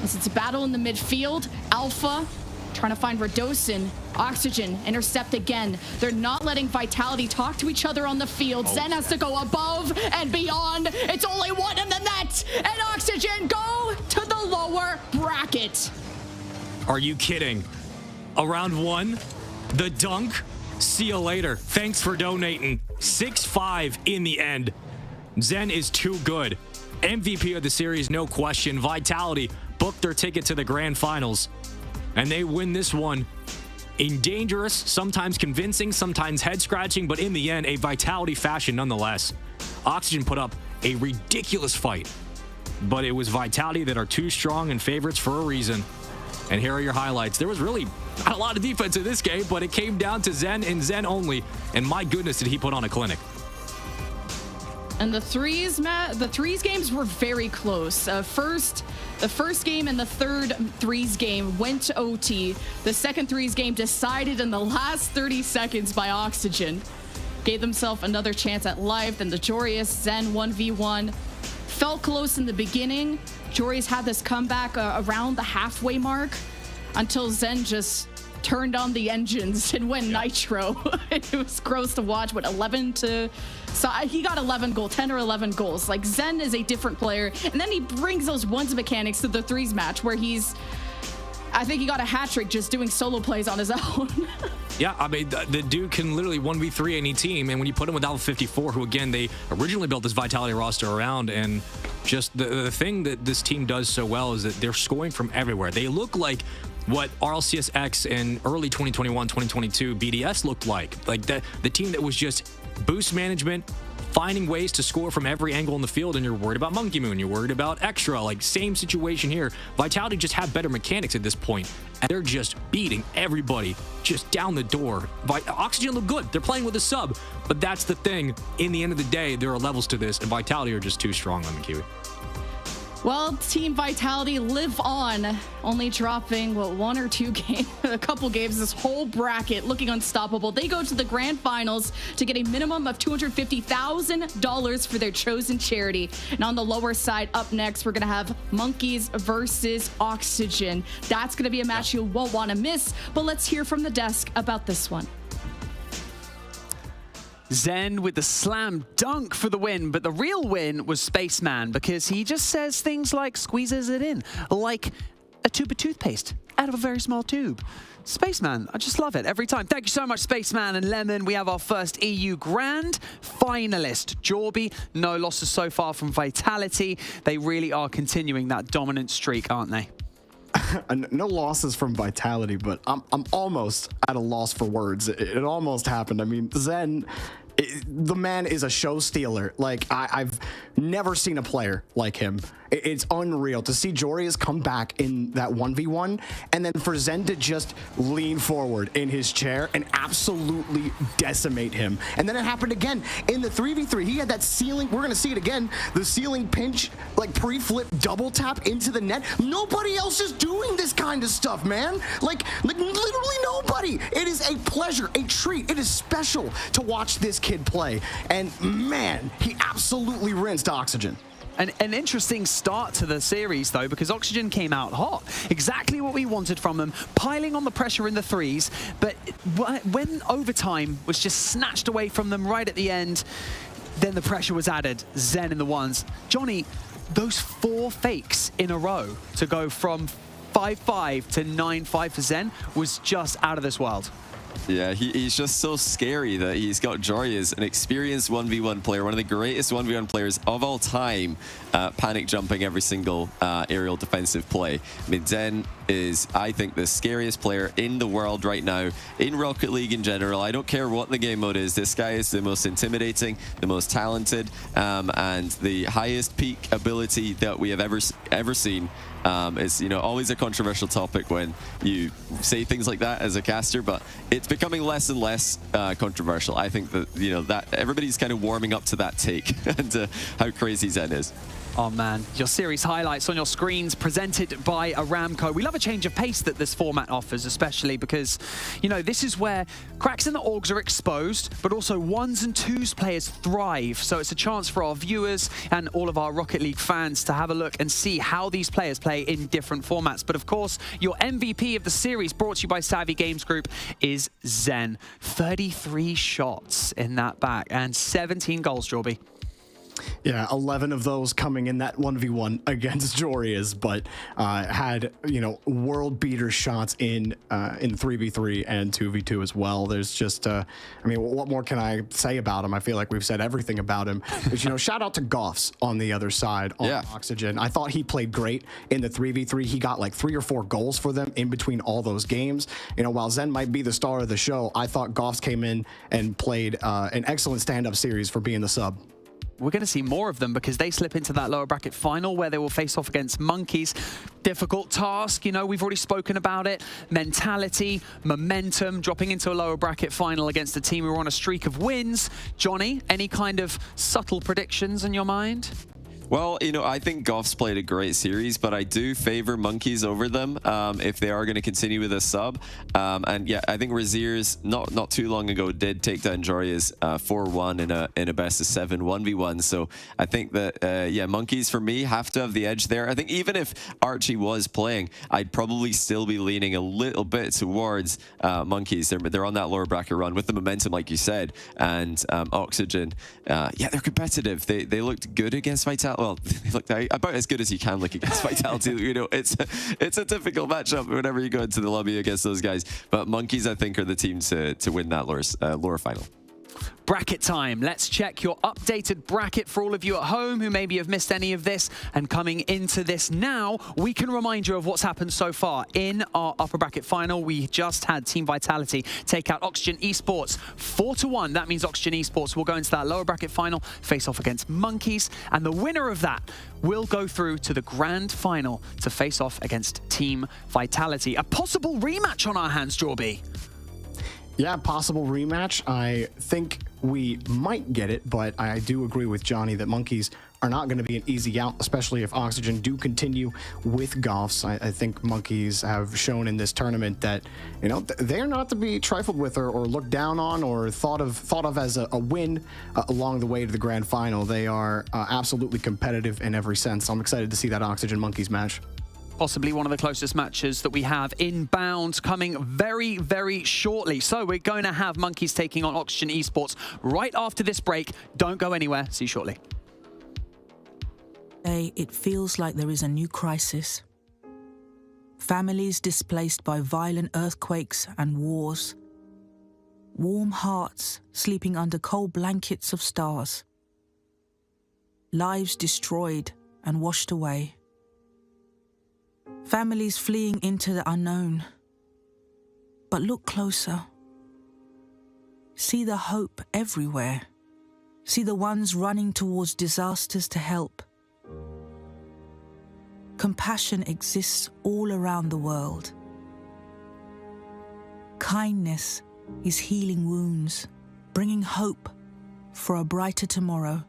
As it's a battle in the midfield, Alpha trying to find Radosin. Oxygen intercept again. They're not letting Vitality talk to each other on the field. Zen has to go above and beyond. It's only one in the net, and Oxygen go to the lower bracket. Are you kidding? Around 1, the dunk. See you later. Thanks for donating. 6-5 in the end. Zen is too good. MVP of the series, no question. Vitality booked their ticket to the grand finals, and they win this one in dangerous, sometimes convincing, sometimes head-scratching, but in the end, a Vitality fashion nonetheless. Oxygen put up a ridiculous fight, but it was Vitality that are too strong and favorites for a reason. And here are your highlights. There was really not a lot of defense in this game, but it came down to Zen and Zen only, and my goodness, did he put on a clinic. And the threes games were very close. The first game and the third threes game went to OT. The second threes game decided in the last 30 seconds by Oxygen. Gave themselves another chance at life. Then the Joreuz Zen 1v1. Felt close in the beginning. Joreuz had this comeback around the halfway mark until Zen just turned on the engines and went nitro. It was gross to watch. What, 11 to... So he got 11 goals, 10 or 11 goals. Like, Zen is a different player. And then he brings those ones mechanics to the threes match where I think he got a hat trick just doing solo plays on his own. Yeah, I mean, the dude can literally 1v3 any team, and when you put him with Alpha 54, who again, they originally built this Vitality roster around, and just the thing that this team does so well is that they're scoring from everywhere. They look like what RLCSX in early 2021, 2022 BDS looked like the team that was just boost management, finding ways to score from every angle in the field, and you're worried about Monkey Moon, you're worried about Extra, like same situation here. Vitality just have better mechanics at this point, and they're just beating everybody just down the door. Oxygen look good, they're playing with a sub, but that's the thing, in the end of the day, there are levels to this, and Vitality are just too strong on the Kiwi. Well, Team Vitality live on, only dropping, one or two games, a couple games, this whole bracket looking unstoppable. They go to the grand finals to get a minimum of $250,000 for their chosen charity. And on the lower side, up next, we're going to have Monkeys versus Oxygen. That's going to be a match you won't want to miss, but let's hear from the desk about this one. Zen with the slam dunk for the win, but the real win was Spaceman because he just says things like squeezes it in, like a tube of toothpaste out of a very small tube. Spaceman, I just love it every time. Thank you so much, Spaceman and Lemon. We have our first EU Grand finalist, Jorby. No losses so far from Vitality. They really are continuing that dominant streak, aren't they? No losses from Vitality, but I'm almost at a loss for words. It almost happened. I mean, Zen, the man is a show stealer. Like, I've never seen a player like him. It's unreal to see Joreuz come back in that 1v1 and then for Zen to just lean forward in his chair and absolutely decimate him. And then it happened again in the 3v3. He had that ceiling, we're gonna see it again, the ceiling pinch, like pre-flip double tap into the net. Nobody else is doing this kind of stuff, man. Like literally nobody. It is a pleasure, a treat. It is special to watch this kid play. And man, he absolutely rinsed Oxygen. An interesting start to the series, though, because Oxygen came out hot. Exactly what we wanted from them, piling on the pressure in the threes. But when overtime was just snatched away from them right at the end, then the pressure was added. Zen in the ones. Johnny, those 4 fakes in a row to go from 5-5 to 9-5 for Zen was just out of this world. Yeah, he's just so scary that he's got Joreuz, an experienced 1v1 player, one of the greatest 1v1 players of all time, panic jumping every single aerial defensive play. I mean, Zen is, I think, the scariest player in the world right now, in Rocket League in general. I don't care what the game mode is. This guy is the most intimidating, the most talented, and the highest peak ability that we have ever seen. It's, you know, always a controversial topic when you say things like that as a caster, but it's becoming less and less controversial. I think that, you know, that everybody's kind of warming up to that take and how crazy Zen is. Oh man, your series highlights on your screens presented by Aramco. We love a change of pace that this format offers, especially because, you know, this is where cracks in the orgs are exposed, but also ones and twos players thrive. So it's a chance for our viewers and all of our Rocket League fans to have a look and see how these players play in different formats. But of course, your MVP of the series, brought to you by Savvy Games Group, is Zen. 33 shots in that back and 17 goals, Jorby. Yeah, 11 of those coming in that 1v1 against Joria's, but had, you know, world beater shots in 3v3 and 2v2 as well. There's just, I mean, what more can I say about him? I feel like we've said everything about him. But, you know, shout out to Goffs on the other side on Oxygen. I thought he played great in the 3v3. He got like 3 or 4 goals for them in between all those games. You know, while Zen might be the star of the show, I thought Goffs came in and played an excellent stand-up series for being the sub. We're going to see more of them because they slip into that lower bracket final where they will face off against Monkeys. Difficult task, you know, we've already spoken about it. Mentality, momentum, dropping into a lower bracket final against a team who are on a streak of wins. Johnny, any kind of subtle predictions in your mind? Well, you know, I think Goffs played a great series, but I do favor Monkeys over them if they are going to continue with a sub. And yeah, I think Razier's not too long ago did take down Joria's 4-1 in a best of 7 1v1. So I think that yeah, Monkeys for me have to have the edge there. I think even if Archie was playing, I'd probably still be leaning a little bit towards Monkeys. They're on that lower bracket run with the momentum, like you said, and Oxygen. Yeah, they're competitive. They looked good against Vitality. Well, they looked about as good as you can look against Vitality. You know, it's a difficult matchup whenever you go into the lobby against those guys. But Monkeys, I think, are the team to win that lower final. Bracket time. Let's check your updated bracket for all of you at home who maybe have missed any of this. And coming into this now, we can remind you of what's happened so far. In our upper bracket final, we just had Team Vitality take out Oxygen Esports 4-1. That means Oxygen Esports will go into that lower bracket final, face off against Monkeys. And the winner of that will go through to the grand final to face off against Team Vitality. A possible rematch on our hands, Jorby. Yeah, possible rematch. I think we might get it, but I do agree with Johnny that Monkeys are not going to be an easy out, especially if Oxygen do continue with Goffs. I think Monkeys have shown in this tournament that, you know, they're not to be trifled with or looked down on or thought of as a win along the way to the grand final. They are absolutely competitive in every sense. I'm excited to see that Oxygen Monkeys match. Possibly one of the closest matches that we have inbound coming very, very shortly. So we're going to have Monkeys taking on Oxygen Esports right after this break. Don't go anywhere. See you shortly. Today, it feels like there is a new crisis. Families displaced by violent earthquakes and wars. Warm hearts sleeping under cold blankets of stars. Lives destroyed and washed away. Families fleeing into the unknown. But look closer. See the hope everywhere. See the ones running towards disasters to help. Compassion exists all around the world. Kindness is healing wounds, bringing hope for a brighter tomorrow.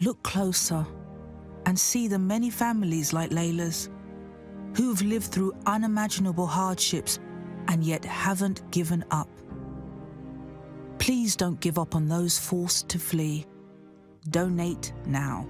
Look closer and see the many families like Layla's who've lived through unimaginable hardships and yet haven't given up. Please don't give up on those forced to flee. Donate now.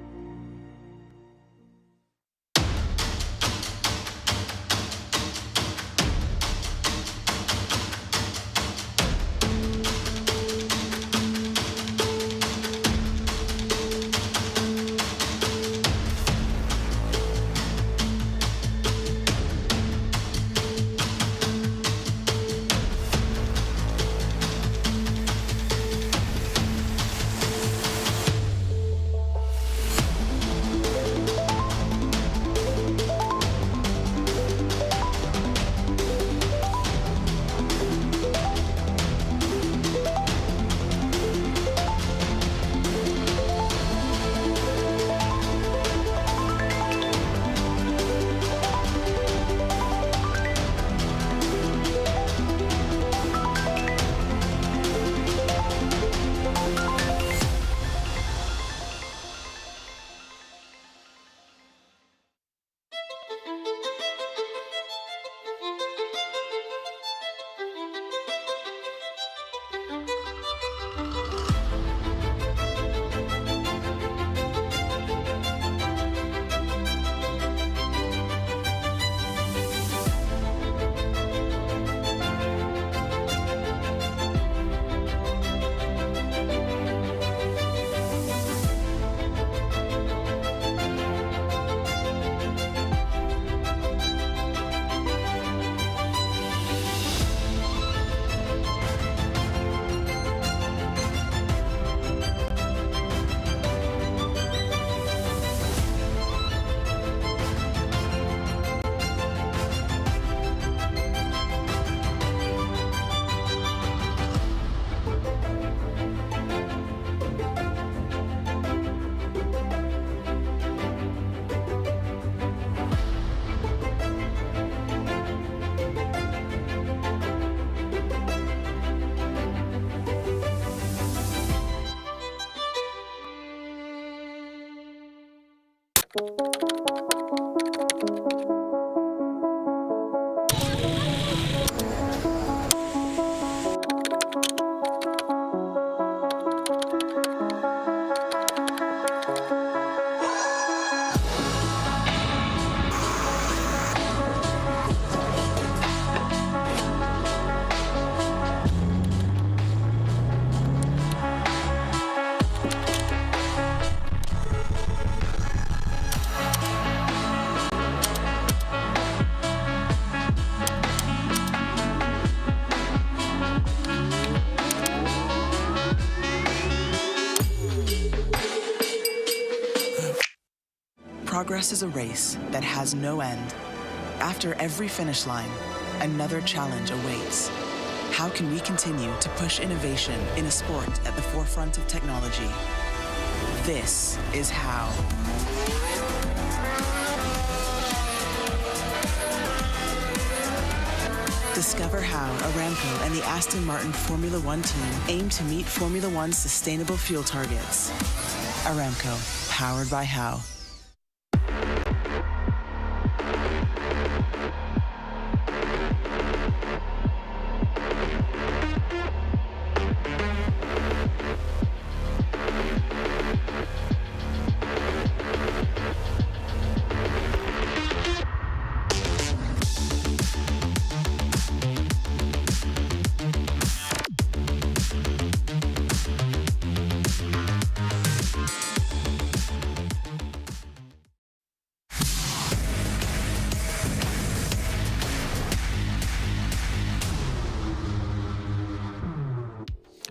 Progress is a race that has no end. After every finish line, another challenge awaits. How can we continue to push innovation in a sport at the forefront of technology? This is how. Discover how Aramco and the Aston Martin Formula One team aim to meet Formula One's sustainable fuel targets. Aramco, powered by How.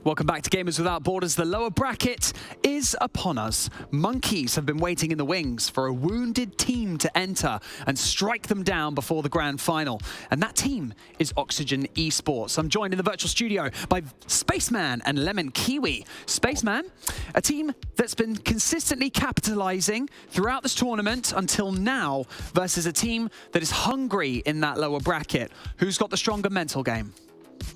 Welcome back to Gamers Without Borders. The lower bracket is upon us. Monkeys have been waiting in the wings for a wounded team to enter and strike them down before the grand final. And that team is Oxygen Esports. I'm joined in the virtual studio by Spaceman and Lemon Kiwi. Spaceman, a team that's been consistently capitalizing throughout this tournament until now versus a team that is hungry in that lower bracket. Who's got the stronger mental game?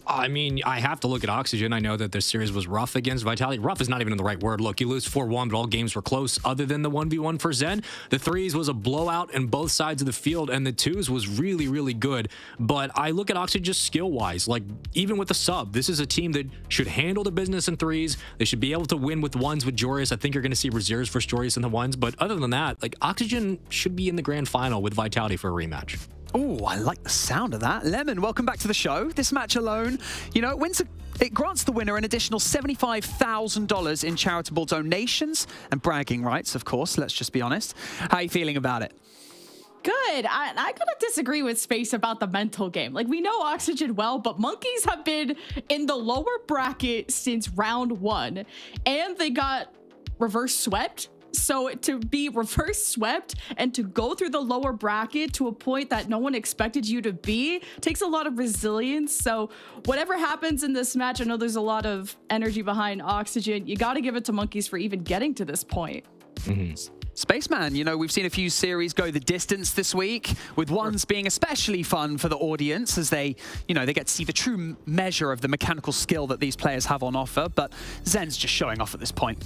I mean, I have to look at Oxygen. I know that this series was rough against Vitality. Rough is not even the right word. Look, you lose 4-1, but all games were close other than the 1v1 for Zen. The 3s was a blowout in both sides of the field, and the 2s was really, really good. But I look at Oxygen just skill-wise. Like, even with the sub, this is a team that should handle the business in 3s. They should be able to win with 1s with Joreus. I think you're going to see reserves for Joreus in the 1s. But other than that, like, Oxygen should be in the grand final with Vitality for a rematch. Oh, I like the sound of that. Lemon, welcome back to the show. This match alone, you know, it grants the winner an additional $75,000 in charitable donations and bragging rights, of course. Let's just be honest. How are you feeling about it? Good. I gotta disagree with Space about the mental game. Like, we know Oxygen well, but Monkeys have been in the lower bracket since round 1, and they got reverse swept. So to be reverse swept and to go through the lower bracket to a point that no one expected you to be takes a lot of resilience. So whatever happens in this match, I know there's a lot of energy behind Oxygen. You got to give it to Monkeys for even getting to this point. Spaceman, you know, we've seen a few series go the distance this week, with ones being especially fun for the audience as they, you know, they get to see the true measure of the mechanical skill that these players have on offer. But Zen's just showing off at this point.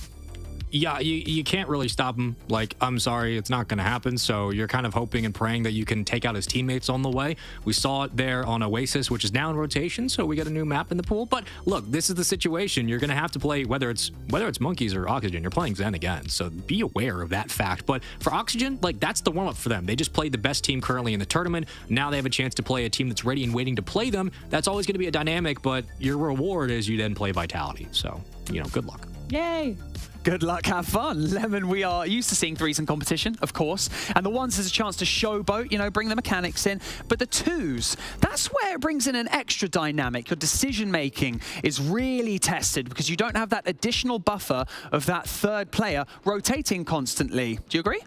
Yeah, you can't really stop him. Like, I'm sorry, it's not going to happen. So you're kind of hoping and praying that you can take out his teammates on the way. We saw it there on Oasis, which is now in rotation, so we got a new map in the pool. But look, this is the situation. You're going to have to play, whether it's Monkeys or Oxygen, you're playing Zen again. So be aware of that fact. But for Oxygen, like, that's the warm-up for them. They just played the best team currently in the tournament. Now they have a chance to play a team that's ready and waiting to play them. That's always going to be a dynamic, but your reward is you then play Vitality. So, you know, good luck. Yay. Good luck, have fun. Lemon, we are used to seeing 3s in competition, of course, and the 1s is a chance to showboat, you know, bring the mechanics in, but the 2s, that's where it brings in an extra dynamic. Your decision-making is really tested because you don't have that additional buffer of that third player rotating constantly. Do you agree?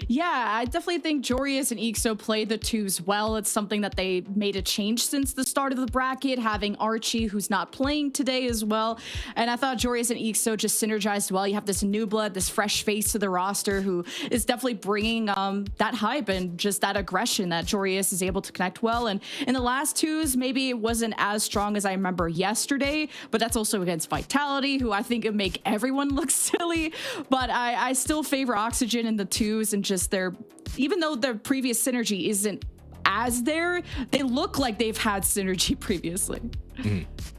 Yeah, I definitely think Joreuz and Ixo played the twos well. It's something that they made a change since the start of the bracket, having Archie, who's not playing today as well. And I thought Joreuz and Ixo just synergized well. You have this new blood, this fresh face to the roster who is definitely bringing that hype and just that aggression that Joreuz is able to connect well. And in the last twos, maybe it wasn't as strong as I remember yesterday, but that's also against Vitality, who I think would make everyone look silly. But I still favor Oxygen in the twos, and just even though their previous synergy isn't as there, they look like they've had synergy previously.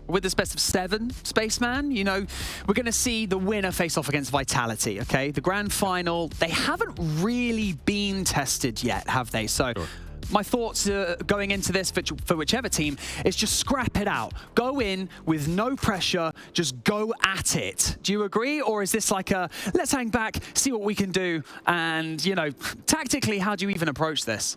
With this best of 7, Spaceman, you know, we're going to see the winner face off against Vitality, okay? The grand final, they haven't really been tested yet, have they? So my thoughts going into this for whichever team is just scrap it out. Go in with no pressure, just go at it. Do you agree? Or is this like a, let's hang back, see what we can do? And, you know, tactically, how do you even approach this?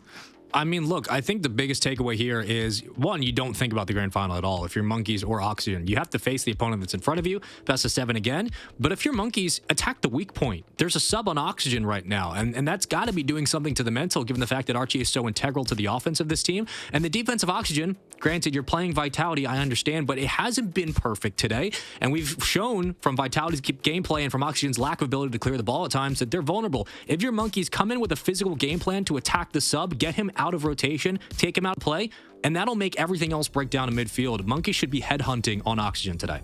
I mean, look, I think the biggest takeaway here is, one, you don't think about the grand final at all if you're Monkeys or Oxygen. You have to face the opponent that's in front of you, best of 7 again. But if you're Monkeys, attack the weak point. There's a sub on Oxygen right now, and that's got to be doing something to the mental, given the fact that Archie is so integral to the offense of this team. And the defense of Oxygen, granted, you're playing Vitality, I understand, but it hasn't been perfect today. And we've shown from Vitality's gameplay and from Oxygen's lack of ability to clear the ball at times that they're vulnerable. If your Monkeys come in with a physical game plan to attack the sub, get him out of rotation, take him out of play, and that'll make everything else break down in midfield. Monkeys should be headhunting on Oxygen today.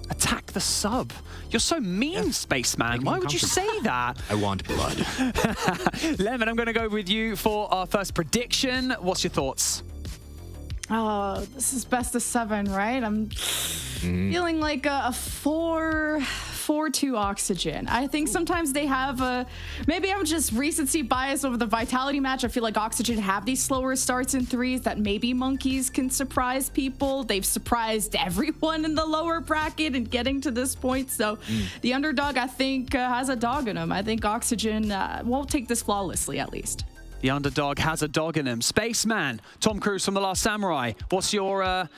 Attack the sub. You're so mean, Spaceman. Why would you say that? I want blood. Lemon, I'm going to go with you for our first prediction. What's your thoughts? Oh, this is best of 7, right? I'm feeling like a 4-2 Oxygen. I think sometimes they have maybe I'm just recency bias over the Vitality match. I feel like Oxygen have these slower starts in 3s that maybe Monkeys can surprise people. They've surprised everyone in the lower bracket and getting to this point. So the underdog, I think, has a dog in him. I think Oxygen won't take this flawlessly, at least. The underdog has a dog in him. Spaceman, Tom Cruise from The Last Samurai. What's your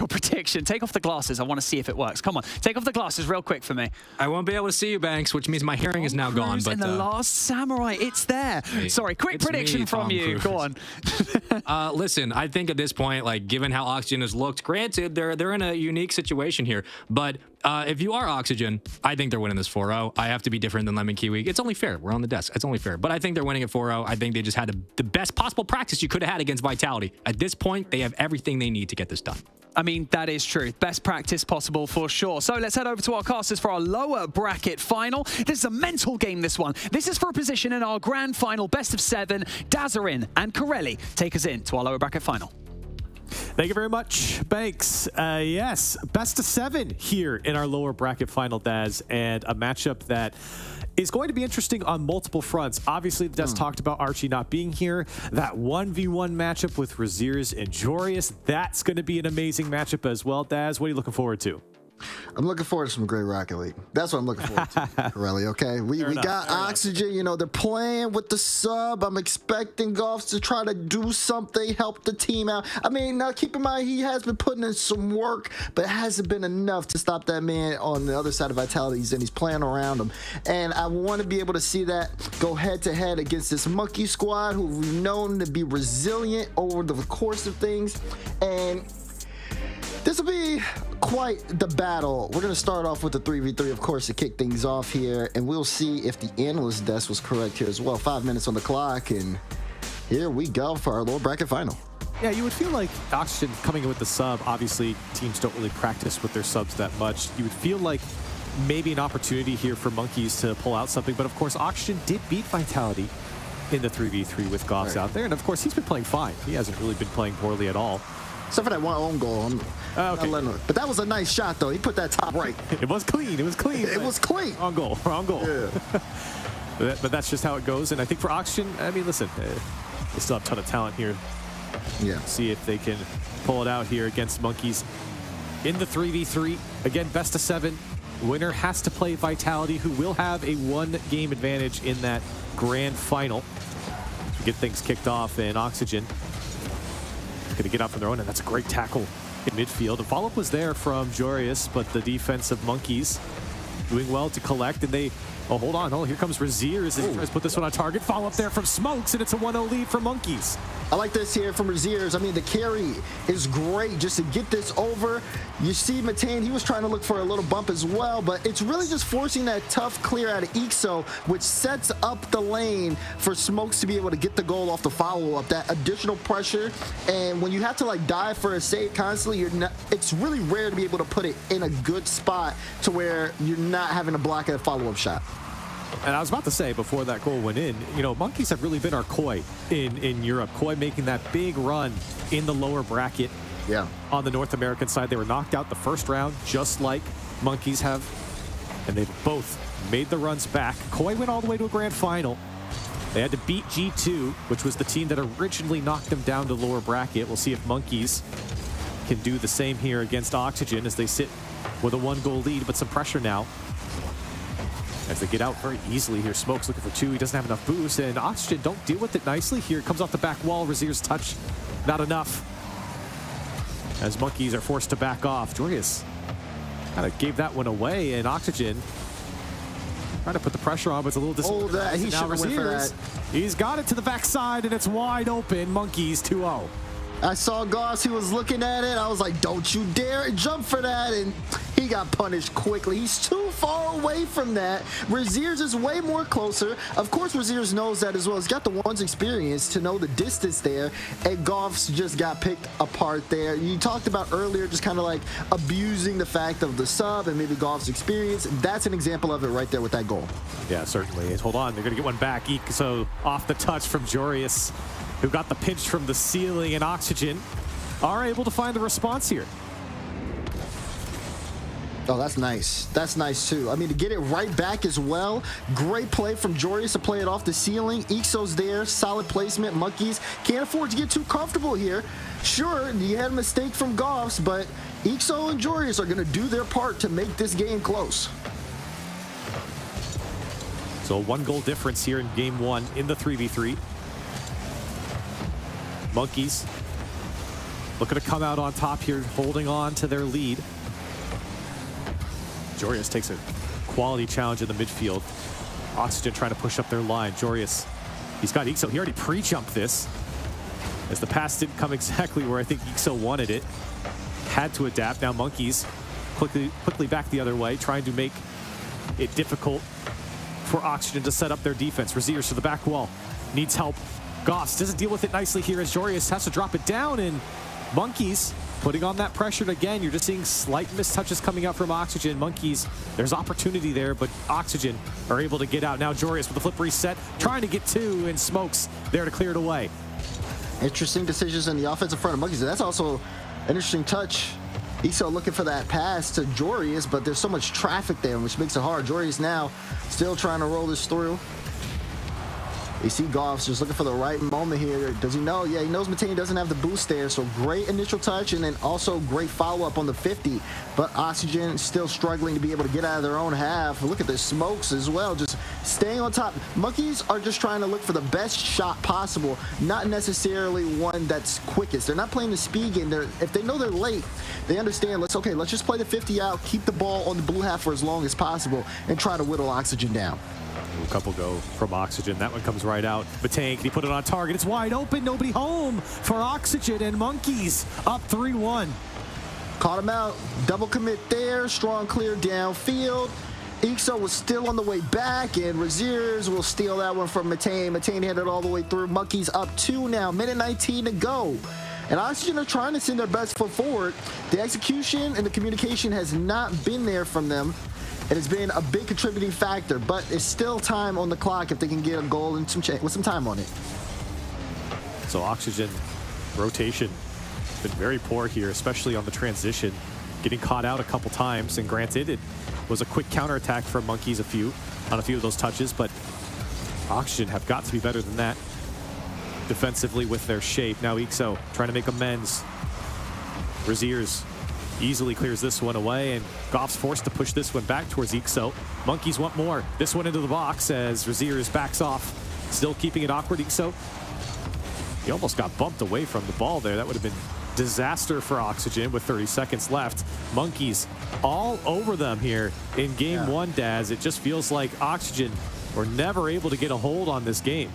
prediction? Take off the glasses. I want to see if it works. Come on, take off the glasses real quick for me. I won't be able to see you, Banks, which means my hearing is now gone. But in The Last Samurai, it's there. Sorry, quick prediction from you. Go on. Listen, I think at this point, like, given how Oxygen has looked, granted, they're in a unique situation here, but if you are Oxygen, I think they're winning this 4-0. I have to be different than Lemon Kiwi. It's only fair. We're on the desk. It's only fair. But I think they're winning at 4-0. I think they just had the best possible practice you could have had against Vitality. At this point, they have everything they need to get this done. I mean, that is true. Best practice possible for sure. So let's head over to our casters for our lower bracket final. This is a mental game, this one. This is for a position in our grand final, best of 7. Dazarin and Corelli take us in to our lower bracket final. Thank you very much, Banks. Yes, best of 7 here in our lower bracket final, Daz, and a matchup that is going to be interesting on multiple fronts. Obviously, Daz talked about Archie not being here. That 1v1 matchup with Raziers and Joreuz, that's going to be an amazing matchup as well. Daz, what are you looking forward to? I'm looking forward to some great Rocket League. That's what I'm looking forward to, Corelli, okay? We got Oxygen, you know, they're playing with the sub. I'm expecting Golfs to try to do something, help the team out. I mean, now keep in mind, he has been putting in some work, but it hasn't been enough to stop that man on the other side of Vitality, and he's playing around him. And I want to be able to see that go head-to-head against this Monkey squad, who we've known to be resilient over the course of things. And this will be quite the battle. We're going to start off with the 3v3, of course, to kick things off here, and we'll see if the analyst desk was correct here as well. 5 minutes on the clock, and here we go for our lower bracket final. Yeah, you would feel like Oxygen coming in with the sub, obviously teams don't really practice with their subs that much. You would feel like maybe an opportunity here for Monkeys to pull out something, but of course Oxygen did beat Vitality in the 3v3 with Goffs out there, and of course he's been playing fine. He hasn't really been playing poorly at all. Except for that one own goal. Okay. But that was a nice shot, though. He put that top right. It was clean. It was clean. It was clean. Wrong goal. Wrong goal. Yeah. But that's just how it goes. And I think for Oxygen, I mean, listen, they still have a ton of talent here. Yeah. See if they can pull it out here against Monkeys in the 3v3. Again, best of 7. Winner has to play Vitality, who will have a 1-game advantage in that grand final. So we get things kicked off, and Oxygen going to get out from their own, and that's a great tackle in midfield. The follow-up was there from Joreuz, but the defense of Monkeys doing well to collect, and they, oh, hold on. Oh, here comes Razier as he tries to put this one on target. Follow up there from Smokes, and it's a 1-0 lead for Monkeys. I like this here from Raziers. I mean, the carry is great just to get this over. You see Matane, he was trying to look for a little bump as well, but it's really just forcing that tough clear out of Ixo, which sets up the lane for Smokes to be able to get the goal off the follow-up. That additional pressure, and when you have to like dive for a save constantly, it's really rare to be able to put it in a good spot to where you're not having to block a follow-up shot. And I was about to say, before that goal went in, you know, Monkeys have really been our Koi in Europe. Koi making that big run in the lower bracket. Yeah. On the North American side, they were knocked out the first round, just like Monkeys have. And they've both made the runs back. Koi went all the way to a grand final. They had to beat G2, which was the team that originally knocked them down to lower bracket. We'll see if Monkeys can do the same here against Oxygen as they sit with a 1-goal lead, but some pressure now. As they get out very easily here. Smokes looking for 2. He doesn't have enough boost, and Oxygen don't deal with it nicely. Here it comes off the back wall. Razier's touch, not enough. As Monkeys are forced to back off. Joyous kind of gave that one away, and Oxygen trying to put the pressure on, but it's a little disorganized. He should have went for that. He's got it to the backside, and it's wide open. Monkeys 2-0. I saw Goss, he was looking at it. I was like, don't you dare jump for that. And he got punished quickly. He's too far away from that. Raziers is way more closer. Of course, Raziers knows that as well. He's got the one's experience to know the distance there. And Goff's just got picked apart there. You talked about earlier just kind of like abusing the fact of the sub and maybe Goff's experience. That's an example of it right there with that goal. Yeah, certainly. Hold on, they're going to get one back. So off the touch from Joreus, who got the pinch from the ceiling, and Oxygen are able to find the response here. Oh, that's nice. That's nice, too. I mean, to get it right back as well. Great play from Joreus to play it off the ceiling. Ixo's there. Solid placement. Monkeys can't afford to get too comfortable here. Sure, you had a mistake from Goffs, but Ixo and Joreus are going to do their part to make this game close. So a 1-goal difference here in game 1 in the 3v3. Monkeys looking to come out on top here, holding on to their lead. Joreus takes a quality challenge in the midfield. Oxygen trying to push up their line. Joreus, he's got Ixo. He already pre-jumped this, as the pass didn't come exactly where I think Ixo wanted it. Had to adapt. Now Monkeys quickly back the other way, trying to make it difficult for Oxygen to set up their defense. Raziers to the back wall, needs help. Goss doesn't deal with it nicely here as Joreus has to drop it down, and Monkeys putting on that pressure again. You're just seeing slight mistouches coming out from Oxygen. Monkeys, there's opportunity there, but Oxygen are able to get out. Now Joreus with the flip reset, trying to get 2, and Smokes there to clear it away. Interesting decisions in the offensive front of Monkeys. That's also an interesting touch. Ixo looking for that pass to Joreus, but there's so much traffic there, which makes it hard. Joreus now still trying to roll this through. You see Goff's just looking for the right moment here. Does he know? Yeah, he knows Matane doesn't have the boost there, so great initial touch and then also great follow-up on the 50. But Oxygen still struggling to be able to get out of their own half. Look at the Smokes as well, just staying on top. Monkeys are just trying to look for the best shot possible, not necessarily one that's quickest. They're not playing the speed game. If they know they're late, they understand, let's just play the 50 out, keep the ball on the blue half for as long as possible, and try to whittle Oxygen down. A couple go from Oxygen. That one comes right out. Matane, can he put it on target? It's wide open. Nobody home for Oxygen, and Monkeys up 3-1. Caught him out. Double commit there. Strong clear downfield. Ixo was still on the way back, and Raziers will steal that one from Matane. Matane had it all the way through. Monkeys up 2 now. Minute 19 to go. And Oxygen are trying to send their best foot forward. The execution and the communication has not been there from them. It has been a big contributing factor, but it's still time on the clock if they can get a goal and with some time on it. So Oxygen rotation been very poor here, especially on the transition, getting caught out a couple times. And granted, it was a quick counterattack from Monkeys on a few of those touches, but Oxygen have got to be better than that defensively with their shape. Now Ixo trying to make amends. Raziers easily clears this one away, and Goff's forced to push this one back towards Ixo. Monkeys want more. This one into the box as Raziers backs off, still keeping it awkward. Ixo, he almost got bumped away from the ball there. That would have been disaster for Oxygen with 30 seconds left. Monkeys all over them here in game one, Daz. It just feels like Oxygen were never able to get a hold on this game.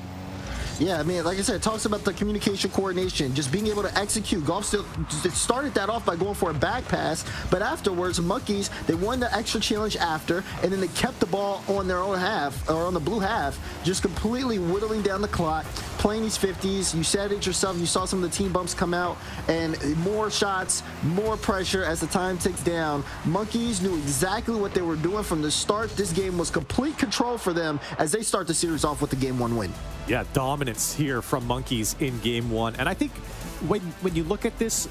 Yeah, I mean, like I said, it talks about the communication, coordination, just being able to execute. Golf still started that off by going for a back pass, but afterwards, Monkeys, they won the extra challenge after, and then they kept the ball on their own half, or on the blue half, just completely whittling down the clock, playing these 50s. You said it yourself, you saw some of the team bumps come out, and more shots, more pressure as the time ticks down. Monkeys knew exactly what they were doing from the start. This game was complete control for them as they start the series off with the game 1 win. Yeah, dominance here from Monkeys in game one. And I think when you look at this,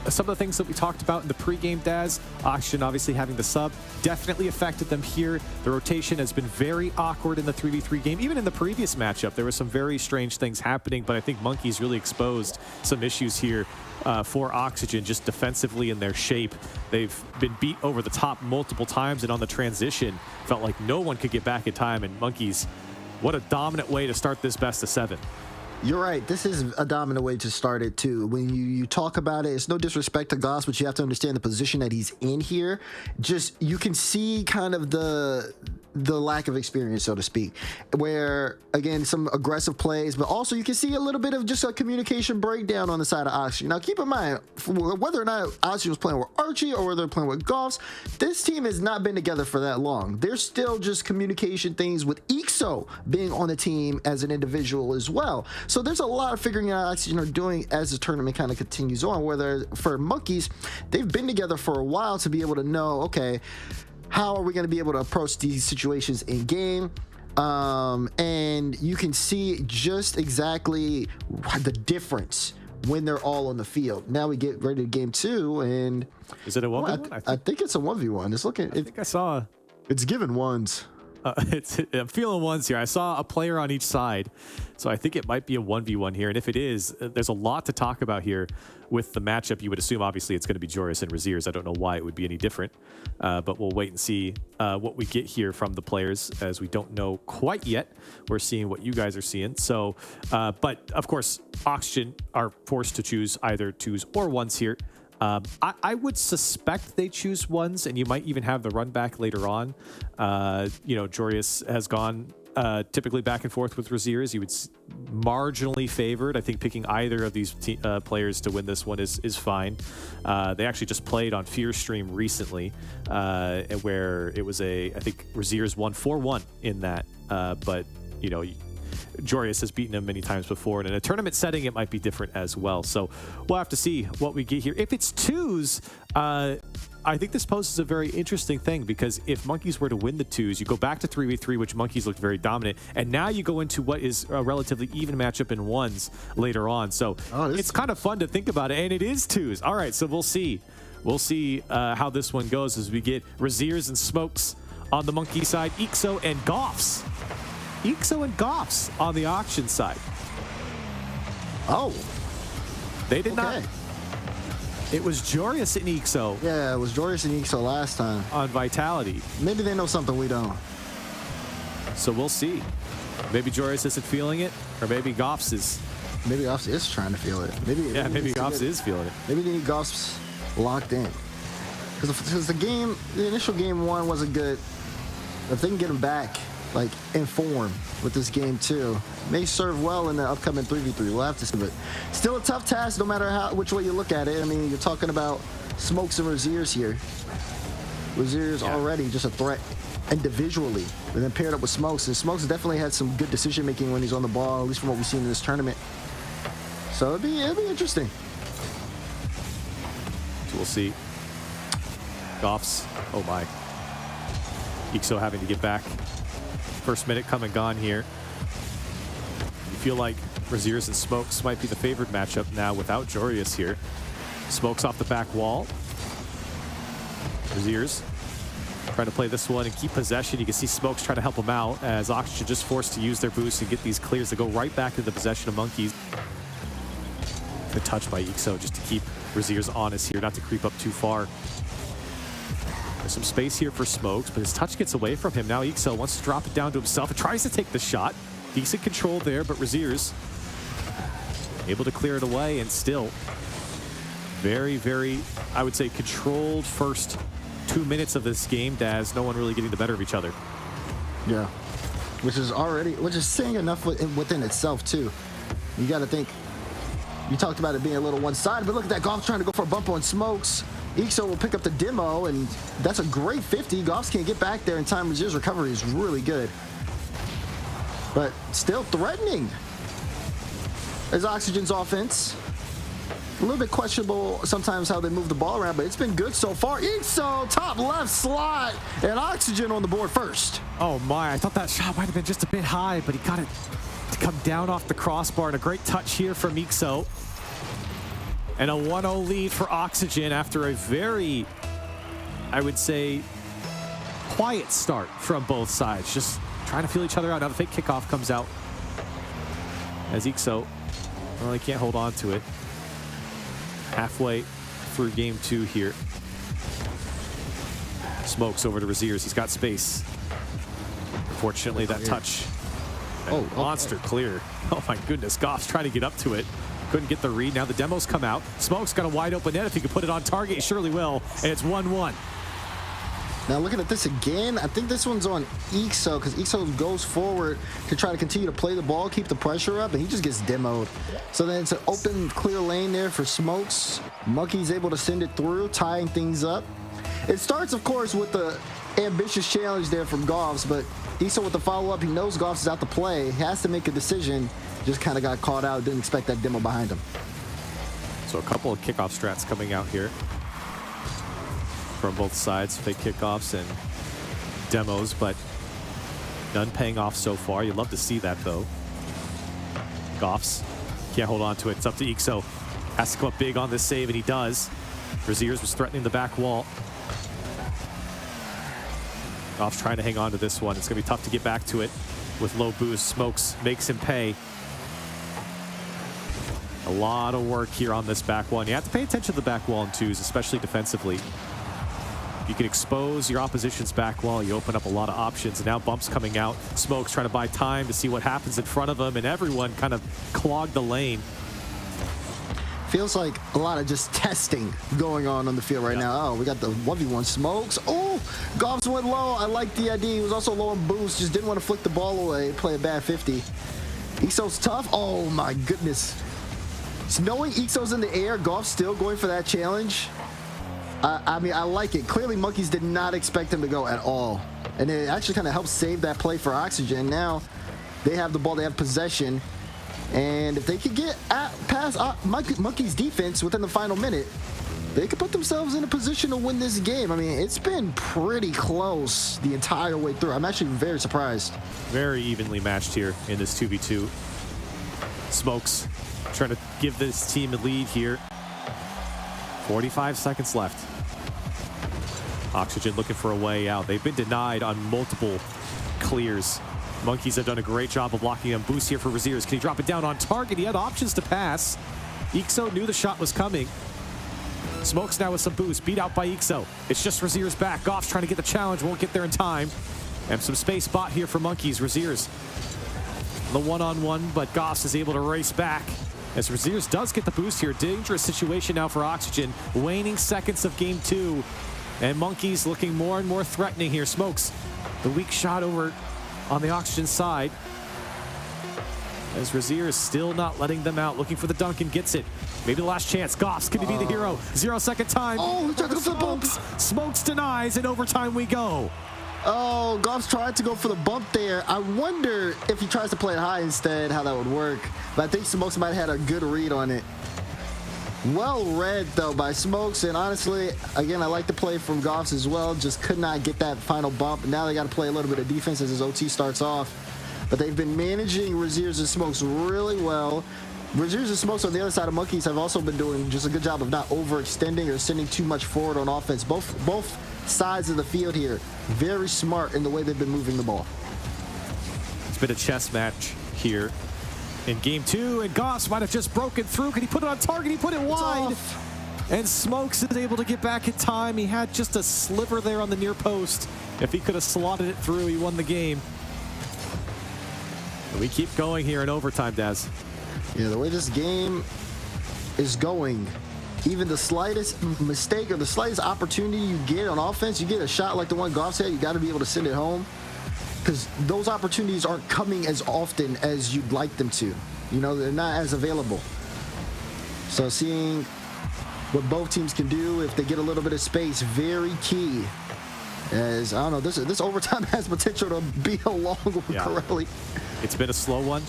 some of the things that we talked about in the pregame, Daz, Oxygen obviously having the sub definitely affected them here. The rotation has been very awkward in the 3v3 game. Even in the previous matchup, there were some very strange things happening, but I think Monkeys really exposed some issues here for Oxygen, just defensively in their shape. They've been beat over the top multiple times, and on the transition, felt like no one could get back in time, and Monkeys, what a dominant way to start this best of 7. You're right. This is a dominant way to start it, too. When you talk about it, it's no disrespect to Goss, but you have to understand the position that he's in here. Just, you can see kind of the lack of experience, so to speak, where, again, some aggressive plays, but also you can see a little bit of just a communication breakdown on the side of Oxygen. Now, keep in mind, whether or not Oxygen was playing with Archie or whether they're playing with Goffs, this team has not been together for that long. There's still just communication things with Ixo being on the team as an individual as well. So there's a lot of figuring out Oxygen are doing as the tournament kind of continues on, whether for Monkeys, they've been together for a while to be able to know, okay, how are we going to be able to approach these situations in game? And you can see just exactly the difference when they're all on the field. Now we get ready to game 2, and is it a 1v1? I think it's a 1v1. It's looking. I think I saw. It's given ones. I'm feeling ones here. I saw a player on each side, so I think it might be a 1v1 here. And if it is, there's a lot to talk about here with the matchup. You would assume, obviously, it's going to be Joris and Raziers. I don't know why it would be any different, but we'll wait and see what we get here from the players, as we don't know quite yet. We're seeing what you guys are seeing. So, but of course, Oxygen are forced to choose either 2s or 1s here. I would suspect they choose 1s, and you might even have the run back later on. Joris has gone typically back and forth with Raziers. He would marginally favored. I think picking either of these players to win this one is fine. They actually just played on Fear Stream recently, where it was I think Raziers won 4-1 in that, but Joris has beaten him many times before, and in a tournament setting, it might be different as well. So we'll have to see what we get here. If it's 2s, I think this poses a very interesting thing, because if Monkeys were to win the 2s, you go back to 3v3, which Monkeys looked very dominant, and now you go into what is a relatively even matchup in 1s later on. So it's kind of fun to think about it, and it is 2s. All right, so we'll see. We'll see how this one goes as we get Raziers and Smokes on the Monkey side, Ixo and Goffs. Ixo and Goffs on the auction side. Oh. They did not. It was Joris and Ixo. Yeah, it was Joris and Ixo last time. On Vitality. Maybe they know something we don't. So we'll see. Maybe Joris isn't feeling it, or maybe Goffs is. Maybe Goffs is trying to feel it. Maybe Goffs is feeling it. Maybe they need Goffs locked in. Because the initial game 1 wasn't good. If they can get him back, like, in form with this game 2, may serve well in the upcoming 3v3. We'll have to see, but still a tough task no matter which way you look at it. I mean, you're talking about Smokes and Raziers here. Raziers already just a threat individually, and then paired up with Smokes, and Smokes definitely had some good decision making when he's on the ball, at least from what we've seen in this tournament. So it'd be interesting. So we'll see. Goffs. Oh my. Ixo having to get back. First minute come and gone here. You feel like Raziers and Smokes might be the favored matchup now without Joris here. Smokes off the back wall. Raziers trying to play this one and keep possession. You can see Smokes trying to help him out as Oxygen just forced to use their boost and get these clears to go right back into the possession of Monkeys. Good touch by Ixo just to keep Raziers honest here, not to creep up too far. There's some space here for Smokes, but his touch gets away from him. Now Ixo wants to drop it down to himself and tries to take the shot. Decent control there, but Raziers able to clear it away, and still Very, very, I would say, controlled first 2 minutes of this game, Daz. No one really getting the better of each other. Yeah, which is saying enough within itself too. You got to think. You talked about it being a little one-sided, but look at that. Goff trying to go for a bump on Smokes. Ixo will pick up the demo, and that's a great 50. Goffs can't get back there in time. Razier's recovery is really good, but still threatening. As Oxygen's offense. A little bit questionable sometimes how they move the ball around, but it's been good so far. Ixo, top left slot, and Oxygen on the board first. Oh my, I thought that shot might have been just a bit high, but he got it to come down off the crossbar. And a great touch here from Ixo. And a 1-0 lead for Oxygen after a very, I would say, quiet start from both sides. Just trying to feel each other out. Now the fake kickoff comes out as Ixo, well, he can't hold on to it. Halfway through game 2 here. Smokes over to Raziers. He's got space. Unfortunately, that touch. Monster clear. Oh my goodness. Goff's trying to get up to it. Couldn't get the read. Now the demo's come out. Smoke's got a wide open net. If he could put it on target, he surely will. And it's 1-1. Now looking at this again, I think this one's on Ixo because Ixo goes forward to try to continue to play the ball, keep the pressure up, and he just gets demoed. So then it's an open, clear lane there for Smokes. Monkey's able to send it through, tying things up. It starts, of course, with the ambitious challenge there from Goffs, but Ixo with the follow-up, he knows Goffs is out to play. He has to make a decision. Just kind of got caught out, didn't expect that demo behind him. So a couple of kickoff strats coming out here from both sides, fake kickoffs and demos, but none paying off so far. You'd love to see that though. Goffs can't hold on to it. It's up to Ixo. Has to come up big on this save, and he does. Raziers was threatening the back wall. Goff's trying to hang on to this one. It's gonna be tough to get back to it with low boost. Smokes makes him pay. A lot of work here on this back one. You have to pay attention to the back wall in twos, especially defensively. You can expose your opposition's back wall. You open up a lot of options. And now bumps coming out. Smokes trying to buy time to see what happens in front of him, and everyone kind of clogged the lane. Feels like a lot of just testing going on the field right now. Oh, we got the 1v1 Smokes. Oh, Goffs went low. I like the idea. He was also low on boost. Just didn't want to flick the ball away, play a bad 50. Ixo's tough. Oh my goodness. So knowing Ixo's in the air, Goff's still going for that challenge. I mean, I like it. Clearly, Monkeys did not expect him to go at all. And it actually kind of helped save that play for Oxygen. Now they have the ball, they have possession. And if they could get past Monkey's defense within the final minute, they could put themselves in a position to win this game. I mean, it's been pretty close the entire way through. I'm actually very surprised. Very evenly matched here in this 2v2. Smokes trying to give this team a lead here. 45 seconds left. Oxygen looking for a way out. They've been denied on multiple clears. Monkeys have done a great job of blocking him. Boost here for Raziers. Can he drop it down on target? He had options to pass. Ixo knew the shot was coming. Smokes now with some boost. Beat out by Ixo. It's just Raziers back. Goff's trying to get the challenge. Won't get there in time. And some space bought here for Monkeys. Raziers the one-on-one, but Goffs is able to race back. As Raziers does get the boost here. Dangerous situation now for Oxygen. Waning seconds of game 2. And Monkeys looking more and more threatening here. Smokes the weak shot over on the Oxygen side. As Raziers still not letting them out. Looking for the dunk and gets it. Maybe the last chance. Goff's can he be the hero? 0 second time. Oh, he tried to flip bump. Smokes denies, and overtime we go. Oh, Goff's tried to go for the bump there. I wonder if he tries to play it high instead, how that would work. But I think Smokes might have had a good read on it. Well read, though, by Smokes. And honestly, again, I like the play from Goffs as well. Just could not get that final bump. Now they got to play a little bit of defense as his OT starts off. But they've been managing Raziers and Smokes really well. Raziers and Smokes on the other side of Monkeys have also been doing just a good job of not overextending or sending too much forward on offense. Both sides of the field here, very smart in the way they've been moving the ball. It's been a chess match here in game 2, and Goffs might have just broken through. Can he put it on target? He put it wide. And Smokes is able to get back in time. He had just a sliver there on the near post. If he could have slotted it through, he won the game. And we keep going here in overtime, Daz. Yeah, the way this game is going, even the slightest mistake or the slightest opportunity you get on offense, you get a shot like the one Goff said, you got to be able to send it home, because those opportunities aren't coming as often as you'd like them to. You know, they're not as available. So seeing what both teams can do if they get a little bit of space, very key. As I don't know, this overtime has potential to be a long one, Corelli. It's been a slow one.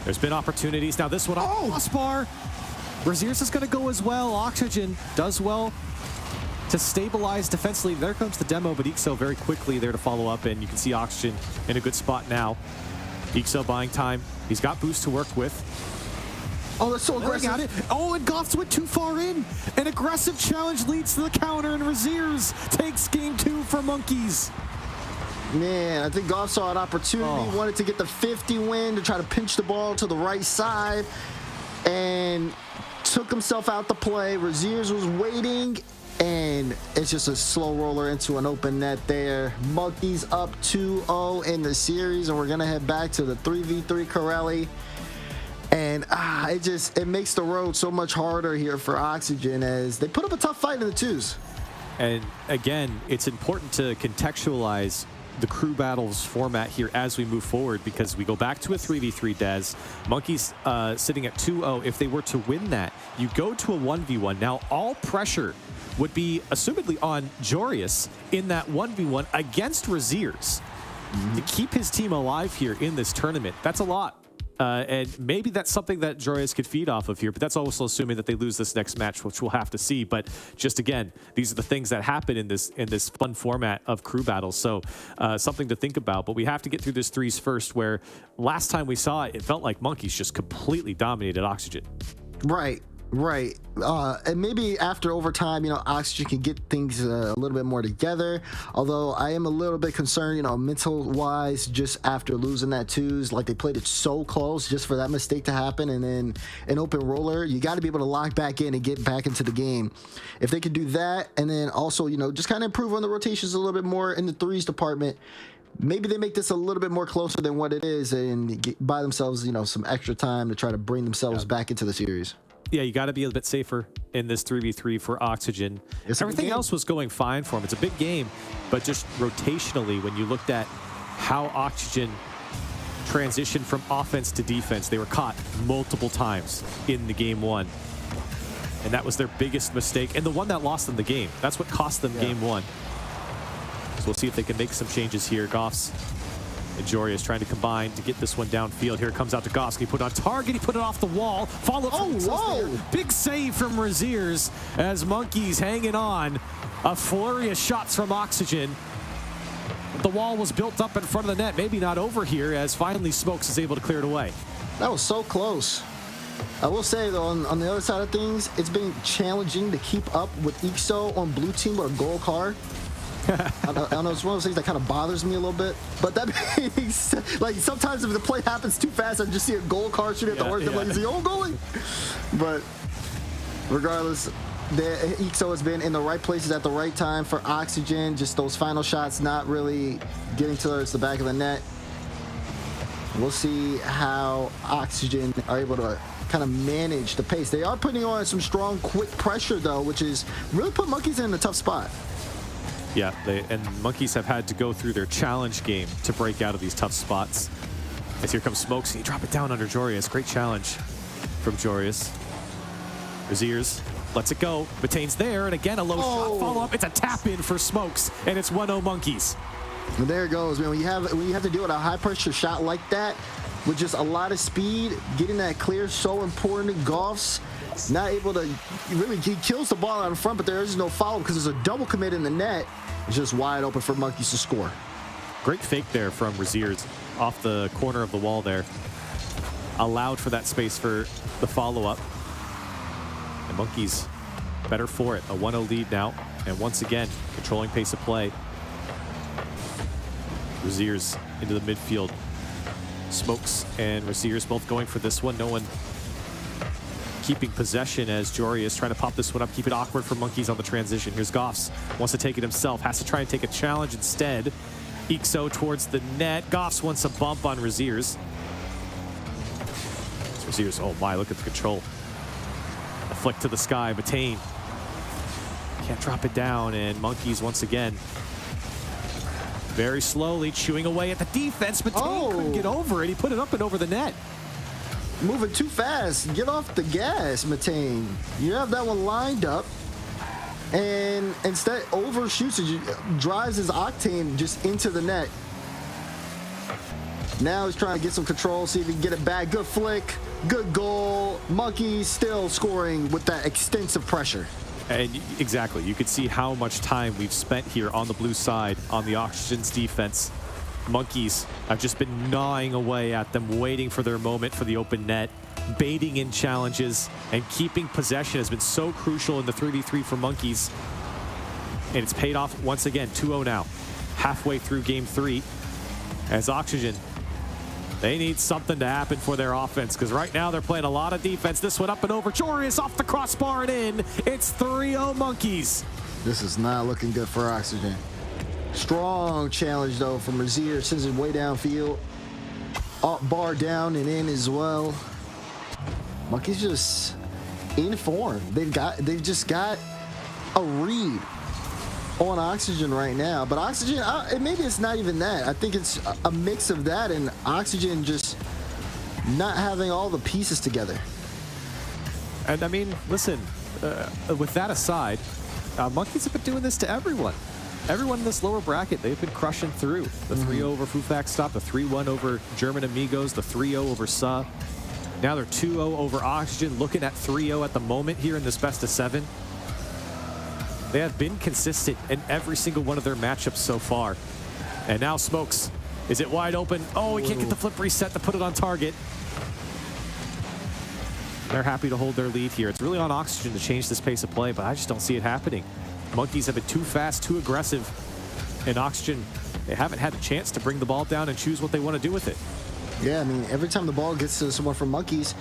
There's been opportunities. Now this one, crossbar. Braziers is going to go as well. Oxygen does well to stabilize defensively. There comes the demo, but Ixo very quickly there to follow up, and you can see Oxygen in a good spot now. Ixo buying time. He's got boost to work with. Oh, that's so aggressive. Got it. Oh, and Goffs went too far in. An aggressive challenge leads to the counter, and Braziers takes game 2 for Monkeys. Man, I think Goff saw an opportunity, wanted to get the 50 win to try to pinch the ball to the right side, and took himself out the play. Braziers was waiting, and it's just a slow roller into an open net there. Monkeys up 2-0 in the series, and we're going to head back to the 3v3 Corelli. And it makes the road so much harder here for Oxygen as they put up a tough fight in the twos. And again, it's important to contextualize the crew battles format here as we move forward, because we go back to a 3v3 Dez. Monkeys sitting at 2-0. If they were to win that, you go to a 1v1. Now all pressure would be assumedly on Jorius in that 1v1 against Raziers to keep his team alive here in this tournament. That's a lot. And maybe that's something that Jorius could feed off of here, but that's also assuming that they lose this next match, which we'll have to see. But just again, these are the things that happen in this fun format of crew battles. So something to think about. But we have to get through this threes first, where last time we saw it, it felt like Monkeys just completely dominated Oxygen. Right. Right. And maybe after overtime, Oxygen can get things a little bit more together. Although I am a little bit concerned, mental-wise, just after losing that twos. Like, they played it so close just for that mistake to happen. And then an open roller, you got to be able to lock back in and get back into the game. If they could do that, and then also, just kind of improve on the rotations a little bit more in the threes department, maybe they make this a little bit more closer than what it is and buy themselves, some extra time to try to bring themselves back into the series. Yeah, you got to be a bit safer in this 3v3 for Oxygen. Everything else was going fine for him. It's a big game, but just rotationally, when you looked at how Oxygen transitioned from offense to defense, they were caught multiple times in the game 1. And that was their biggest mistake, and the one that lost them the game. That's what cost them game 1. So we'll see if they can make some changes here. Goffs and Jory is trying to combine to get this one downfield. Here it comes out to Goff. He put it on target. He put it off the wall. Follow up. Oh, whoa! Big save from Raziers as Monkeys hanging on. A flurry of shots from Oxygen. The wall was built up in front of the net. Maybe not over here, as finally Smokes is able to clear it away. That was so close. I will say, though, on the other side of things, it's been challenging to keep up with Ixo on blue team with a gold card. I don't know, it's one of those things that kind of bothers me a little bit. But that means, like, sometimes if the play happens too fast, I just see a goal card shooting at the worst. I'm like, is he own goalie? But regardless, Ixo has been in the right places at the right time for Oxygen. Just those final shots not really getting towards the back of the net. We'll see how Oxygen are able to kind of manage the pace. They are putting on some strong, quick pressure, though, which is really put Monkeys in a tough spot. Yeah, and Monkeys have had to go through their challenge game to break out of these tough spots. As here comes Smokes, he drop it down under Jorius. Great challenge from Jorius. Raziers lets it go. Batane's there, and again a low shot follow-up. It's a tap-in for Smokes, and it's 1-0 Monkeys. And there it goes, man. When you have to deal with a high-pressure shot like that, with just a lot of speed, getting that clear is so important. Goff's not able to really, he kills the ball out in front, but there is no follow because there's a double commit in the net. It's just wide open for Monkeys to score. Great fake there from Raziers off the corner of the wall there. Allowed for that space for the follow-up. And Monkeys better for it. A 1-0 lead now. And once again, controlling pace of play. Raziers into the midfield. Smokes and Raziers both going for this one. No one keeping possession as Jory is trying to pop this one up, keep it awkward for Monkeys on the transition. Here's Goffs, wants to take it himself, has to try and take a challenge instead. Ixo towards the net. Goffs wants a bump on Raziers. Raziers, oh my, look at the control. A flick to the sky, Batane Can't drop it down, and Monkeys once again very slowly chewing away at the defense, but couldn't get over it. He put it up and over the net. Moving too fast. Get off the gas, Matane. You have that one lined up, and instead overshoots it, drives his Octane just into the net. Now he's trying to get some control, see if he can get it back. Good flick, good goal. Monkey still scoring with that extensive pressure. And exactly, you could see how much time we've spent here on the blue side on the Oxygen's defense. Monkeys have just been gnawing away at them, waiting for their moment for the open net, baiting in challenges, and keeping possession has been so crucial in the 3v3 for Monkeys. And it's paid off once again, 2-0 now, halfway through game 3. As Oxygen, they need something to happen for their offense, because right now they're playing a lot of defense. This one up and over. Joreous off the crossbar and in. It's 3-0 Monkeys. This is not looking good for Oxygen. Strong challenge, though, from Razier. Sends it way downfield. Up bar down and in as well. Monkeys just in form. They've just got a read on Oxygen right now. But Oxygen, maybe it's not even that. I think it's a mix of that and Oxygen just not having all the pieces together. And I mean, listen, with that aside, Monkeys have been doing this to everyone. Everyone in this lower bracket, they've been crushing through. The 3-0 over Fufax Stop, the 3-1 over German Amigos, the 3-0 over Suhhh. Now they're 2-0 over Oxygen, looking at 3-0 at the moment here in this best of 7. They have been consistent in every single one of their matchups so far. And now Smokes, is it wide open? Oh, he can't get the flip reset to put it on target. They're happy to hold their lead here. It's really on Oxygen to change this pace of play, but I just don't see it happening. Monkeys have been too fast, too aggressive, and Oxygen, they haven't had a chance to bring the ball down and choose what they want to do with it. Yeah, I mean, every time the ball gets to someone from Monkeys,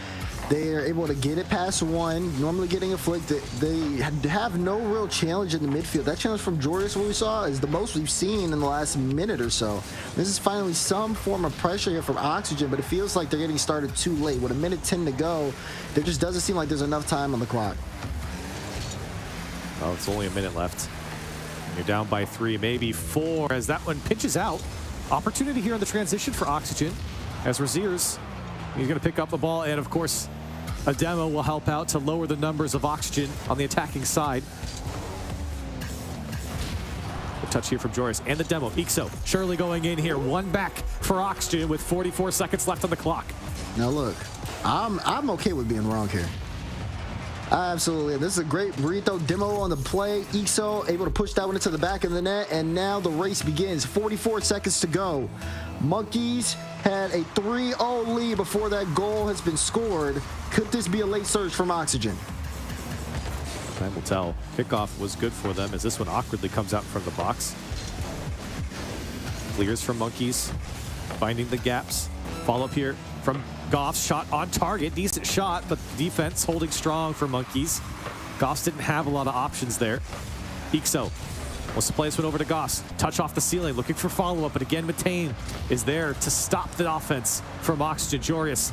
they are able to get it past one, normally getting a flick. They have no real challenge in the midfield. That challenge from Joreous, what we saw, is the most we've seen in the last minute or so. This is finally some form of pressure here from Oxygen, but it feels like they're getting started too late. With a minute 10 to go, there just doesn't seem like there's enough time on the clock. Well, it's only a minute left. You're down by 3, maybe 4, as that one pitches out. Opportunity here in the transition for Oxygen, as Raziers, he's going to pick up the ball, and of course, a demo will help out to lower the numbers of Oxygen on the attacking side. A touch here from Joreous, and the demo. Ixo, surely going in here. One back for Oxygen with 44 seconds left on the clock. Now look, I'm okay with being wrong here. Absolutely. This is a great burrito demo on the play. Ixo able to push that one into the back of the net, and now the race begins. 44 seconds to go. Monkeys had a 3-0 lead before that goal has been scored. Could this be a late surge from Oxygen? Time will tell. Kickoff was good for them as this one awkwardly comes out from the box. Clears from Monkeys, finding the gaps. Follow up here from Goff's shot on target. Decent shot, but defense holding strong for Monkeys. Goffs didn't have a lot of options there. Ixo wants to play this one over to Goss. Touch off the ceiling, looking for follow-up, but again, Matane is there to stop the offense from Oxygen. Joreous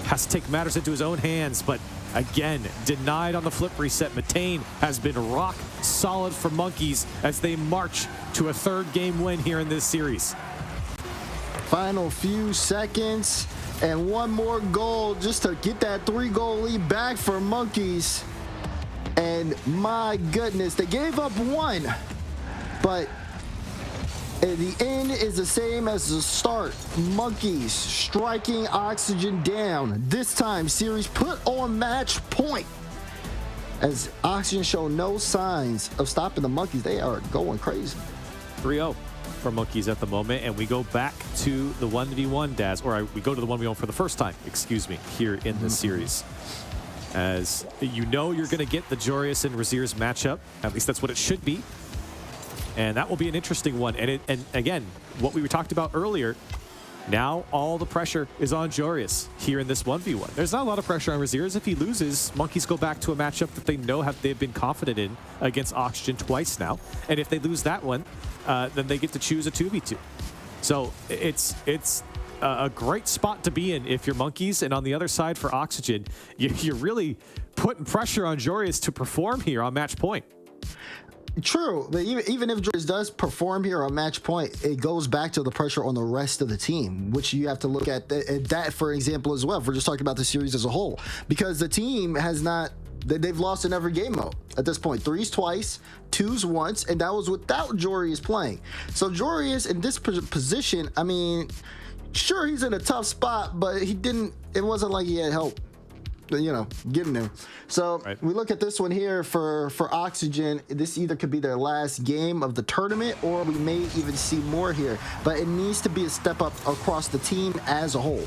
has to take matters into his own hands, but again, denied on the flip reset. Matane has been rock solid for Monkeys as they march to a 3rd game win here in this series. Final few seconds, and one more goal just to get that 3-goal lead back for Monkeys. And my goodness, they gave up 1, but the end is the same as the start. Monkeys striking Oxygen down. This time, series put on match point. As Oxygen show no signs of stopping the Monkeys, they are going crazy. 3-0 for Monkeys at the moment, and we go back to the 1v1, Daz, or we go to the 1v1 for the first time, excuse me, here in this series. As you know, you're going to get the Joreous and Raziers matchup. At least that's what it should be. And that will be an interesting one. And again, what we talked about earlier, now all the pressure is on Joreous here in this 1v1. There's not a lot of pressure on Raziers. If he loses, Monkeys go back to a matchup that they know they've been confident in against Oxygen twice now. And if they lose that one, then they get to choose a 2v2. So it's a great spot to be in if you're Monkeys. And on the other side for Oxygen, you're really putting pressure on Joreous to perform here on match point. True, but even if Joris does perform here on match point, it goes back to the pressure on the rest of the team, which you have to look at that, for example, as well. If we're just talking about the series as a whole, because the team has not, they've lost in every game mode at this point. 3s twice, 2s once, and that was without Joris playing. So Joris in this position, I mean, sure, he's in a tough spot, but it wasn't like he had help, you know, getting there. So we look at this one here for Oxygen. This either could be their last game of the tournament, or we may even see more here, but it needs to be a step up across the team as a whole.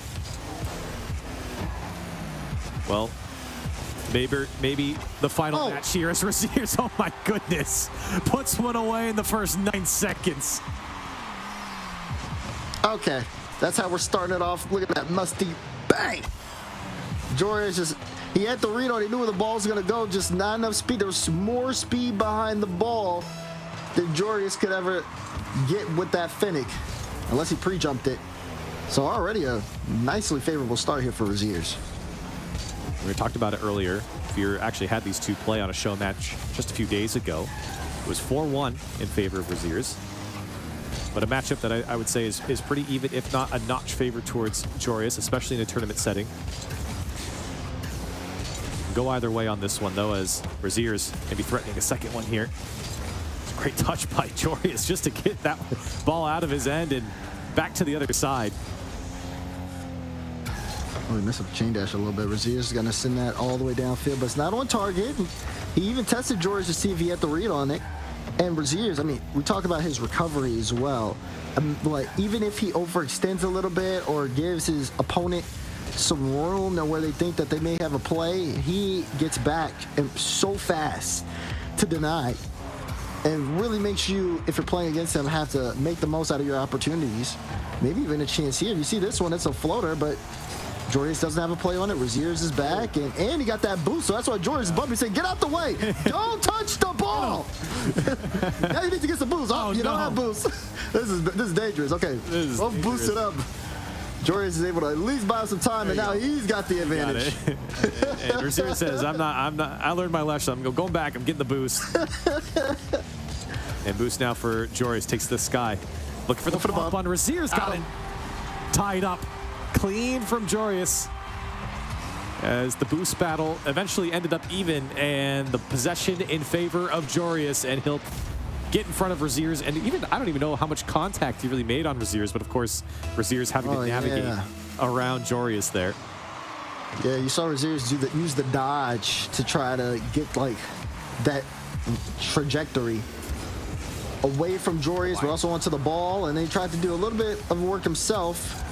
Well, maybe the final match here is Raziers. Oh my goodness, puts one away in the first 9 seconds. Okay, that's how we're starting it off. Look at that musty bang. Joris just, he had the read on, he knew where the ball was going to go, just not enough speed. There was more speed behind the ball than Joris could ever get with that Finnick, unless he pre-jumped it. So already a nicely favorable start here for Raziers. We talked about it earlier. Fear actually had these two play on a show match just a few days ago. It was 4-1 in favor of Raziers. But a matchup that I would say is pretty even, if not a notch favored towards Joris, especially in a tournament setting. Go either way on this one, though, as Raziers maybe threatening a second one here. It's a great touch by Joris just to get that ball out of his end and back to the other side. Oh, he missed up the chain dash a little bit. Raziers is going to send that all the way downfield, but it's not on target. He even tested Joris to see if he had the read on it. And Raziers, I mean, we talk about his recovery as well. Like, even if he overextends a little bit or gives his opponent some room where they think that they may have a play, he gets back and so fast to deny, and really makes you, if you're playing against him, have to make the most out of your opportunities. Maybe even a chance here. You see this one, it's a floater, but Joris doesn't have a play on it. Raziers is back, and he got that boost, so that's why Joris is bumping, saying, get out the way. Don't touch the ball. Now you need to get some boost. Oh, you don't have boost. This is dangerous. Okay, both boosted up. Joris is able to at least buy some time, and now he's got the advantage. And Raziers says, I learned my lesson. I'm going back. I'm getting the boost. And boost now for Joris. Takes the sky. Looking for the bump on Raziers. Got it. Tied up. Clean from Joris. As the boost battle eventually ended up even, and the possession in favor of Joris, and he'll get in front of Raziers, and even, I don't even know how much contact he really made on Raziers, but of course, Raziers having to navigate around Joris there. Yeah, you saw Raziers use the dodge to try to get like that trajectory away from Joris, but also onto the ball, and then he tried to do a little bit of work himself.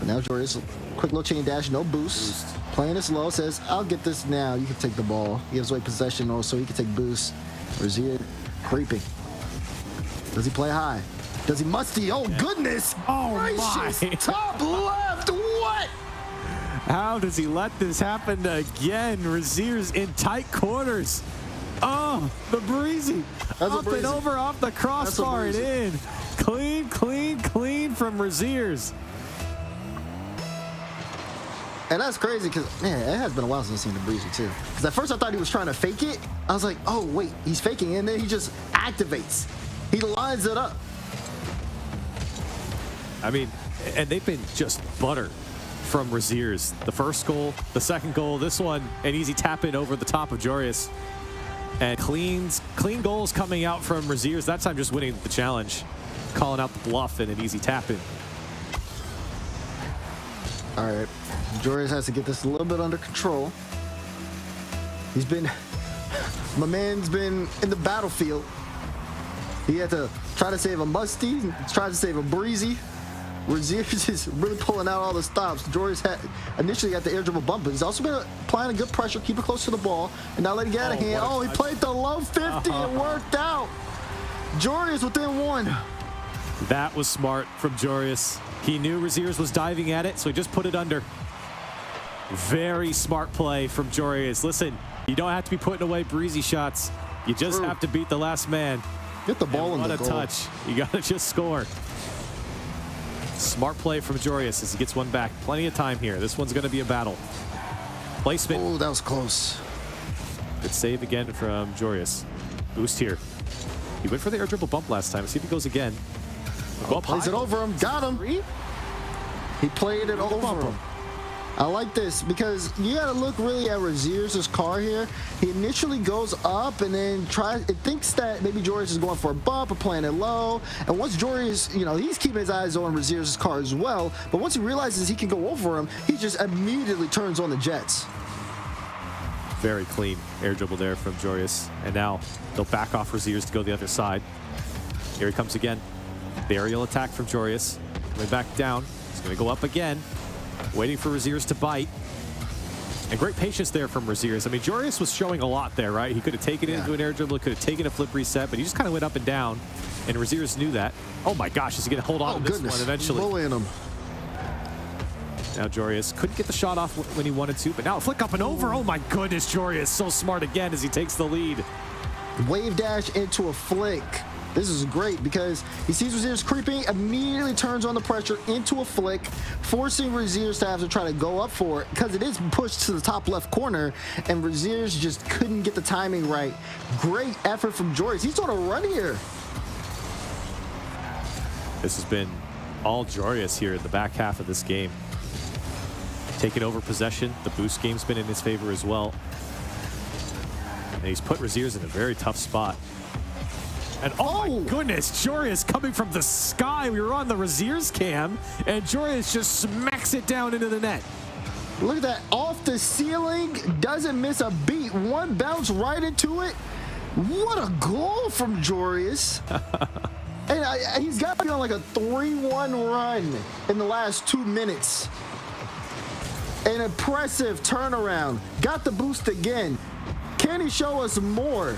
But now Joris, quick little chain dash, no boost. Playing it slow, says, I'll get this now. You can take the ball. He gives away possession also, he can take boost. Raziers creeping. Does he play high? Does he musty? Oh, goodness! Oh, gracious. my! Top left, what? How does he let this happen again? Raziers in tight quarters. Oh, the breezy. Up and over off the crossbar and in. Clean, clean, clean from Raziers. And that's crazy because, man, it has been a while since I've seen the breezy too. Because at first I thought he was trying to fake it. I was like, oh, wait, he's faking it. And then he just activates. He lines it up. I mean, and they've been just butter from Raziers. The first goal, the second goal, this one, an easy tap in over the top of Joris. And clean goals coming out from Raziers. That time just winning the challenge. Calling out the bluff and an easy tap in. All right, Joris has to get this a little bit under control. He's been, my man's been in the battlefield. He had to try to save a musty, try to save a breezy. Raziers is really pulling out all the stops. Joris had initially got the air dribble bump, but he's also been applying a good pressure, keep it close to the ball, and not letting it get out of hand. Oh, he played the low 50, it worked out. Joris within one. That was smart from Joris. He knew Raziers was diving at it, so he just put it under. Very smart play from Joris. Listen, you don't have to be putting away breezy shots. You just have to beat the last man. Get the ball in the goal. What a touch. You got to just score. Smart play from Joris as he gets one back. Plenty of time here. This one's going to be a battle. Placement. Oh, that was close. Good save again from Joris. Boost here. He went for the air dribble bump last time. See if he goes again. Plays it over him. Got him. He played it over him. I like this because you got to look really at Razier's car here. He initially goes up and then it thinks that maybe Joreuz is going for a bump or playing it low. And once Joreuz, you know, he's keeping his eyes on Razier's car as well. But once he realizes he can go over him, he just immediately turns on the jets. Very clean air dribble there from Joreuz. And now they'll back off Razier's to go the other side. Here he comes again. The aerial attack from Joreuz. Coming back down. He's going to go up again. Waiting for Razier's to bite. And great patience there from Razier's. I mean, Joreuz was showing a lot there, right? He could have taken it into an air dribble, could have taken a flip reset, but he just kind of went up and down. And Razier's knew that. Oh my gosh, is he going to hold on to this one eventually? Bullying him. Now Joreuz couldn't get the shot off when he wanted to, but now a flick up and over. Oh my goodness, Joreuz so smart again as he takes the lead. Wave dash into a flick. This is great because he sees Razier's creeping, immediately turns on the pressure into a flick, forcing Razier's to have to try to go up for it because it is pushed to the top left corner, and Razier's just couldn't get the timing right. Great effort from Joreuz. He's on a run here. This has been all Joreuz here in the back half of this game. Taking over possession. The boost game's been in his favor as well. And he's put Razier's in a very tough spot. And oh my goodness, Joreuz coming from the sky. We were on the Razier's cam, and Joreuz just smacks it down into the net. Look at that, off the ceiling, doesn't miss a beat. One bounce right into it. What a goal from Joreuz. And he's got to be on like a 3-1 run in the last 2 minutes. An impressive turnaround. Got the boost again. Can he show us more?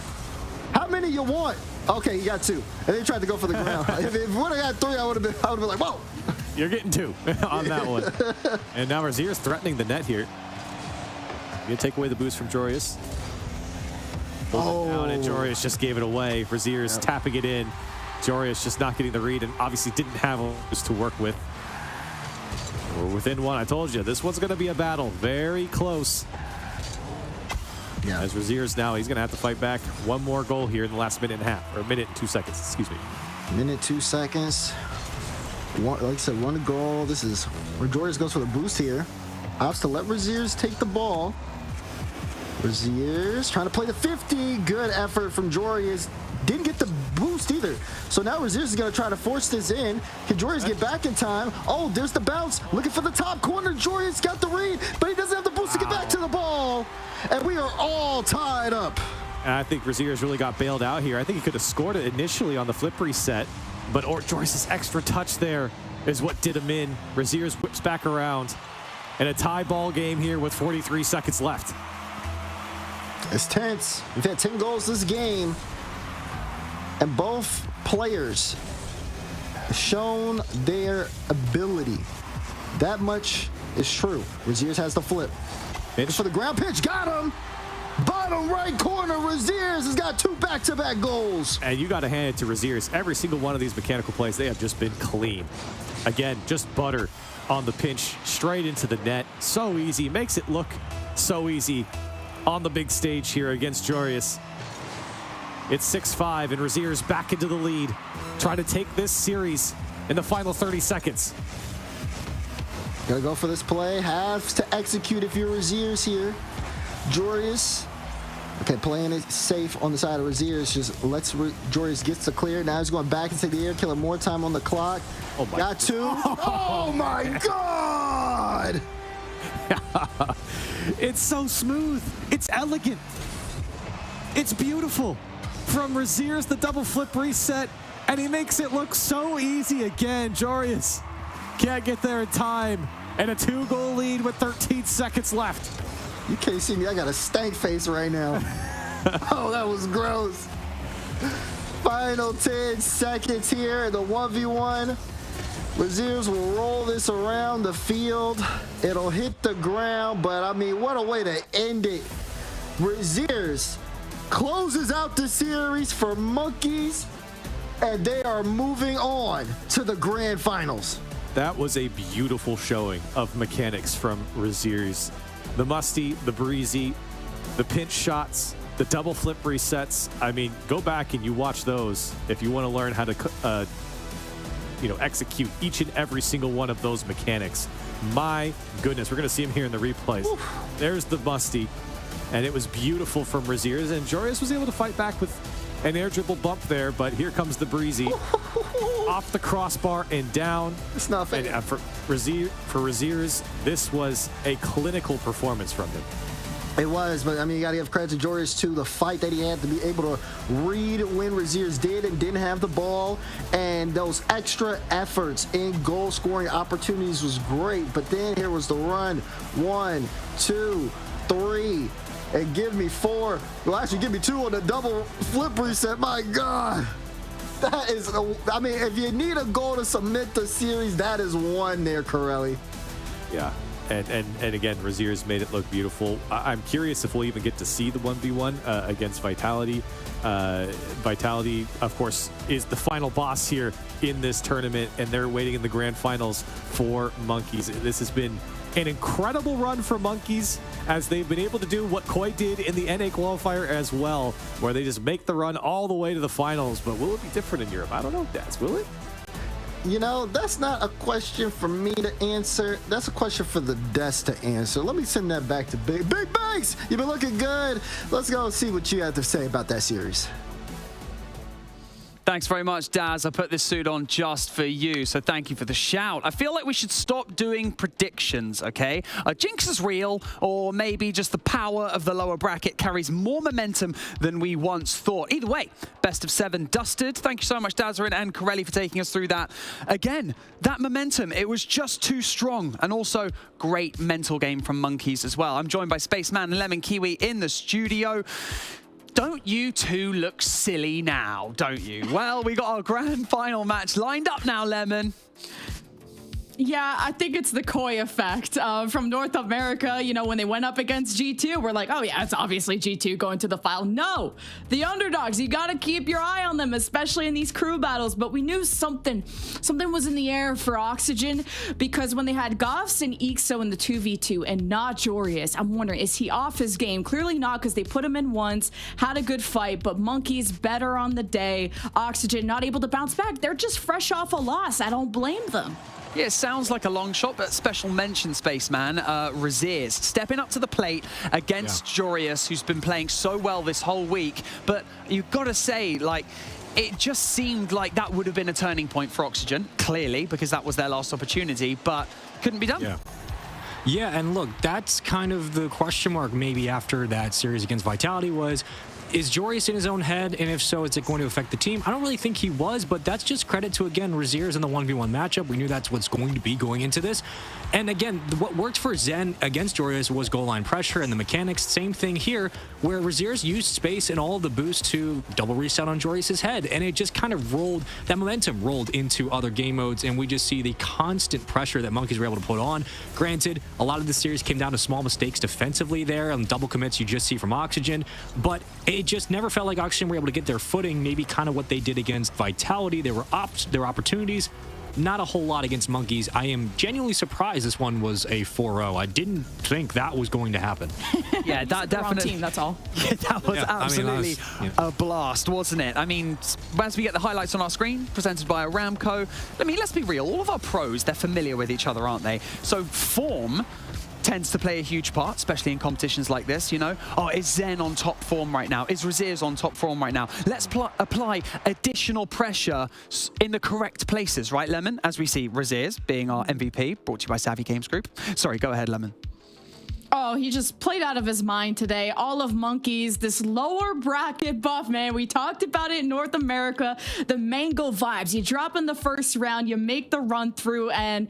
How many you want? Okay, he got 2. And they tried to go for the ground. If it would have got 3, I would have been like, whoa. You're getting 2 on that one. And now Razier's threatening the net here. Gonna take away the boost from Joreuz. Down, and Joreuz just gave it away. Razier's tapping it in. Joreuz just not getting the read and obviously didn't have a boost to work with. We're within 1. I told you, this one's going to be a battle. Very close. Yeah. As Razier's now, he's going to have to fight back. One more goal here in the last minute and a half, or a minute and 2 seconds, excuse me. Minute 2 seconds. Like I said, 1 goal. This is where Joreuz goes for the boost here. Opts to let Razier's take the ball. Razier's trying to play the 50. Good effort from Joreuz. Didn't get the boost either. So now Razier's is going to try to force this in. Can Joreuz get back in time? Oh, there's the bounce. Looking for the top corner. Joreuz got the read, but he doesn't have the boost to get back to the ball. And we are all tied up. And I think Razier's really got bailed out here. I think he could have scored it initially on the flip reset, but Joreuz's extra touch there is what did him in. Razier's whips back around. And a tie ball game here with 43 seconds left. It's tense. We've had 10 goals this game. And both players shown their ability. That much is true. Razier's has the flip. For the ground pitch, got him. Bottom right corner, Razier's has got 2 back-to-back goals. And you got to hand it to Razier's. Every single one of these mechanical plays, they have just been clean. Again, just butter on the pinch, straight into the net. So easy, makes it look so easy on the big stage here against Joreuz. It's 6-5, and Razier's back into the lead. Trying to take this series in the final 30 seconds. Gotta go for this play. Have to execute if you're Razier's here. Joreuz, okay, playing it safe on the side of Razier's. Just lets Joreuz gets to clear. Now he's going back into the air, killing more time on the clock. Oh my Got 2. Oh my God! It's so smooth. It's elegant. It's beautiful. From Razier's, the double flip reset, and he makes it look so easy again. Joreuz can't get there in time, and a 2-goal lead with 13 seconds left. You can't see me. I got a stank face right now. Oh, that was gross. Final 10 seconds here in the 1v1. Razier's will roll this around the field. It'll hit the ground, but I mean, what a way to end it. Razier's closes out the series for Monkeys, and they are moving on to the grand finals. That was a beautiful showing of mechanics from Razier's. The musty, the breezy, the pinch shots, The double flip resets, I mean, go back and you watch those if you want to learn how to, execute each and every single one of those mechanics. My goodness, we're going to see him here in the replays. Oof. There's the musty, and it was beautiful from Raziers, and Jorius was able to fight back with an air dribble bump there, but here comes the breezy. Off the crossbar and down. It's not fair. And for Raziers, this was a clinical performance from him. It was, but I mean, you got to give credit to Jorius too. The fight that he had to be able to read when Raziers did and didn't have the ball, and those extra efforts in goal scoring opportunities was great. But then here was the run. 1, 2, 3, and give me 4. Well, actually, give me 2 on the double flip reset. My God. That is, I mean, if you need a goal to submit the series, that is one there, Corelli. Yeah. And again, Raziers made it look beautiful. I'm curious if we'll even get to see the 1v1 against Vitality. Vitality, of course, is the final boss here in this tournament, and they're waiting in the grand finals for Monkeys. This has been an incredible run for Monkeys, as they've been able to do what Koi did in the NA qualifier as well, where they just make the run all the way to the finals. But will it be different in Europe? I don't know, Daz. Will it? You know, that's not a question for me to answer. That's a question for the desk to answer. Let me send that back to Big Banks. You've been looking good. Let's go see what you have to say about that series. Thanks very much, Daz. I put this suit on just for you, so thank you for the shout. I feel like we should stop doing predictions, okay? Jinx is real, or maybe just the power of the lower bracket carries more momentum than we once thought. Either way, best of 7 dusted. Thank you so much, Dazarin and Corelli, for taking us through that. Again, that momentum, it was just too strong, and also great mental game from Monkeys as well. I'm joined by Spaceman and Lemon Kiwi in the studio. Don't you two look silly now, don't you? Well, we got our grand final match lined up now, Lemon. Yeah, I think it's the Koi effect from North America. You know, when they went up against G2, we're like, oh yeah, it's obviously G2 going to the final. No, the underdogs, you got to keep your eye on them, especially in these crew battles. But we knew something was in the air for Oxygen, because when they had Goffs and Ixo in the 2v2 and not Jorius, I'm wondering, is he off his game? Clearly not, because they put him in once, had a good fight, but Monkeys better on the day. Oxygen not able to bounce back. They're just fresh off a loss. I don't blame them. Yeah, it sounds like a long shot, but special mention, Spaceman. Raziers stepping up to the plate against Jorius, who's been playing so well this whole week. But you've got to say, like, it just seemed like that would have been a turning point for Oxygen, clearly, because that was their last opportunity, but couldn't be done. Yeah, and look, that's kind of the question mark maybe after that series against Vitality was, is Jorius in his own head? And if so, is it going to affect the team? I don't really think he was, but that's just credit to, again, Raziers in the 1v1 matchup. We knew that's what's going to be going into this. And again, what worked for Zen against Jorius was goal line pressure and the mechanics. Same thing here, where Raziers used space and all of the boost to double reset on Jorius's head. And it just kind of rolled, that momentum rolled into other game modes. And we just see the constant pressure that Monkeys were able to put on. Granted, a lot of the series came down to small mistakes defensively there and double commits you just see from Oxygen. But it just never felt like Oxygen were able to get their footing, maybe kind of what they did against Vitality. There were opportunities, not a whole lot against Monkeys. I am genuinely surprised this one was a 4-0. I didn't think that was going to happen. Yeah, that definitely. Team, that's all. Yeah, that was absolutely a blast, wasn't it? I mean, as we get the highlights on our screen, presented by Aramco, I mean, let's be real. All of our pros, they're familiar with each other, aren't they? So form tends to play a huge part, especially in competitions like this, you know? Oh, is Zen on top form right now? Is Raziers on top form right now? Let's apply additional pressure in the correct places, right, Lemon? As we see Raziers being our MVP, brought to you by Savvy Games Group. Sorry, go ahead, Lemon. Oh, he just played out of his mind today. All of Monkeys, this lower bracket buff, man. We talked about it in North America. The mango vibes. You drop in the first round, you make the run through, and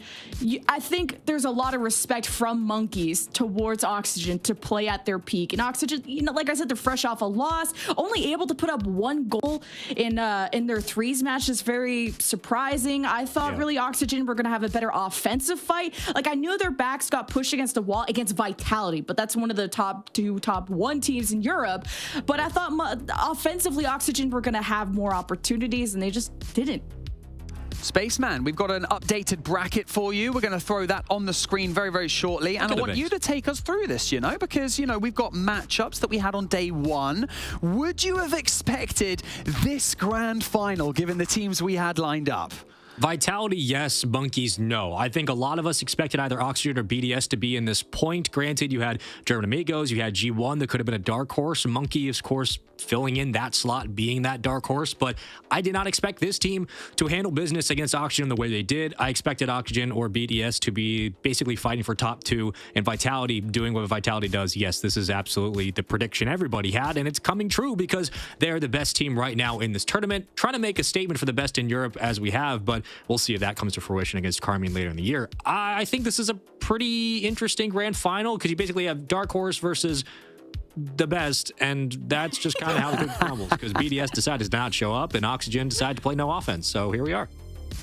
I think there's a lot of respect from Monkeys towards Oxygen to play at their peak. And Oxygen, you know, like I said, they're fresh off a loss, only able to put up 1 goal in their threes match is very surprising. I thought really Oxygen were going to have a better offensive fight. Like, I knew their backs got pushed against the wall against Vitality, but that's one of the top 1 teams in Europe. But I thought offensively, Oxygen were going to have more opportunities, and they just didn't. Spaceman, we've got an updated bracket for you. We're going to throw that on the screen very, very shortly. And I want you to take us through this, because, we've got matchups that we had on day one. Would you have expected this grand final given the teams we had lined up? Vitality, yes. Monkeys, no. I think a lot of us expected either Oxygen or BDS to be in this point. Granted, you had German Amigos, you had G1 that could have been a dark horse. Monkey, of course, filling in that slot, being that dark horse. But I did not expect this team to handle business against Oxygen the way they did. I expected Oxygen or BDS to be basically fighting for top two, and Vitality doing what Vitality does. Yes, this is absolutely the prediction everybody had, and it's coming true because they're the best team right now in this tournament, trying to make a statement for the best in Europe as we have, but we'll see if that comes to fruition against Carmine later in the year. I think this is a pretty interesting grand final because you basically have Dark Horse versus the best, and that's just kind of how the cookie crumbles because BDS decided to not show up and Oxygen decided to play no offense. So here we are.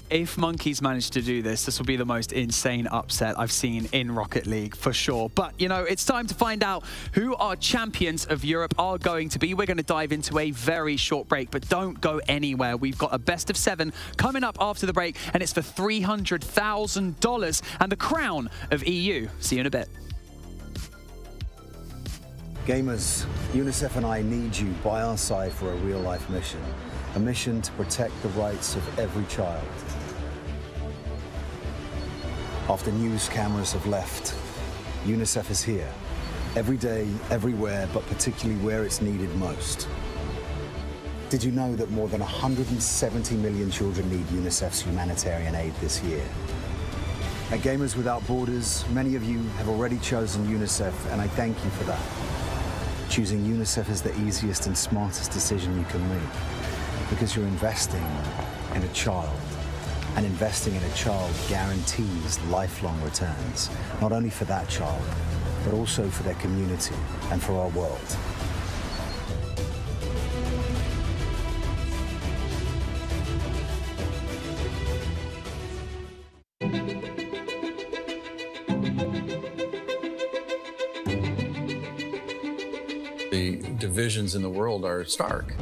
If Monkeys manage to do this, this will be the most insane upset I've seen in Rocket League for sure. But, it's time to find out who our champions of Europe are going to be. We're going to dive into a very short break, but don't go anywhere. We've got a best of 7 coming up after the break, and it's for $300,000 and the crown of EU. See you in a bit. Gamers, UNICEF and I need you by our side for a real-life mission. A mission to protect the rights of every child. After news cameras have left, UNICEF is here. Every day, everywhere, but particularly where it's needed most. Did you know that more than 170 million children need UNICEF's humanitarian aid this year? At Gamers Without Borders, many of you have already chosen UNICEF, and I thank you for that. Choosing UNICEF is the easiest and smartest decision you can make, because you're investing in a child. And investing in a child guarantees lifelong returns, not only for that child, but also for their community and for our world. The divisions in the world are stark.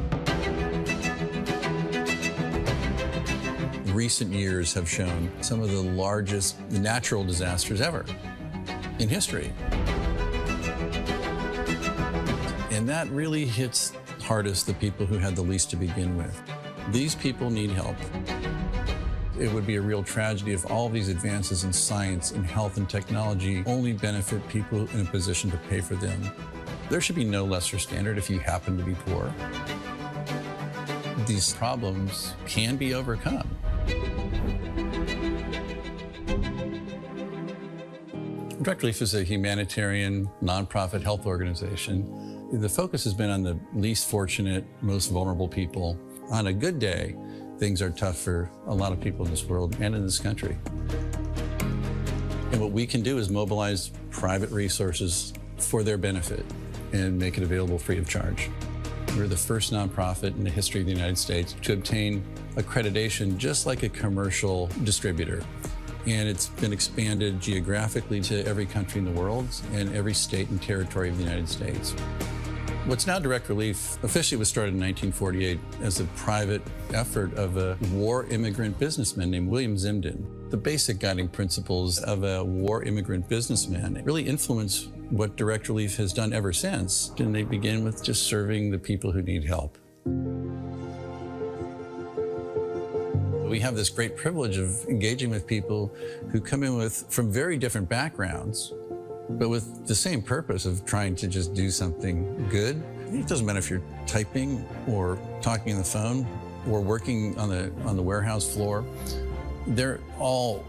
Recent years have shown some of the largest natural disasters ever in history. And that really hits hardest the people who had the least to begin with. These people need help. It would be a real tragedy if all these advances in science and health and technology only benefit people in a position to pay for them. There should be no lesser standard if you happen to be poor. These problems can be overcome. Direct Relief is a humanitarian, nonprofit health organization. The focus has been on the least fortunate, most vulnerable people. On a good day, things are tough for a lot of people in this world and in this country. And what we can do is mobilize private resources for their benefit and make it available free of charge. We're the first nonprofit in the history of the United States to obtain accreditation just like a commercial distributor. And it's been expanded geographically to every country in the world and every state and territory of the United States. What's now Direct Relief officially was started in 1948 as a private effort of a war immigrant businessman named William Zimden. The basic guiding principles of a war immigrant businessman really influence what Direct Relief has done ever since. And they begin with just serving the people who need help. We have this great privilege of engaging with people who come in from very different backgrounds, but with the same purpose of trying to just do something good. It doesn't matter if you're typing or talking on the phone or working on the warehouse floor. They're all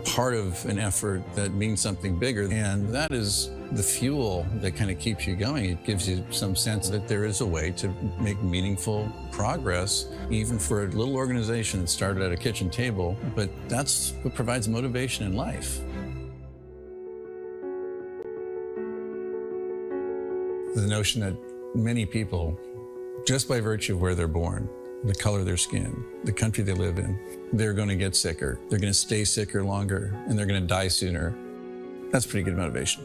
part of an effort that means something bigger, and that is the fuel that kind of keeps you going. It gives you some sense that there is a way to make meaningful progress, even for a little organization that started at a kitchen table, but that's what provides motivation in life. The notion that many people, just by virtue of where they're born, the color of their skin, the country they live in, they're going to get sicker, they're going to stay sicker longer, and they're going to die sooner. That's pretty good motivation.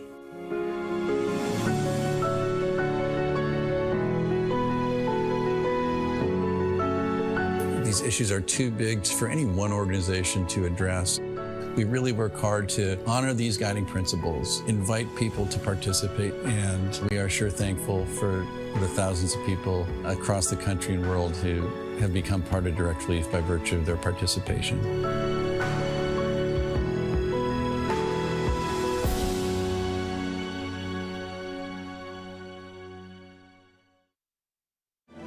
these issues are too big for any one organization to address. We really work hard to honor these guiding principles, invite people to participate, and we are sure thankful for the thousands of people across the country and world who have become part of Direct Relief by virtue of their participation.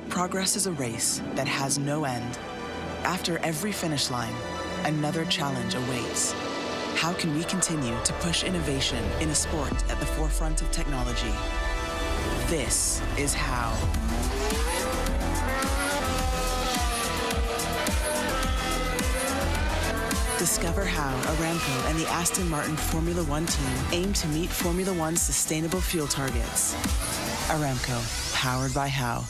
Progress is a race that has no end. After every finish line, another challenge awaits. How can we continue to push innovation in a sport at the forefront of technology? This is how. Discover how Aramco and the Aston Martin Formula One team aim to meet Formula One's sustainable fuel targets. Aramco, powered by How.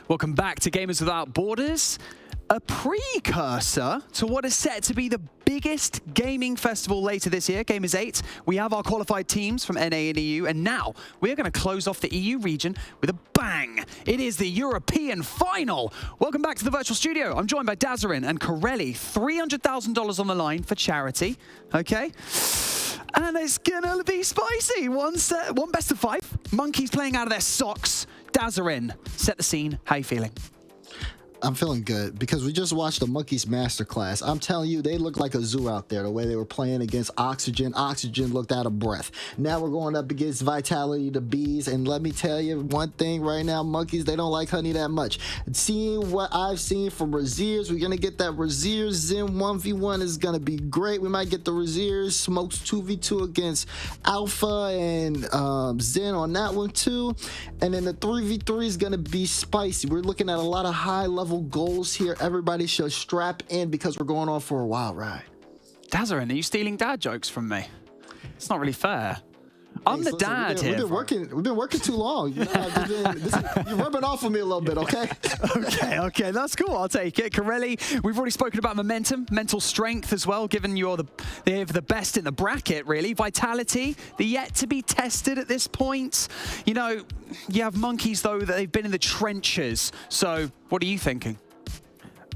Welcome back to Gamers Without Borders. A precursor to what is set to be the biggest gaming festival later this year, Gamers 8. We have our qualified teams from NA and EU, and now we're going to close off the EU region with a bang. It is the European final. Welcome back to the virtual studio. I'm joined by Dazarin and Corelli. $300,000 on the line for charity, okay? And it's gonna be spicy. One best of 5. Monkeys playing out of their socks. Dazarin, set the scene. How you feeling? I'm feeling good because we just watched the Monkeys Masterclass. I'm telling you, they looked like a zoo out there, the way they were playing against Oxygen. Oxygen looked out of breath. Now we're going up against Vitality, the Bees, and let me tell you one thing right now, Monkeys, they don't like honey that much. Seeing what I've seen from Raziers, we're going to get that Raziers Zen 1v1 is going to be great. We might get the Raziers Smokes 2v2 against Alpha and Zen on that one too. And then the 3v3 is going to be spicy. We're looking at a lot of high-level goals here. Everybody should strap in because we're going on for a wild ride. Dazarin, are you stealing dad jokes from me? It's not really fair. I'm the dad here. We've been working too long. You're rubbing off on me a little bit, okay? Okay, that's cool. I'll take it. Corelli, we've already spoken about momentum, mental strength as well, given you're the best in the bracket, really. Vitality, they're yet to be tested at this point. You know, you have Monkeys, though, that they've been in the trenches. So what are you thinking?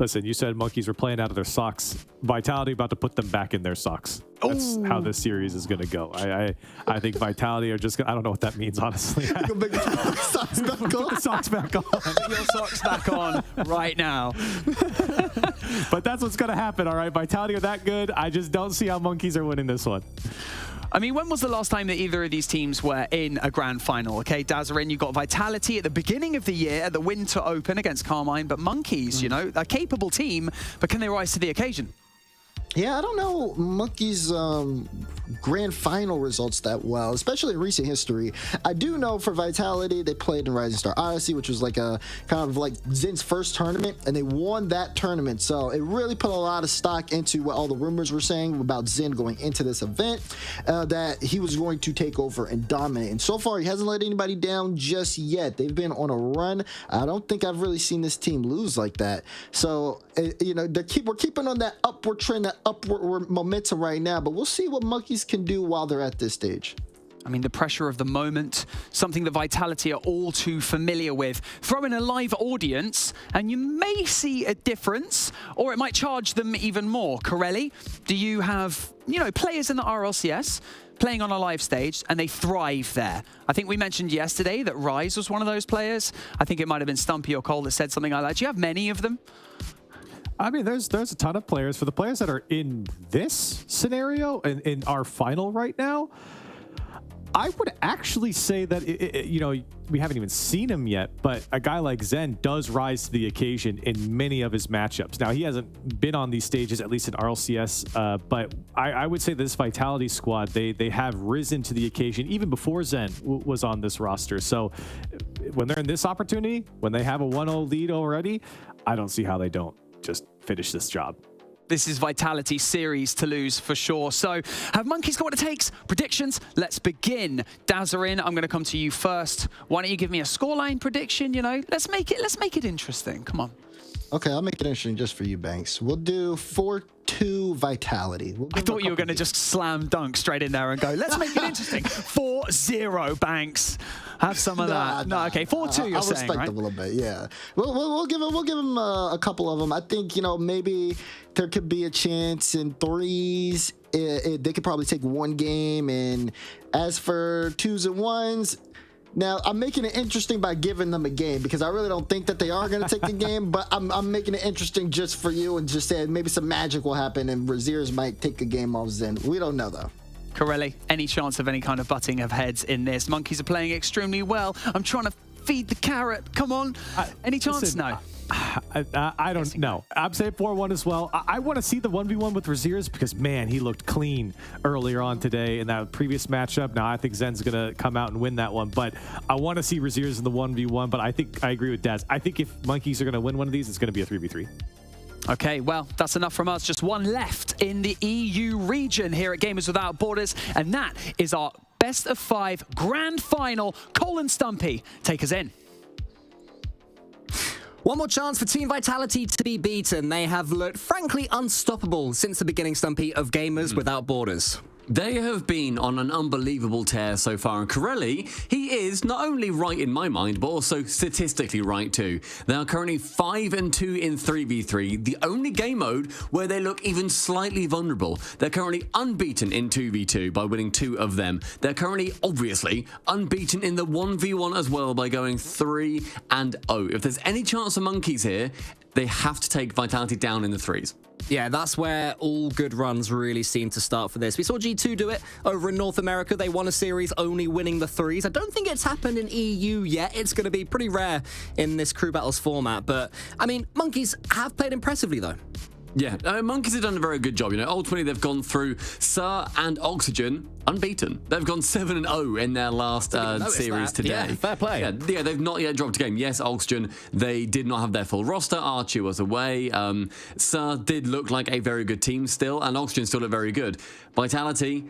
Listen, you said Monkeys were playing out of their socks. Vitality about to put them back in their socks. That's how this series is going to go. I think Vitality are just going to, I don't know what that means, honestly. Put the socks back on. Put your socks back on right now. But that's what's going to happen, all right? Vitality are that good. I just don't see how Monkeys are winning this one. I mean, when was the last time that either of these teams were in a grand final? Okay, Dazarin, you got Vitality at the beginning of the year at the Winter Open against Carmine, but Monkeys, you know, a capable team, but can they rise to the occasion? Yeah, I don't know Monkeys' grand final results that well, especially in recent history. I do know for Vitality, they played in Rising Star Odyssey, which was like a kind of like Zen's first tournament, and they won that tournament. So it really put a lot of stock into what all the rumors were saying about Zen going into this event, that he was going to take over and dominate. And so far, he hasn't let anybody down just yet. They've been on a run. I don't think I've really seen this team lose like that. So, you know, we're keeping on that upward trend, that upward momentum right now, but we'll see what Monkeys can do while they're at this stage. I mean, the pressure of the moment, something that Vitality are all too familiar with. Throw in a live audience, and you may see a difference, or it might charge them even more. Corelli, do you have, you know, players in the RLCS playing on a live stage, and they thrive there? I think we mentioned yesterday that Rise was one of those players. I think it might have been Stumpy or Cole that said something like that. Do you have many of them? I mean, there's a ton of players. For the players that are in this scenario and in our final right now, I would actually say that, you know, we haven't even seen him yet, but a guy like Zen does rise to the occasion in many of his matchups. Now, he hasn't been on these stages, at least in RLCS, but I would say this Vitality squad, they have risen to the occasion even before Zen was on this roster. So when they're in this opportunity, when they have a 1-0 lead already, I don't see how they don't just finish this job. This is Vitality series to lose for sure. So have Monkeys got what it takes? Predictions, let's begin. Dazarin, I'm going to come to you first. Why don't you give me a scoreline prediction? You know, let's make it interesting. Come on. Okay, I'll make it interesting just for you, Banks. We'll do 4-2 Vitality. I thought you were going to just slam dunk straight in there and go, let's make it interesting. 4-0, Banks. Have some of that. No, okay, 4-2 you're I'll saying, respect right? them a little bit, yeah. We'll give him a couple of them. I think, you know, maybe there could be a chance in threes. They could probably take one game. And as for 2s and 1s, now, I'm making it interesting by giving them a game because I really don't think that they are going to take the game, but I'm making it interesting just for you and just saying maybe some magic will happen and Braziers might take a game off Zen. We don't know, though. Corelli, any chance of any kind of butting of heads in this? Monkeys are playing extremely well. I'm trying to feed the carrot. Come on. Any chance? Listen, no. I don't know. I'm saying 4-1 as well. I want to see the 1v1 with Braziers because, man, he looked clean earlier on today in that previous matchup. Now, I think Zen's going to come out and win that one, but I want to see Braziers in the 1v1, but I think I agree with Daz. I think if Monkeys are going to win one of these, it's going to be a 3v3. Okay, well, that's enough from us. Just one left in the EU region here at Gamers Without Borders, and that is our best of 5 grand final. Cole and Stumpy, take us in. One more chance for Team Vitality to be beaten. They have looked, frankly, unstoppable since the beginning, Stumpy, of Gamers Without Borders. They have been on an unbelievable tear so far, and Corelli, he is not only right in my mind, but also statistically right too. They are currently 5-2 in 3v3, the only game mode where they look even slightly vulnerable. They're currently unbeaten in 2v2 by winning 2 of them. They're currently, obviously, unbeaten in the 1v1 as well by going 3-0. If there's any chance of Monkeys here, they have to take Vitality down in the 3s. Yeah, that's where all good runs really seem to start for this. We saw G2 do it over in North America. They won a series only winning the 3s. I don't think it's happened in EU yet. It's going to be pretty rare in this crew battles format. But, I mean, Monkeys have played impressively, though. Yeah, Monkeys have done a very good job. You know, ultimately they've gone through Suhhh and Oxygen unbeaten. They've gone 7-0 in their last series today. Yeah, fair play. Yeah, they've not yet dropped a game. Yes, Oxygen, they did not have their full roster. Archie was away. Suhhh did look like a very good team still, and Oxygen still looked very good. Vitality,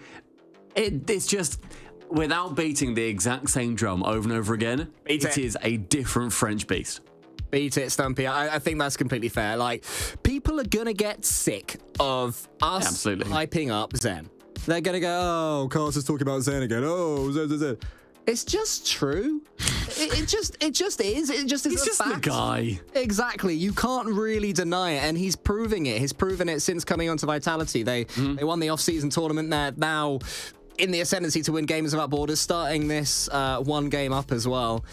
it's just, without beating the exact same drum over and over again, it is a different French beast. Beat it, Stumpy. I think that's completely fair. Like, people are going to get sick of us hyping up Zen. They're going to go, oh, Carlos is talking about Zen again. Oh, Zen. It's just true. It just is. It just is He's a just fact. the guy. Exactly. You can't really deny it, and he's proving it. He's proven it since coming onto Vitality. They won the off-season tournament. They're now in the ascendancy to win Gamers Without Borders, starting this one game up as well.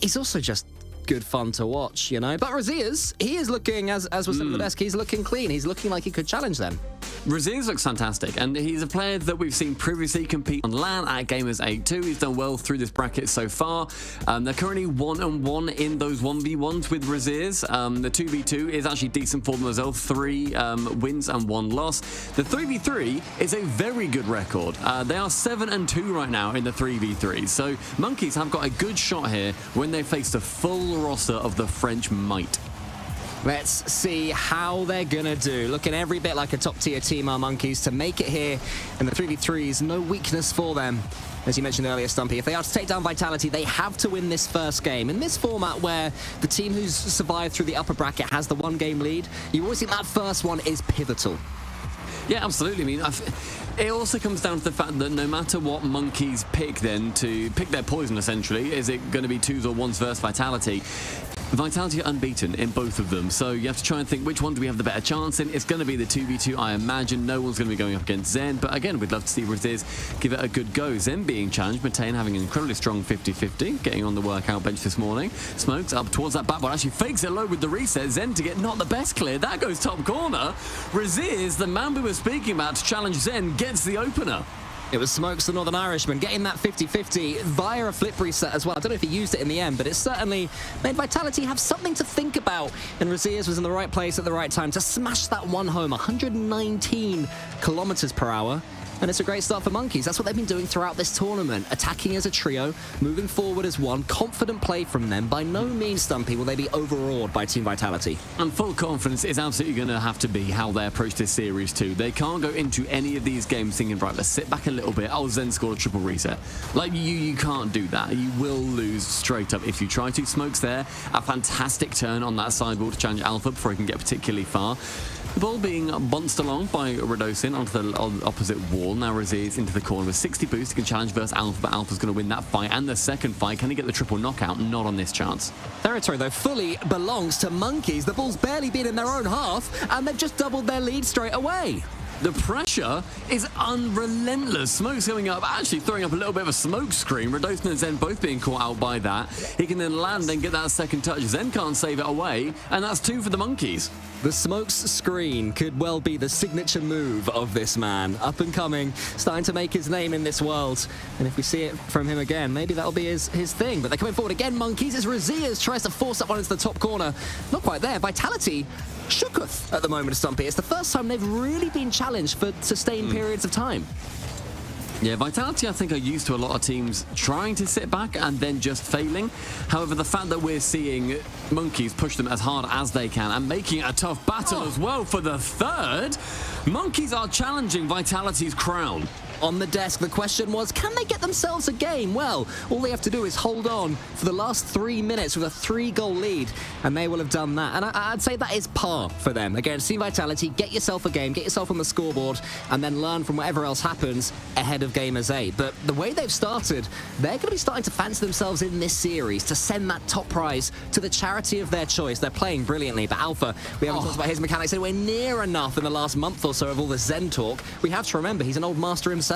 He's also just good fun to watch, you know. But Raziers, he is looking, as was said at the desk, he's looking clean. He's looking like he could challenge them. Raziers looks fantastic, and he's a player that we've seen previously compete on LAN at Gamers 8-2. He's done well through this bracket so far. They're currently 1-1 in those 1v1s with Raziers. The 2v2 is actually decent for them as well. 3 wins and 1 loss. The 3v3 is a very good record. They are 7-2 right now in the 3v3. So Monkeys have got a good shot here when they face the full roster of the French might. Let's see how they're gonna do. Looking every bit like a top-tier team, our Monkeys, to make it here in the 3v3s. No weakness for them. As you mentioned earlier, Stumpy, if they are to take down Vitality, they have to win this first game. In this format where the team who's survived through the upper bracket has the 1-game lead, you always think that first one is pivotal. Yeah, absolutely. I mean, it also comes down to the fact that no matter what Monkeys pick then to pick their poison, essentially, is it going to be 2s or 1s versus Vitality? Vitality are unbeaten in both of them, so you have to try and think which one do we have the better chance in. It's going to be the 2v2, I imagine. No one's going to be going up against Zen, but again, we'd love to see Raziers give it a good go. Zen being challenged, Matane having an incredibly strong 50-50, getting on the workout bench this morning. Smokes up towards that backboard, actually fakes it low with the reset. Zen to get not the best clear. That goes top corner. Raziers, the man we were speaking about to challenge Zen, gets the opener. It was Smokes, the Northern Irishman, getting that 50-50 via a flip reset as well. I don't know if he used it in the end, but it certainly made Vitality have something to think about. And Raziers was in the right place at the right time to smash that one home, 119 kilometers per hour. And it's a great start for Monkeys. That's what they've been doing throughout this tournament. Attacking as a trio, moving forward as one. Confident play from them. By no means, Stumpy, will they be overawed by Team Vitality. And full confidence is absolutely going to have to be how they approach this series too. They can't go into any of these games thinking, right, let's sit back a little bit. Oh, Zen scored a triple reset. Like, you can't do that. You will lose straight up if you try to. Smoke's there. A fantastic turn on that sideboard to challenge Alpha before he can get particularly far. The ball being bounced along by Radosin onto the opposite wall. Now Raziz into the corner with 60 boost. He can challenge versus Alpha, but Alpha's going to win that fight and the second fight. Can he get the triple knockout? Not on this chance. Territory, though, fully belongs to Monkeys. The ball's barely been in their own half, and they've just doubled their lead straight away. The pressure is unrelentless. Smoke's going up, actually throwing up a little bit of a smoke screen. Radosin and Zen both being caught out by that. He can then land and get that second touch. Zen can't save it away, and that's 2 for the Monkeys. The Smokes screen could well be the signature move of this man. Up and coming, starting to make his name in this world. And if we see it from him again, maybe that'll be his thing. But they're coming forward again, Monkeys, as Razias tries to force that one into the top corner. Not quite there. Vitality shooketh at the moment, Stumpy. It's the first time they've really been challenged for sustained periods of time. Yeah, Vitality, I think, are used to a lot of teams trying to sit back and then just failing. However, the fact that we're seeing Monkeys push them as hard as they can and making it a tough battle as well for the third, Monkeys are challenging Vitality's crown. On the desk, the question was, can they get themselves a game? Well, all they have to do is hold on for the last 3 minutes with a 3-goal lead, and they will have done that. And I'd say that is par for them. Again, Team Vitality, get yourself a game, get yourself on the scoreboard, and then learn from whatever else happens ahead of Gamers 8. But the way they've started, they're going to be starting to fancy themselves in this series to send that top prize to the charity of their choice. They're playing brilliantly, but Alpha, we haven't talked about his mechanics anywhere near enough in the last month or so of all the Zen talk. We have to remember, he's an old master himself.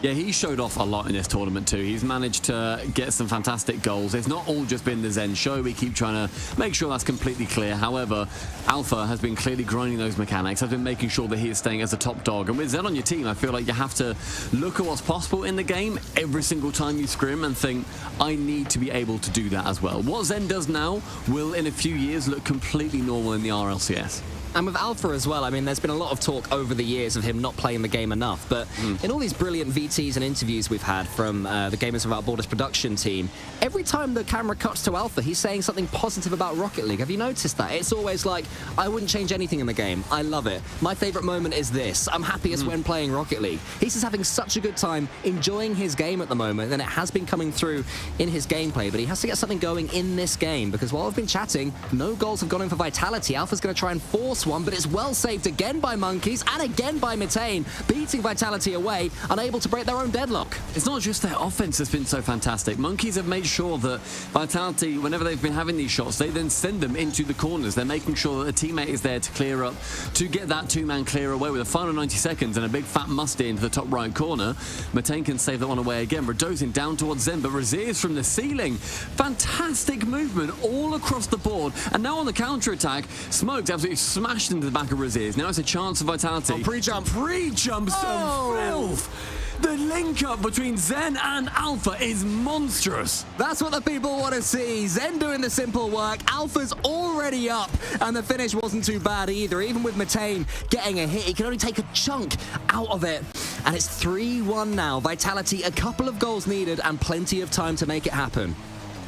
Yeah, he showed off a lot in this tournament too. He's managed to get some fantastic goals. It's not all just been the Zen show. We keep trying to make sure that's completely clear. However, Alpha has been clearly grinding those mechanics, has been making sure that he is staying as a top dog. And with Zen on your team, I feel like you have to look at what's possible in the game every single time you scrim and think, I need to be able to do that as well. What Zen does now will, in a few years, look completely normal in the RLCS. And with Alpha as well, I mean, there's been a lot of talk over the years of him not playing the game enough. But in all these brilliant VTs and interviews we've had from the Gamers Without Borders production team, every time the camera cuts to Alpha, he's saying something positive about Rocket League. Have you noticed that? It's always like, I wouldn't change anything in the game. I love it. My favorite moment is this. I'm happiest when playing Rocket League. He's just having such a good time enjoying his game at the moment, and it has been coming through in his gameplay. But he has to get something going in this game, because while I've been chatting, no goals have gone in for Vitality. Alpha's going to try and force one, but it's well saved again by Monkeys and again by Mitane, beating Vitality away, unable to break their own deadlock. It's not just their offense that's been so fantastic. Monkeys have made sure that Vitality, whenever they've been having these shots, they then send them into the corners. They're making sure that a teammate is there to clear up, to get that 2-man clear away with a final 90 seconds and a big fat musty into the top right corner. Mitane can save that one away again. Radosin down towards Zen, but Razias from the ceiling. Fantastic movement all across the board. And now on the counter-attack, Smoke's absolutely smashed into the back of Razias. Now it's a chance for Vitality. Oh, pre-jump. Pre-jumps and filth. The link-up between Zen and Alpha is monstrous. That's what the people want to see. Zen doing the simple work. Alpha's already up, and the finish wasn't too bad either. Even with Mitane getting a hit, he can only take a chunk out of it. And it's 3-1 now. Vitality, a couple of goals needed and plenty of time to make it happen.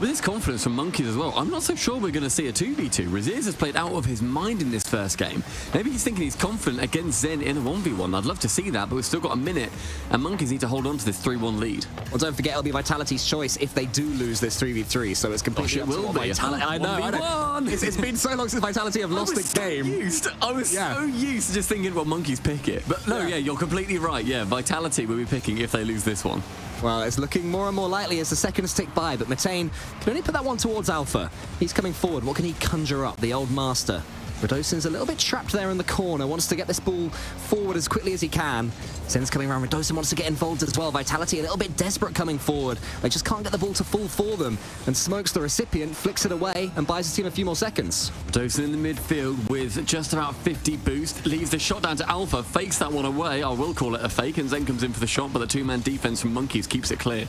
With his confidence from Monkeys as well, I'm not so sure we're going to see a 2v2. Razias has played out of his mind in this first game. Maybe he's thinking he's confident against Zen in a 1v1. I'd love to see that, but we've still got a minute, and Monkeys need to hold on to this 3-1 lead. Well, don't forget, it'll be Vitality's choice if they do lose this 3v3, so it's completely up to what Vitality... I know. It's been so long since Vitality have lost a game. I was so used to just thinking, well, Monkeys pick it. But no, yeah, you're completely right. Yeah, Vitality will be picking if they lose this one. Well, it's looking more and more likely as the seconds tick by, but Mitane can only put that one towards Alpha. He's coming forward. What can he conjure up? The old master. Radosin's a little bit trapped there in the corner, wants to get this ball forward as quickly as he can. Zen's coming around. Radosin wants to get involved as well. Vitality a little bit desperate coming forward. They just can't get the ball to fall for them. And Smokes, the recipient, flicks it away and buys his team a few more seconds. Radosin in the midfield with just about 50 boost. Leaves the shot down to Alpha. Fakes that one away. I will call it a fake. And Zen comes in for the shot, but the 2-man defense from Monkeys keeps it clear.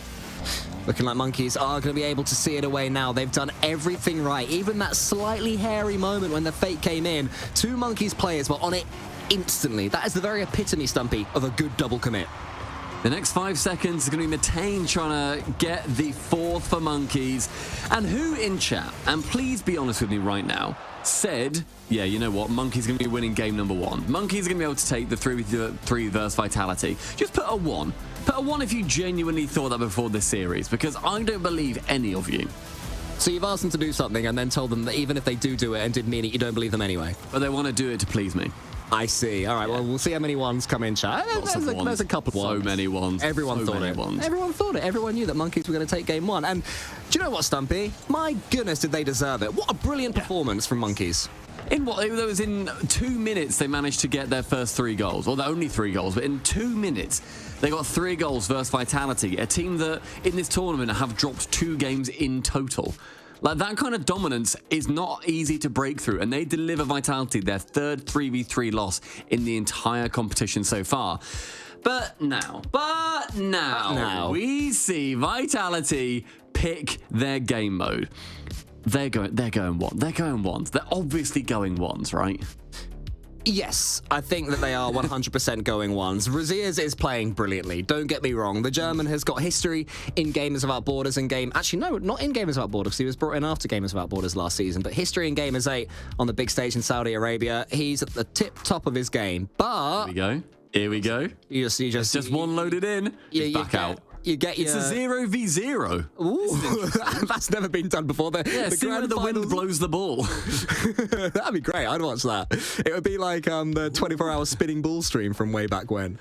Looking like Monkeys are going to be able to see it away now. They've done everything right. Even that slightly hairy moment when the fake came in, 2 Monkeys players were on it instantly. That is the very epitome, Stumpy, of a good double commit. The next 5 seconds is going to be Matane trying to get the 4th for Monkeys. And who in chat, and please be honest with me right now, said, yeah, you know what, Monkey's going to be winning game number 1. Monkey's going to be able to take the 3v3 versus Vitality. Just put a 1. Put a 1 if you genuinely thought that before this series, because I don't believe any of you. So you've asked them to do something and then told them that even if they do it and did mean it, you don't believe them anyway? But they want to do it to please me. I see. All right, well, we'll see how many ones come in, chat. There's a couple of ones. So many ones. Everyone thought it. Everyone thought it. Everyone knew that Monkeys were going to take game 1. And do you know what, Stumpy? My goodness, did they deserve it. What a brilliant performance from Monkeys. In what? It was in 2 minutes they managed to get their first 3 goals. Well, they're only 3 goals, but in 2 minutes they got 3 goals versus Vitality, a team that in this tournament have dropped 2 games in total. Like, that kind of dominance is not easy to break through, and they deliver Vitality their 3rd 3v3 loss in the entire competition so far. But now, we see Vitality pick their game mode. They're going what? They're going ones. They're obviously going ones, right? Yes, I think that they are 100% going ones. Raziers is playing brilliantly, don't get me wrong. The German has got history in Gamers Without Borders and Actually, no, not in Gamers Without Borders, because he was brought in after Gamers Without Borders last season, but history in Gamers 8 on the big stage in Saudi Arabia. He's at the top of his game, but... Here we go. It's just one loaded in. He's back out. You get your... It's a 0v0. Ooh, that's never been done before. See where the wind blows the ball. That'd be great. I'd watch that. It would be like the 24-hour spinning ball stream from way back when.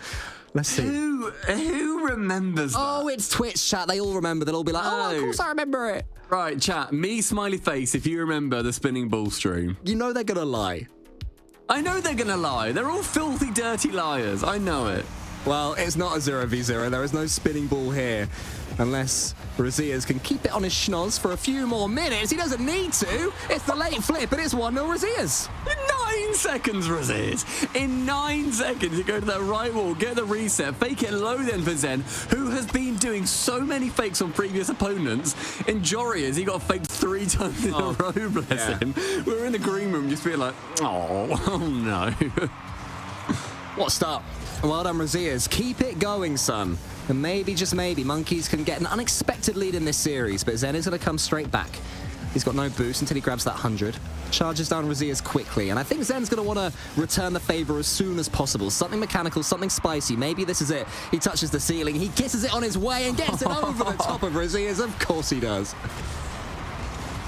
Let's see. Who remembers that? Oh, it's Twitch, chat. They all remember. They'll all be like, oh, of course I remember it. Right, chat. Me, smiley face, if you remember the spinning ball stream. You know they're going to lie. I know they're going to lie. They're all filthy, dirty liars. I know it. Well, it's not a 0v0. There is no spinning ball here. Unless Raziers can keep it on his schnoz for a few more minutes. He doesn't need to. It's the late flip, and it's 1-0 Raziers. In 9 seconds, Raziers. In 9 seconds, you go to that right wall, get the reset, fake it low then for Zen, who has been doing so many fakes on previous opponents. In Jorias, he got faked 3 times in a row, bless him. We were in the green room just being like, oh no. What start? Well done, Raziers. Keep it going, son. And maybe, just maybe, Monkeys can get an unexpected lead in this series, but Zen is going to come straight back. He's got no boost until he grabs that 100. Charges down Raziers quickly, and I think Zen's going to want to return the favor as soon as possible. Something mechanical, something spicy. Maybe this is it. He touches the ceiling. He kisses it on his way and gets it over the top of Raziers. Of course he does.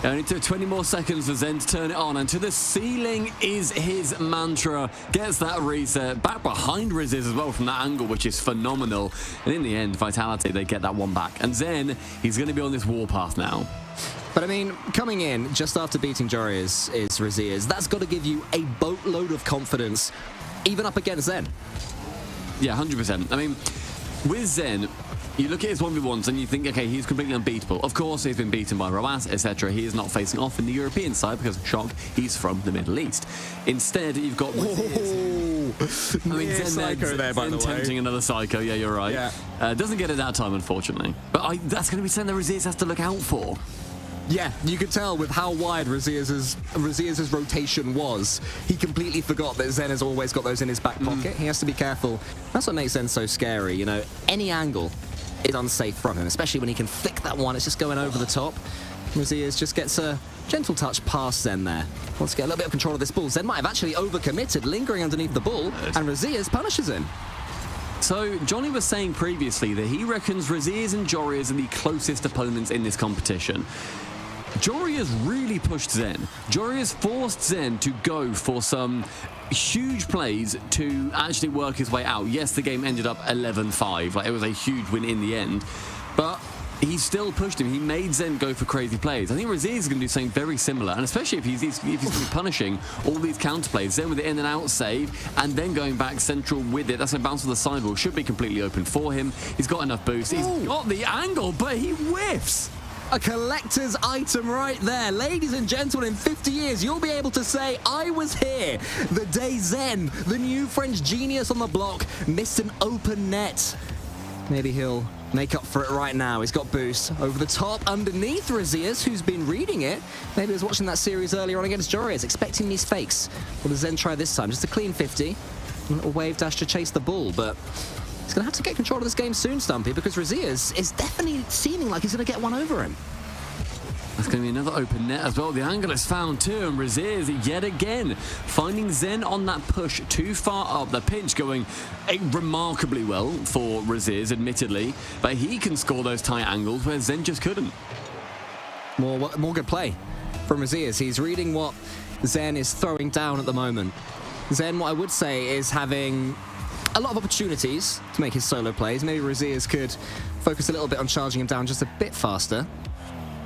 Only took 20 more seconds for Zen to turn it on, and to the ceiling is his mantra. Gets that reset, back behind Raziers as well from that angle, which is phenomenal. And in the end, Vitality, they get that one back. And Zen, he's going to be on this warpath now. But I mean, coming in just after beating Jorias is Raziers. That's got to give you a boatload of confidence, even up against Zen. Yeah, 100%. I mean, with Zen, you look at his 1v1s and you think, okay, he's completely unbeatable. Of course, he's been beaten by Roas, etc. He is not facing off in the European side because, shock, he's from the Middle East. Instead, you've got... I mean, Zen there, by the way. Tempting another Psycho, yeah, you're right. Yeah. Doesn't get it that time, unfortunately. But that's going to be something that Raziers has to look out for. Yeah, you could tell with how wide Raziers' rotation was. He completely forgot that Zen has always got those in his back pocket. He has to be careful. That's what makes Zen so scary, you know. Any angle is unsafe from him, especially when he can flick that one. It's just going over the top. Raziers just gets a gentle touch past Zen there. Wants to get a little bit of control of this ball. Zen might have actually overcommitted, lingering underneath the ball, and Raziers punishes him. So, Johnny was saying previously that he reckons Raziers and Jorias are the closest opponents in this competition. Jorias really pushed Zen. Jorias forced Zen to go for some huge plays to actually work his way out. Yes, the game ended up 11-5. Like, it was a huge win in the end. But he still pushed him. He made Zen go for crazy plays. I think Raziers is going to do something very similar, and especially if he's going to be punishing all these counter plays. Zen with the in and out save, and then going back central with it. That's going to bounce to the sidewall. Should be completely open for him. He's got enough boost. He's got the angle, but he whiffs. A collector's item right there. Ladies and gentlemen, in 50 years, you'll be able to say, I was here the day Zen, the new French genius on the block, missed an open net. Maybe he'll make up for it right now. He's got boost over the top underneath Raziers, who's been reading it. Maybe he was watching that series earlier on against Jorias, expecting these fakes. Will Zen try this time? Just a clean 50. A little wave dash to chase the ball, but He's going to have to get control of this game soon, Stumpy, because Razias is definitely seeming like he's going to get one over him. That's going to be another open net as well. The angle is found too, and Razias yet again finding Zen on that push too far up. The pinch going remarkably well for Razias, admittedly, but he can score those tight angles where Zen just couldn't. More good play from Razias. He's reading what Zen is throwing down at the moment. Zen, what I would say, is having a lot of opportunities to make his solo plays. Maybe Razias could focus a little bit on charging him down just a bit faster.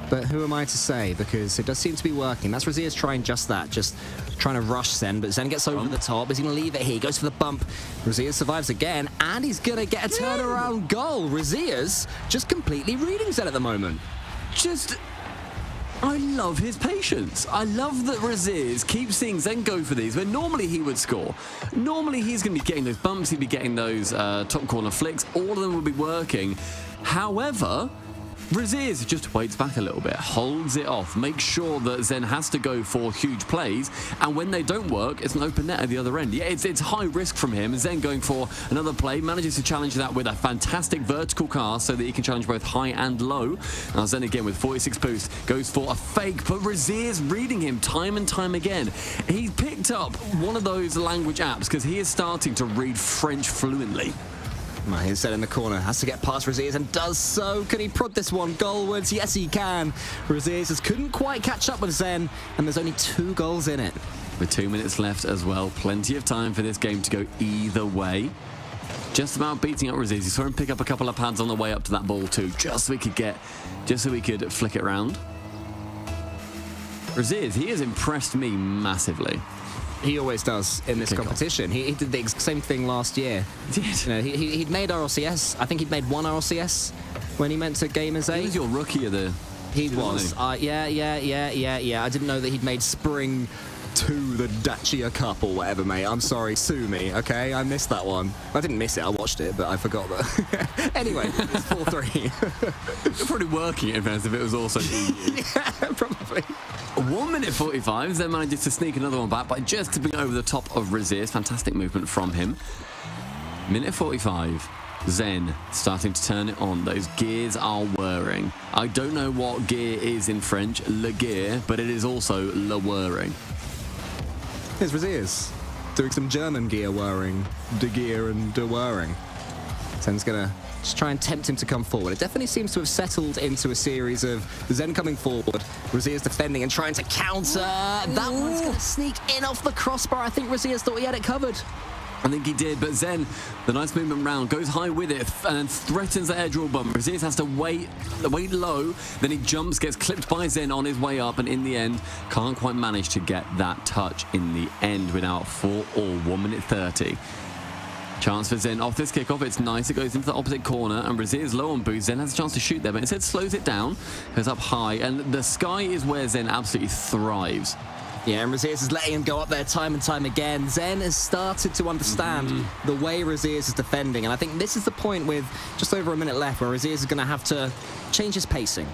But who am I to say? Because it does seem to be working. That's Razias trying just that, just trying to rush Zen, but Zen gets over the top. Is he going to leave it here? He goes for the bump. Razias survives again, and he's going to get a turnaround goal. Razias just completely reading Zen at the moment. I love his patience. I love that Razias keeps seeing Zen go for these, where normally he would score. Normally he's going to be getting those bumps, he'd be getting those top corner flicks. All of them will be working. However, Razias just waits back a little bit, holds it off, makes sure that Zen has to go for huge plays, and when they don't work, it's an open net at the other end. Yeah, it's high risk from him. Zen going for another play, manages to challenge that with a fantastic vertical cast so that he can challenge both high and low. Now Zen again with 46 boost, goes for a fake, but Razias reading him time and time again. He's picked up one of those language apps because he is starting to read French fluently. He's set in the corner, has to get past Razias and does so. Can he prod this one goalwards? Yes, he can. Razias couldn't quite catch up with Zen, and there's only 2 goals in it. With 2 minutes left as well, plenty of time for this game to go either way. Just about beating up Razias. You saw him pick up a couple of pads on the way up to that ball too, just so we could flick it round. Razias, he has impressed me massively. He always does in this competition. He did the same thing last year. He did. You know, he'd made RLCS. I think he'd made 1 RLCS when he went to Gamers 8. He was your rookie of the... He was. Yeah. I didn't know that he'd made Spring to the Dacia Cup or whatever, mate. I'm sorry, sue me, okay? I missed that one. I didn't miss it, I watched it, but I forgot that. Anyway, it's 4-3. You're probably working it, in fairness, if it was also EU. Yeah, probably. 1 minute 45, Zen manages to sneak another one back by just tipping over the top of Razias. Fantastic movement from him. Minute 45. Zen starting to turn it on. Those gears are whirring. I don't know what gear is in French, le gear, but it is also le whirring. Here's Razias doing some German gear whirring, de gear and de whirring. Zen's gonna just try and tempt him to come forward. It definitely seems to have settled into a series of Zen coming forward, Razias defending and trying to counter. That one's gonna sneak in off the crossbar. I think Razias thought he had it covered. I think he did, but Zen, the nice movement round, goes high with it and threatens the air draw bump. Razias has to wait low, then he jumps, gets clipped by Zen on his way up, and in the end, can't quite manage to get that touch in the end without 4-all, 1 minute 30. Chance for Zen off this kickoff. It's nice. It goes into the opposite corner, and Razias low on boost. Zen has a chance to shoot there, but instead slows it down, goes up high, and the sky is where Zen absolutely thrives. Yeah, and Razias is letting him go up there time and time again. Zen has started to understand the way Razias is defending, and I think this is the point with just over a minute left where Razias is going to have to change his pacing.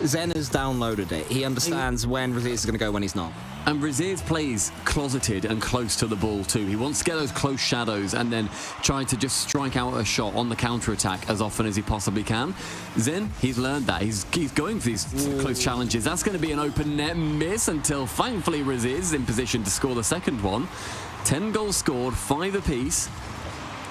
Zen has downloaded it. He understands when Razias is going to go, when he's not. And Razias plays closeted and close to the ball too. He wants to get those close shadows and then try to just strike out a shot on the counter-attack as often as he possibly can. Zen, he's learned that. He's going for these close challenges. That's going to be an open net miss until thankfully Razias is in position to score the second one. 10 goals scored, 5 apiece.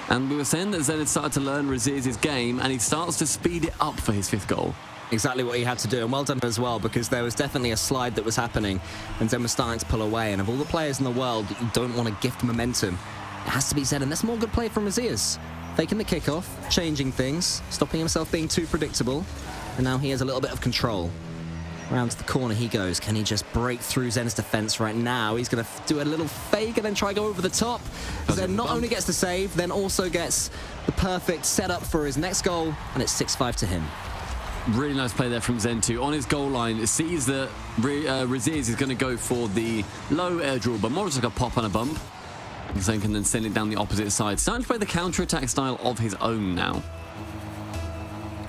And we were saying that Zen had started to learn Razias' game, and he starts to speed it up for his 5th goal. Exactly what he had to do, and well done as well, because there was definitely a slide that was happening, and Zen was starting to pull away, and of all the players in the world that you don't want to gift momentum, it has to be Zen, and that's more good play from Razias. Faking the kickoff, changing things, stopping himself being too predictable, and now he has a little bit of control. Round to the corner he goes. Can he just break through Zen's defense right now? He's going to do a little fake and then try to go over the top. Zen not only gets the save, then also gets the perfect setup for his next goal, and it's 6-5 to him. Really nice play there from Zen too. On his goal line, sees that Razias is going to go for the low air draw, but more just like a pop and a bump. Zen can then send it down the opposite side. Starting to play the counter-attack style of his own now.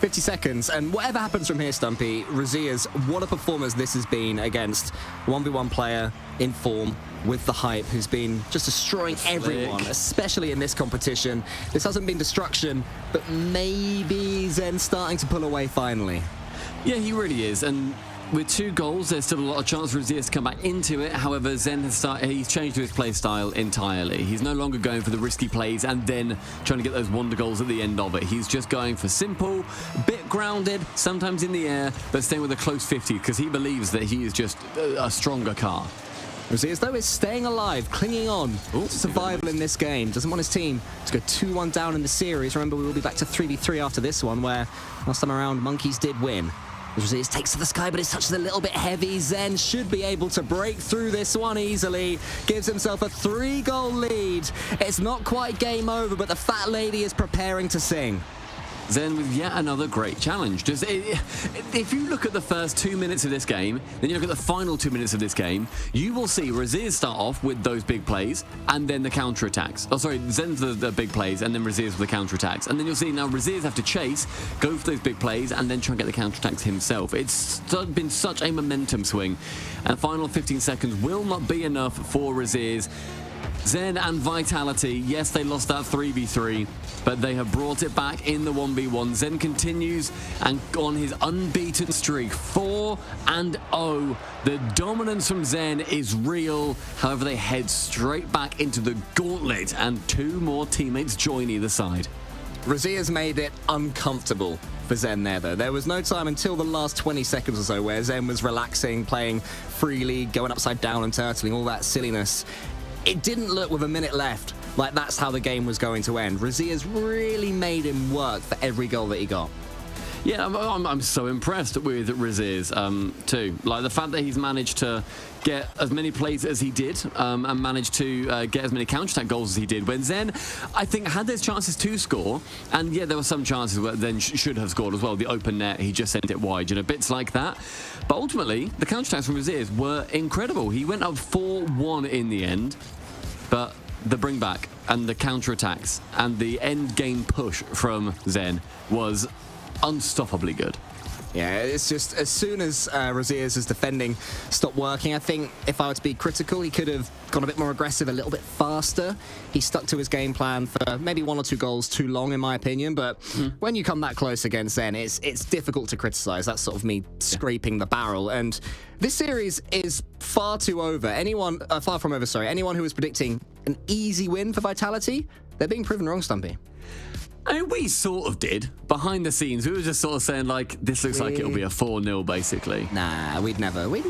50 seconds, and whatever happens from here, Stumpy, Razias, what a performance this has been against 1v1 player in form with the hype, who's been just destroying everyone, especially in this competition. This hasn't been destruction, but maybe Zen's starting to pull away finally. Yeah, he really is, and with 2 goals, there's still a lot of chance for Razias to come back into it. However, Zen has he's changed his play style entirely. He's no longer going for the risky plays and then trying to get those wonder goals at the end of it. He's just going for simple, bit grounded, sometimes in the air, but staying with a close 50 because he believes that he is just a stronger car. Razias, though, is staying alive, clinging on to survival in this game. Doesn't want his team to go 2-1 down in the series. Remember, we will be back to 3v3 after this one, where last time around, Monkeys did win. Razias takes to the sky, but his touch is a little bit heavy. Zen should be able to break through this one easily. Gives himself a 3-goal lead. It's not quite game over, but the fat lady is preparing to sing. Zen with yet another great challenge. If you look at the first 2 minutes of this game, then you look at the final 2 minutes of this game, you will see Razias start off with those big plays and then the counter-attacks. Oh, sorry, Zen's the big plays and then Razias with the counter-attacks. And then you'll see now Razias have to chase, go for those big plays and then try and get the counter-attacks himself. It's been such a momentum swing. And final 15 seconds will not be enough for Razias. Zen and Vitality, yes, they lost that 3v3, but they have brought it back in the 1v1. Zen continues and on his unbeaten streak, 4-0. The dominance from Zen is real. However, they head straight back into the gauntlet and 2 more teammates join either side. Razias made it uncomfortable for Zen there, though. There was no time until the last 20 seconds or so where Zen was relaxing, playing freely, going upside down and turtling, all that silliness. It didn't look with a minute left like that's how the game was going to end. Razias really made him work for every goal that he got. Yeah, I'm so impressed with Razias too. Like the fact that he's managed to get as many plays as he did and managed to get as many counter-attack goals as he did. When Zen, I think, had those chances to score, and yeah, there were some chances where Zen should have scored as well. The open net, he just sent it wide, you know, bits like that. But ultimately, the counter-attacks from Razias were incredible. He went up 4-1 in the end, but the bring back and the counter-attacks and the end game push from Zen was unstoppably good. Yeah, it's just as soon as Razias' defending stopped working, I think if I were to be critical, he could have gone a bit more aggressive, a little bit faster. He stuck to his game plan for maybe 1 or 2 goals too long, in my opinion. But when you come that close against Zen, it's difficult to criticize. That's sort of me scraping the barrel. And this series is far from over. Anyone who was predicting an easy win for Vitality, they're being proven wrong, Stumpy. I mean, we sort of did. Behind the scenes, we were just sort of saying, like, this looks like it'll be a 4-0, basically. Nah, we wouldn't. We'd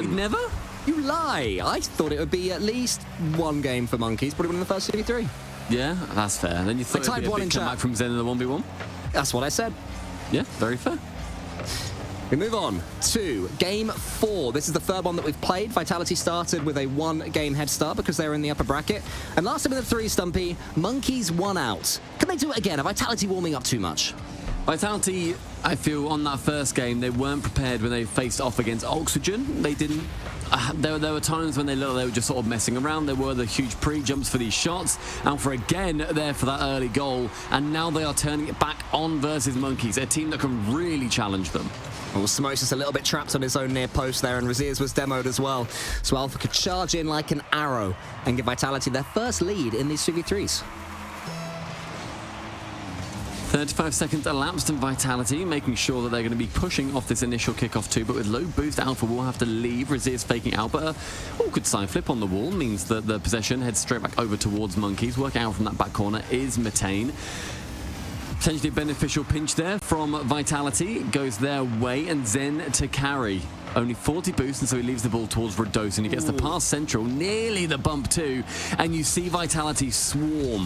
never? You lie. I thought it would be at least 1 game for Monkeys, probably win the first 3v3. Yeah, that's fair. And then you thought it'd be a big comeback from Zen in the 1v1? That's what I said. Yeah, very fair. We move on to Game 4. This is the third one that we've played. Vitality started with a 1-game head start because they were in the upper bracket. And last time in the 3, Stumpy, Monkeys won out. Can they do it again? Are Vitality warming up too much? Vitality, I feel, on that first game, they weren't prepared when they faced off against Oxygen. They didn't. There were times when they were just sort of messing around. There were the huge pre-jumps for these shots. Alpha again there for that early goal. And now they are turning it back on versus Monkeys, a team that can really challenge them. Well, Smoke's just a little bit trapped on his own near post there, and Razias was demoed as well. So Alpha could charge in like an arrow and give Vitality their first lead in these 2v3s. 35 seconds elapsed in Vitality, making sure that they're going to be pushing off this initial kickoff too, but with low boost, Alpha will have to leave. Razias faking out, but a good side flip on the wall means that the possession heads straight back over towards Monkeys. Working out from that back corner is Matane. Potentially beneficial pinch there from Vitality. Goes their way, and Zen to carry. Only 40 boost, and so he leaves the ball towards Rados, and he gets the pass central, nearly the bump too, and you see Vitality swarm.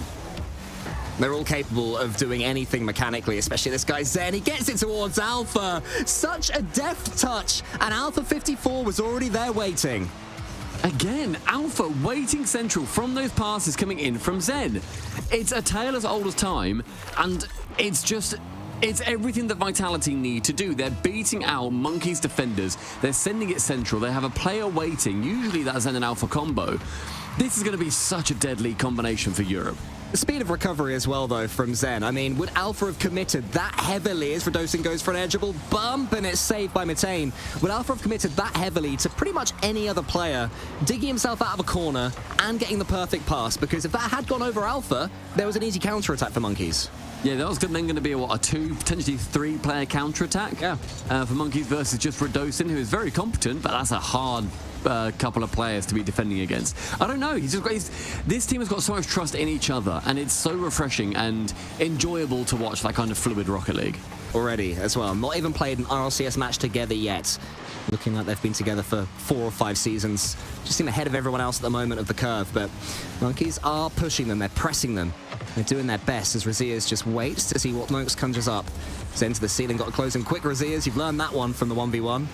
They're all capable of doing anything mechanically, especially this guy Zen. He gets it towards Alpha. Such a deft touch, and Alpha 54 was already there waiting. Again, Alpha waiting central from those passes coming in from Zen. It's a tale as old as time, and it's everything that Vitality need to do. They're beating out Monkeys defenders. They're sending it central. They have a player waiting. Usually that's Zen and Alpha combo. This is going to be such a deadly combination for Europe. The speed of recovery as well, though, from Zen. I mean, would Alpha have committed that heavily as Radosin goes for an edgeable bump and it's saved by Matane? Would Alpha have committed that heavily to pretty much any other player, digging himself out of a corner and getting the perfect pass? Because if that had gone over Alpha, there was an easy counter-attack for Monkeys. Yeah, that was then going to be a 2, potentially 3-player counter-attack. Yeah. For Monkeys versus just Radosin, who is very competent, but that's a hard couple of players to be defending against. I don't know. This team has got so much trust in each other, and it's so refreshing and enjoyable to watch that kind of fluid Rocket League. Already as well. Not even played an RLCS match together yet. Looking like they've been together for 4 or 5 seasons. Just seem ahead of everyone else at the moment of the curve, but Monkeys are pushing them. They're pressing them. They're doing their best as Razias just waits to see what Monks conjures up. Zen to the ceiling, got to close him quick, Razias. You've learned that one from the 1v1.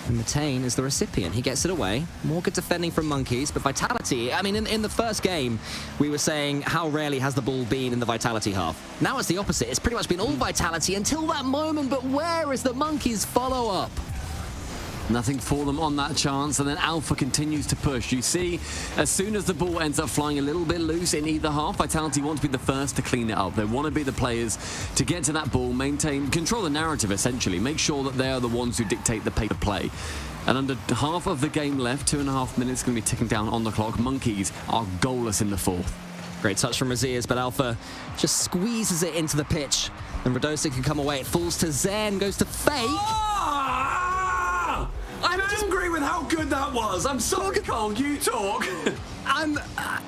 And Matane is the recipient. He gets it away. More good defending from Monkeys, but Vitality, I mean, in the first game, we were saying how rarely has the ball been in the Vitality half. Now it's the opposite. It's pretty much been all Vitality until that moment, but where is the Monkeys follow-up? Nothing for them on that chance, and then Alpha continues to push. You see, as soon as the ball ends up flying a little bit loose in either half, Vitality want to be the first to clean it up. They want to be the players to get to that ball, maintain, control the narrative, essentially. Make sure that they are the ones who dictate the pace of play. And under half of the game left, 2.5 minutes going to be ticking down on the clock. Monkeys are goalless in the 4th. Great touch from Razias, but Alpha just squeezes it into the pitch. And Radosin can come away. It falls to Zen, goes to Fake. I'm angry with how good that was. I'm sorry, Cole. You talk.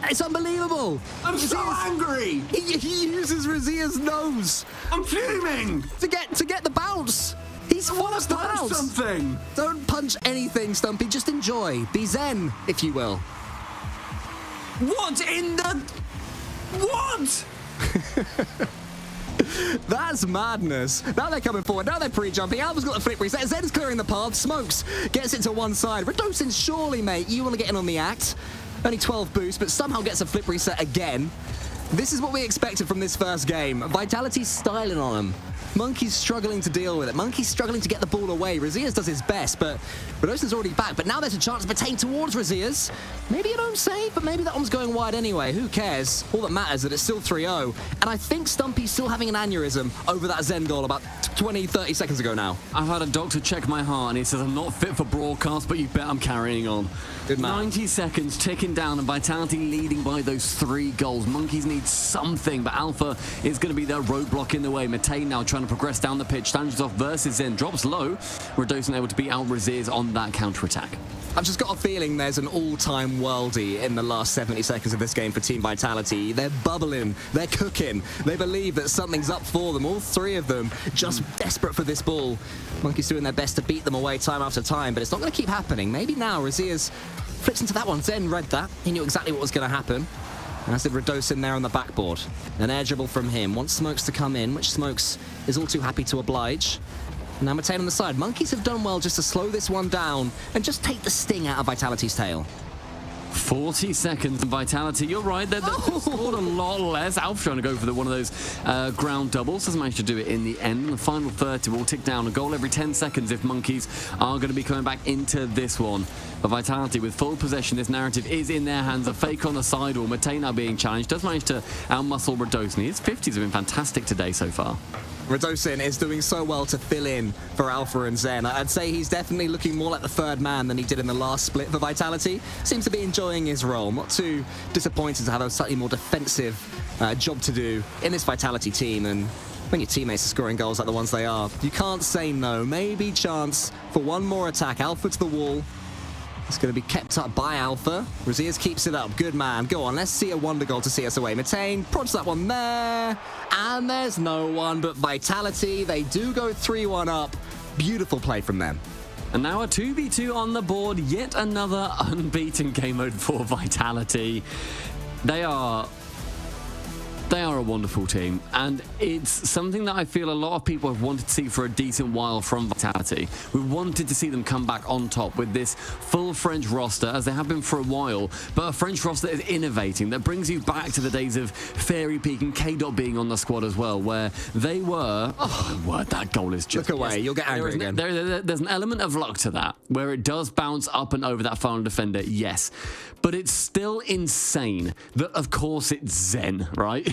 It's unbelievable. I'm so angry. He uses Razia's nose. I'm fuming. To get the bounce. He's forced the bounce. Something. Don't punch anything, Stumpy. Just enjoy. Be Zen, if you will. What in the... What? That's madness. Now they're coming forward. Now they're pre-jumping. Alpha's got the flip reset. Zen's clearing the path. Smokes gets it to one side. Radosin, surely, mate, you want to get in on the act. Only 12 boosts, but somehow gets a flip reset again. This is what we expected from this first game. Vitality's styling on them. Monkey's struggling to deal with it. Monkey's struggling to get the ball away. Razias does his best, but Radosin's already back. But now there's a chance of Matane towards Razias. Maybe an own save, but maybe that one's going wide anyway. Who cares? All that matters is that it's still 3-0. And I think Stumpy's still having an aneurysm over that Zen goal about 20, 30 seconds ago now. I've had a doctor check my heart, and he says I'm not fit for broadcast, but you bet I'm carrying on. Good man. 90 seconds ticking down, and Vitality leading by those 3 goals. Monkeys need something, but Alpha is going to be their roadblock in the way. Matane now trying to progress down the pitch. Stands off versus Zen. Drops low. Radosin able to beat out Razias on that counter-attack. I've just got a feeling there's an all-time worldie in the last 70 seconds of this game for Team Vitality. They're bubbling. They're cooking. They believe that something's up for them. All 3 of them just desperate for this ball. Monkeys doing their best to beat them away time after time, but it's not going to keep happening. Maybe now Razias flips into that one. Zen read that. He knew exactly what was going to happen. And as did Radosin there on the backboard. An edgeable from him. Wants Smokes to come in, which Smokes is all too happy to oblige. Now Matane on the side. Monkeys have done well just to slow this one down and just take the sting out of Vitality's tail. 40 seconds and Vitality, you're right, they've scored a lot less. Alpha trying to go for one of those ground doubles, doesn't manage to do it in the end. The final 30 will tick down a goal every 10 seconds if Monkeys are going to be coming back into this one. But Vitality with full possession, this narrative is in their hands. A fake on the sidewall, Matane now being challenged, does manage to outmuscle Radosin. His 50s have been fantastic today so far. Radosin is doing so well to fill in for Alpha and Zen. I'd say he's definitely looking more like the 3rd man than he did in the last split for Vitality. Seems to be enjoying his role. Not too disappointed to have a slightly more defensive job to do in this Vitality team. And when your teammates are scoring goals like the ones they are, you can't say no. Maybe chance for one more attack. Alpha to the wall. It's going to be kept up by Alpha. Razias keeps it up. Good man. Go on, let's see a wonder goal to see us away. Matane prods that one there. And there's no one but Vitality. They do go 3-1 up. Beautiful play from them. And now a 2v2 on the board. Yet another unbeaten game mode for Vitality. They are They are a wonderful team, and it's something that I feel a lot of people have wanted to see for a decent while from Vitality. We wanted to see them come back on top with this full French roster, as they have been for a while, but a French roster that is innovating, that brings you back to the days of Fairy Peak and K-Dot being on the squad as well, where they were... Oh, my word, that goal is just... Look away, you'll get angry again. There's an element of luck to that, where it does bounce up and over that final defender, yes. But it's still insane that, of course, it's Zen, right?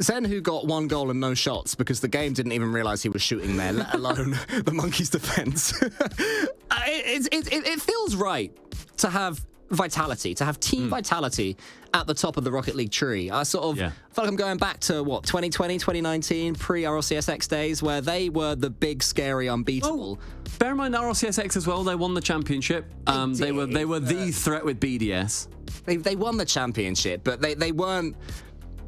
Zen, who got 1 goal and no shots because the game didn't even realise he was shooting there, let alone the Monkeys' defence. It feels right to have Vitality, to have Team Vitality at the top of the Rocket League tree. I sort of feel like I'm going back to, what, 2020, 2019, pre-RLCSX days, where they were the big, scary, unbeatable. Bear in mind RLCSX as well, they won the championship. They were the threat with BDS. They won the championship, but they weren't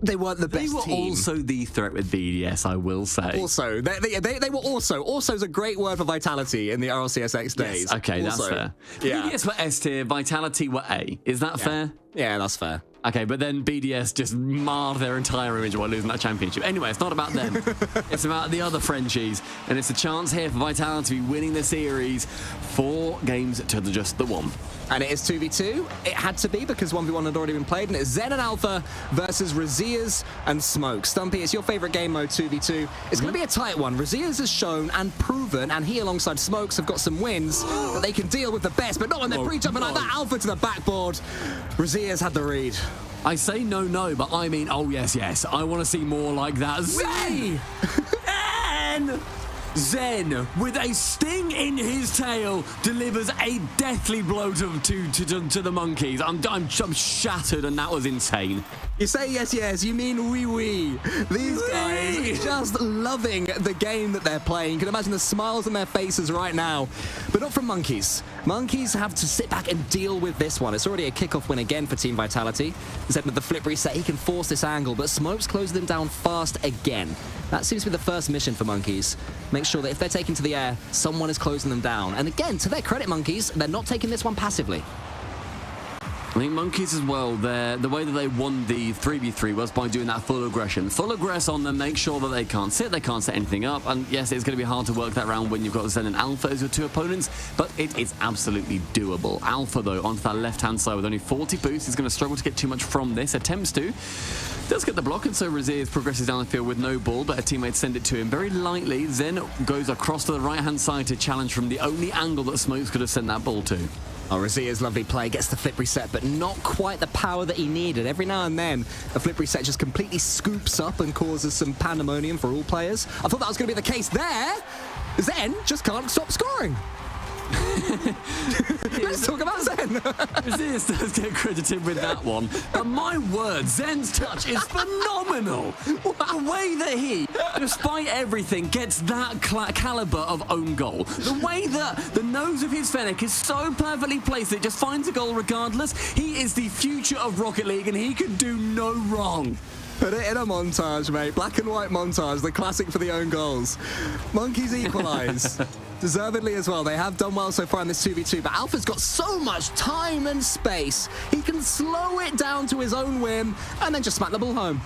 the best team. They were also the threat with BDS, I will say. Also, they were also. Also is a great word for Vitality in the RLCSX days. Yes, okay, that's fair. Yeah. BDS were S tier, Vitality were A. Is that fair? Yeah, that's fair. Okay, but then BDS just marred their entire image while losing that championship. Anyway, it's not about them. It's about the other Frenchies. And it's a chance here for Vitality to be winning the series 4 games to just the 1. And it is 2v2. It had to be because 1v1 had already been played. And it's Zen and Alpha versus Razias and Smoke. Stumpy, it's your favorite game mode, 2v2. It's going to be a tight one. Razias has shown and proven, and he alongside Smokes have got some wins that they can deal with the best, but not when they're pre-jumping like that. Alpha to the backboard. Razias had the read. I say no, but I mean, oh, yes. I want to see more like that. Zen, with a sting in his tail, delivers a deathly blow to the Monkeys. I'm shattered, and that was insane. You say yes, you mean oui. These guys just loving the game that they're playing. You can imagine the smiles on their faces right now. But not from Monkeys. Monkeys have to sit back and deal with this one. It's already a kickoff win again for Team Vitality. Zen with the flip reset, he can force this angle, but Smokes closes them down fast again. That seems to be the first mission for Monkeys. Make sure that if they're taking to the air, someone is closing them down. And again, to their credit, Monkeys, they're not taking this one passively. I think Monkeys as well, the way that they won the 3v3 was by doing that full aggression. Full aggress on them, make sure that they can't set anything up. And yes, it's going to be hard to work that round when you've got Zen and Alpha as your 2 opponents, but it is absolutely doable. Alpha, though, onto that left-hand side with only 40 boosts, is going to struggle to get too much from this. Attempts to. Does get the block, and so Razias progresses down the field with no ball, but a teammate send it to him very lightly. Zen goes across to the right-hand side to challenge from the only angle that Smokes could have sent that ball to. Oh, Razia's lovely play, gets the flip reset, but not quite the power that he needed. Every now and then, a flip reset just completely scoops up and causes some pandemonium for all players. I thought that was going to be the case there. Zen just can't stop scoring. Let's talk about Zen. Razias does get credited with that one, but my word, Zen's touch is phenomenal. The way that he, despite everything, gets that caliber of own goal. The way that the nose of his Fennec is so perfectly placed that it just finds a goal regardless. He is the future of Rocket League, and he can do no wrong. Put it in a montage, mate. Black and white montage, the classic for the own goals. Monkeys equalise. Deservedly as well. They have done well so far in this 2v2, but Alpha's got so much time and space. He can slow it down to his own whim and then just smack the ball home.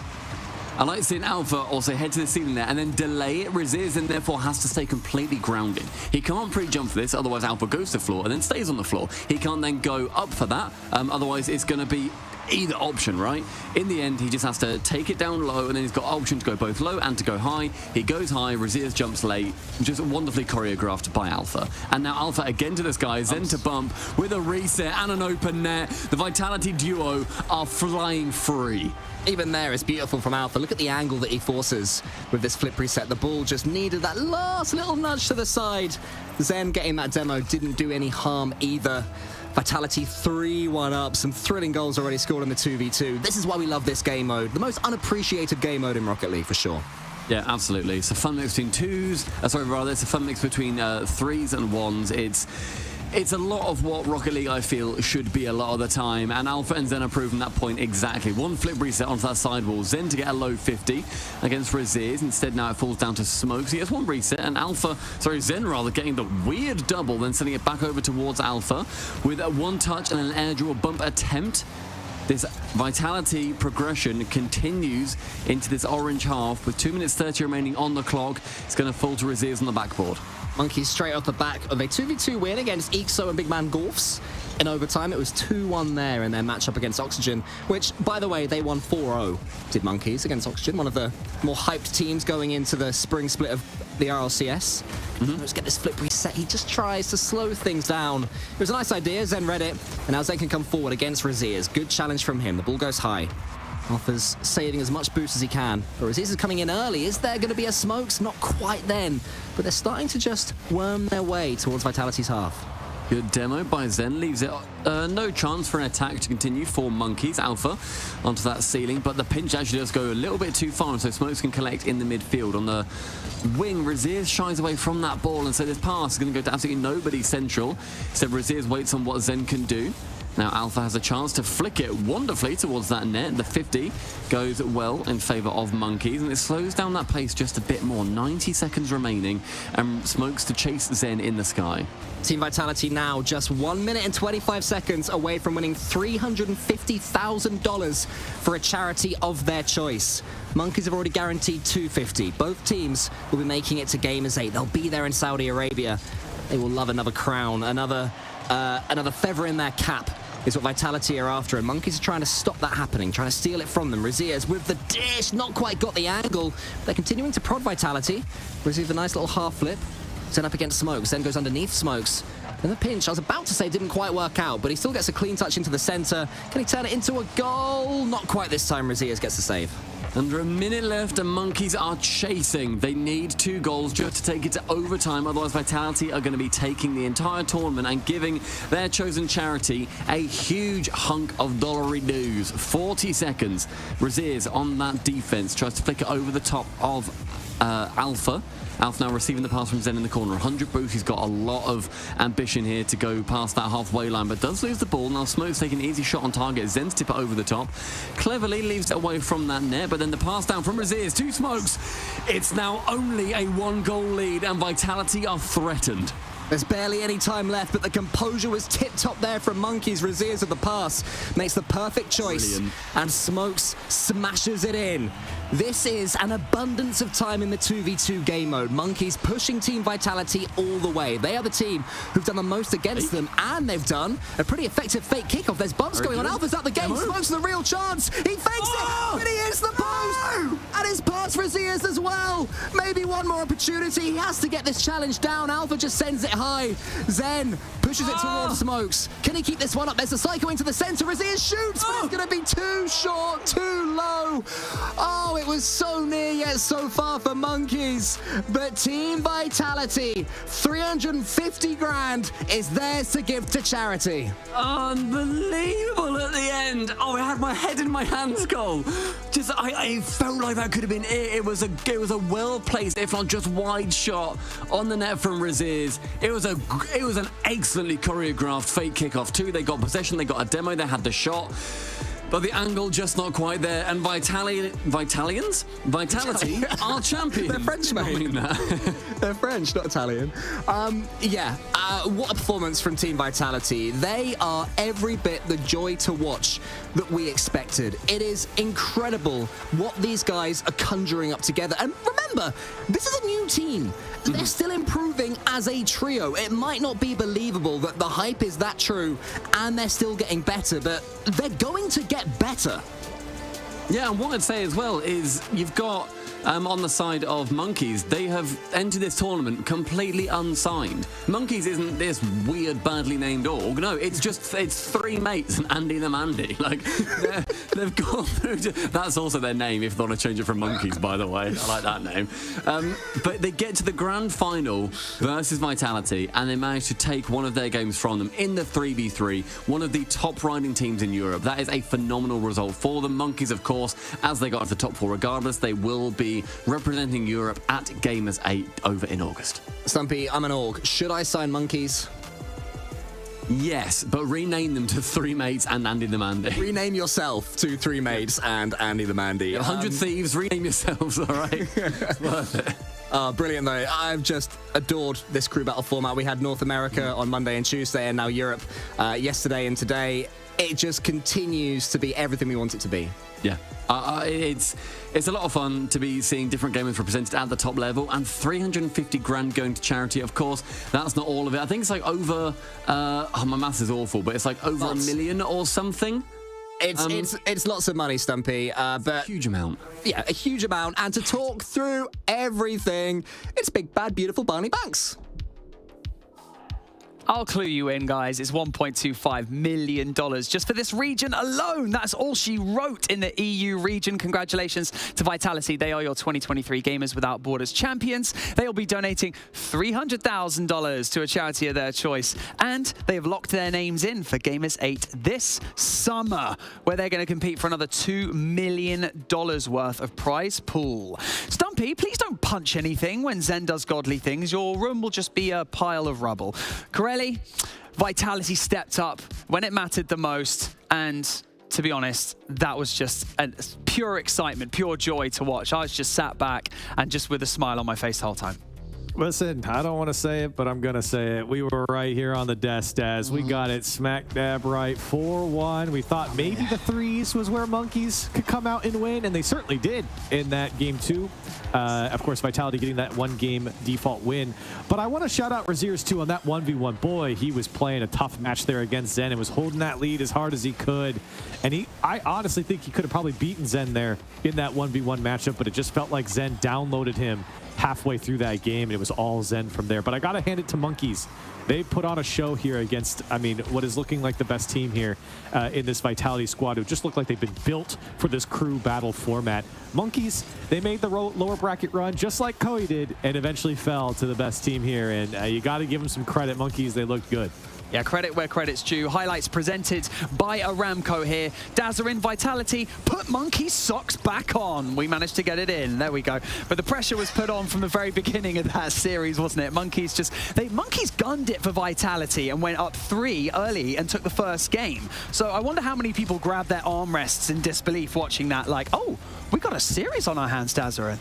I like seeing Alpha also head to the ceiling there and then delay it, resist, and therefore has to stay completely grounded. He can't pre-jump for this, otherwise Alpha goes to the floor and then stays on the floor. He can't then go up for that, otherwise it's going to be either option, right? In the end, he just has to take it down low, and then he's got option to go both low and to go high. He goes high, Razias jumps late, just wonderfully choreographed by Alpha. And now Alpha again to this guy, Zen to bump with a reset and an open net. The Vitality duo are flying free. Even there, it's beautiful from Alpha. Look at the angle that he forces with this flip reset. The ball just needed that last little nudge to the side. Zen getting that demo didn't do any harm either. Vitality 3-1 up. Some thrilling goals already scored in the 2v2. This is why we love this game mode. The most unappreciated game mode in Rocket League, for sure. Yeah, absolutely. It's a fun mix between it's a fun mix between 3s and 1s. It's a lot of what Rocket League, I feel, should be a lot of the time, and Alpha and Zen are proving that point exactly. One flip reset onto that sidewall, Zen to get a low 50 against Razias. Instead, now it falls down to Smoke. So he gets one reset, and Zen rather, getting the weird double, then sending it back over towards Alpha with a one touch and an air draw bump attempt. This Vitality progression continues into this orange half with 2 minutes 30 remaining on the clock. It's going to fall to Raziers on the backboard. Monkeys straight off the back of a 2v2 win against Ixo and Big Man Golfs. In overtime, it was 2-1 there in their matchup against Oxygen, which, by the way, they won 4-0, did Monkeys, against Oxygen, one of the more hyped teams going into the spring split of the RLCS. Let's get this flip reset. He just tries to slow things down. It was a nice idea. Zen read it, and now Zen can come forward against Raziers. Good challenge from him. The ball goes high. Alpha's saving as much boost as he can. But Raziers is coming in early. Is there going to be a smokes? Not quite then. But they're starting to just worm their way towards Vitality's half. Good demo by Zen, leaves it no chance for an attack to continue for Monkeys. Alpha onto that ceiling, but the pinch actually does go a little bit too far, so Smokes can collect in the midfield. On the wing, Raziers shies away from that ball, and so this pass is going to go to absolutely nobody central. So Raziers waits on what Zen can do. Now Alpha has a chance to flick it wonderfully towards that net. The 50 goes well in favour of Monkeys, and it slows down that pace just a bit more. 90 seconds remaining, and Smokes to chase Zen in the sky. Team Vitality now just 1 minute and 25 seconds away from winning $350,000 for a charity of their choice. Monkeys have already guaranteed $250. Both teams will be making it to Gamers 8. They'll be there in Saudi Arabia. They will love another crown, another feather in their cap is what Vitality are after, and Monkeys are trying to stop that happening, trying to steal it from them. Raziers with the dish, not quite got the angle. They're continuing to prod Vitality. Receive a nice little half flip. Sent up against Smokes, then goes underneath Smokes. And the pinch, I was about to say didn't quite work out, but he still gets a clean touch into the center. Can he turn it into a goal? Not quite this time. Raziers gets the save. Under a minute left, and Monkeys are chasing. They need 2 goals just to take it to overtime. Otherwise, Vitality are going to be taking the entire tournament and giving their chosen charity a huge hunk of dollary dues. 40 seconds. Raziers on that defense tries to flick it over the top of Alpha. Alpha now receiving the pass from Zen in the corner. 100 boost. He's got a lot of ambition here to go past that halfway line, but does lose the ball. Now Smoke's taking an easy shot on target. Zen's tip it over the top. Cleverly leaves it away from that net, but then the pass down from Raziers to Smokes. It's now only a 1-goal lead, and Vitality are threatened. There's barely any time left, but the composure was tip-top there from Monkeys. Raziers with the pass makes the perfect choice. Brilliant. And Smokes smashes it in. This is an abundance of time in the 2v2 game mode. Monkeys pushing Team Vitality all the way. They are the team who've done the most against them, and they've done a pretty effective fake kickoff. There's bumps going on. Alpha's out the game. Smokes with a real chance. He fakes it, but he hits the post. And his pass Raziers as well. Maybe one more opportunity. He has to get this challenge down. Alpha just sends it high. Zen pushes it towards Smokes. Can he keep this one up? There's a psycho into the center. Raziers shoots, but it's going to be too short, too low. Oh, it was so near yet so far for Monkeys. But Team Vitality, 350 grand is theirs to give to charity. Unbelievable at the end. Oh, I had my head in my hands goal. Just, I felt like that could have been it. It was a well-placed, if not just wide shot on the net from Raziers. It was an excellently choreographed fake kickoff too. They got possession, they got a demo, they had the shot. But the angle just not quite there, and Vitality are champions. They're French, mate. They're French, not Italian. What a performance from Team Vitality. They are every bit the joy to watch that we expected. It is incredible what these guys are conjuring up together. And remember, this is a new team. They're still improving as a trio. It might not be believable that the hype is that true and they're still getting better, but they're going to get better. Yeah, and what I'd say as well is you've got on the side of Monkeys, they have entered this tournament completely unsigned. Monkeys isn't this weird, badly named org. No, it's 3 mates and Andy the Mandy. Like, they've gone through that's also their name, if they want to change it from Monkeys, by the way. I like that name. But they get to the grand final versus Vitality, and they manage to take one of their games from them in the 3v3, one of the top riding teams in Europe. That is a phenomenal result for them. Monkeys, of course, as they got to the top 4 regardless, they will be representing Europe at Gamers 8 over in August. Stumpy, I'm an org. Should I sign Monkeys? Yes, but rename them to 3 Mates and Andy the Mandy. Rename yourself to 3 Mates and Andy the Mandy. 100 Thieves, rename yourselves, all right? It's worth it. Brilliant, though. I've just adored this crew battle format. We had North America on Monday and Tuesday, and now Europe yesterday and today. It just continues to be everything we want it to be. Yeah, it's a lot of fun to be seeing different gamers represented at the top level, and 350 grand going to charity. Of course, that's not all of it. I think it's like over, my maths is awful, but it's like over $1 million or something. It's lots of money, Stumpy, but huge amount. Yeah, a huge amount. And to talk through everything, it's Big Bad Beautiful Barney Banks. I'll clue you in, guys. It's $1.25 million just for this region alone. That's all she wrote in the EU region. Congratulations to Vitality. They are your 2023 Gamers Without Borders champions. They'll be donating $300,000 to a charity of their choice. And they have locked their names in for Gamers 8 this summer, where they're going to compete for another $2 million worth of prize pool. Stumpy, please don't punch anything when Zen does godly things. Your room will just be a pile of rubble. Corelli, Vitality stepped up when it mattered the most, and to be honest, that was just a pure excitement, pure joy to watch. I was just sat back and just with a smile on my face the whole time. Listen, I don't want to say it, but I'm going to say it. We were right here on the desk, Daz. We got it smack dab right, 4-1. We thought maybe the threes was where Monkeys could come out and win, and they certainly did in that game 2. Of course, Vitality getting that 1-game default win. But I want to shout out Raziers, too, on that 1v1. Boy, he was playing a tough match there against Zen and was holding that lead as hard as he could. And I honestly think he could have probably beaten Zen there in that 1v1 matchup, but it just felt like Zen downloaded him halfway through that game, and it was all Zen from there. But I got to hand it to Monkeys. They put on a show here against, I mean, what is looking like the best team here in this Vitality squad, who just look like they've been built for this crew battle format. Monkeys, they made the lower bracket run just like Koei did and eventually fell to the best team here. And you got to give them some credit. Monkeys, they looked good. Yeah, credit where credit's due. Highlights presented by Aramco here. Dazarin Vitality put Monkey's socks back on. We managed to get it in. There we go. But the pressure was put on from the very beginning of that series, wasn't it? Monkeys gunned it for Vitality and went up 3 early and took the first game. So I wonder how many people grabbed their armrests in disbelief watching that, like, oh, we got a series on our hands, Dazarin.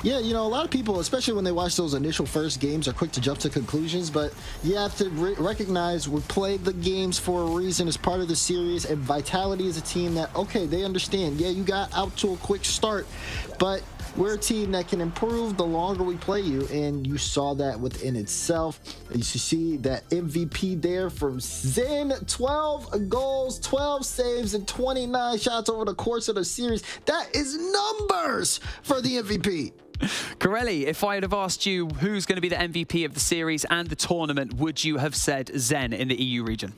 Yeah, you know, a lot of people, especially when they watch those initial first games, are quick to jump to conclusions, but you have to recognize we played the games for a reason as part of the series, and Vitality is a team that, okay, they understand. Yeah, you got out to a quick start, but we're a team that can improve the longer we play you, and you saw that within itself. You see that MVP there from Zen, 12 goals, 12 saves, and 29 shots over the course of the series. That is numbers for the MVP. Corelli, if I had have asked you who's going to be the MVP of the series and the tournament, would you have said Zen in the EU region?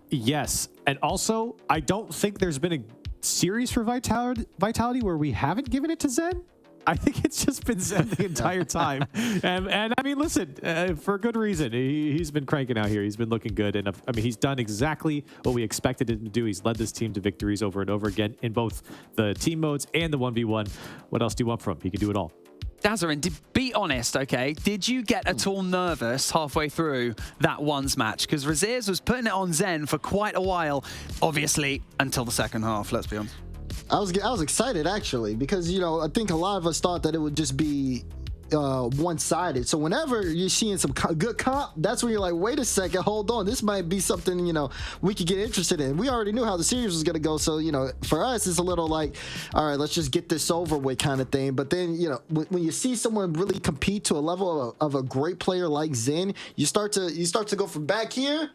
Yes. And also, I don't think there's been a series for Vitality where we haven't given it to Zen. I think it's just been Zen the entire time. And I mean, listen, for good reason. He's been cranking out here. He's been looking good. And I mean, he's done exactly what we expected him to do. He's led this team to victories over and over again in both the team modes and the 1v1. What else do you want from him? He can do it all. Dazarin, be honest, okay? Did you get at all nervous halfway through that ones match? Because Raziers was putting it on Zen for quite a while, obviously, until the second half, let's be honest. I was excited, actually, because, you know, I think a lot of us thought that it would just be one-sided. So whenever you're seeing some good comp, that's when you're like, wait a second, hold on, this might be something, you know, we could get interested in. We already knew how the series was going to go, so, you know, for us, it's a little like, all right, let's just get this over with kind of thing. But then, you know, when you see someone really compete to a level of a great player like Zen, you start to go from back here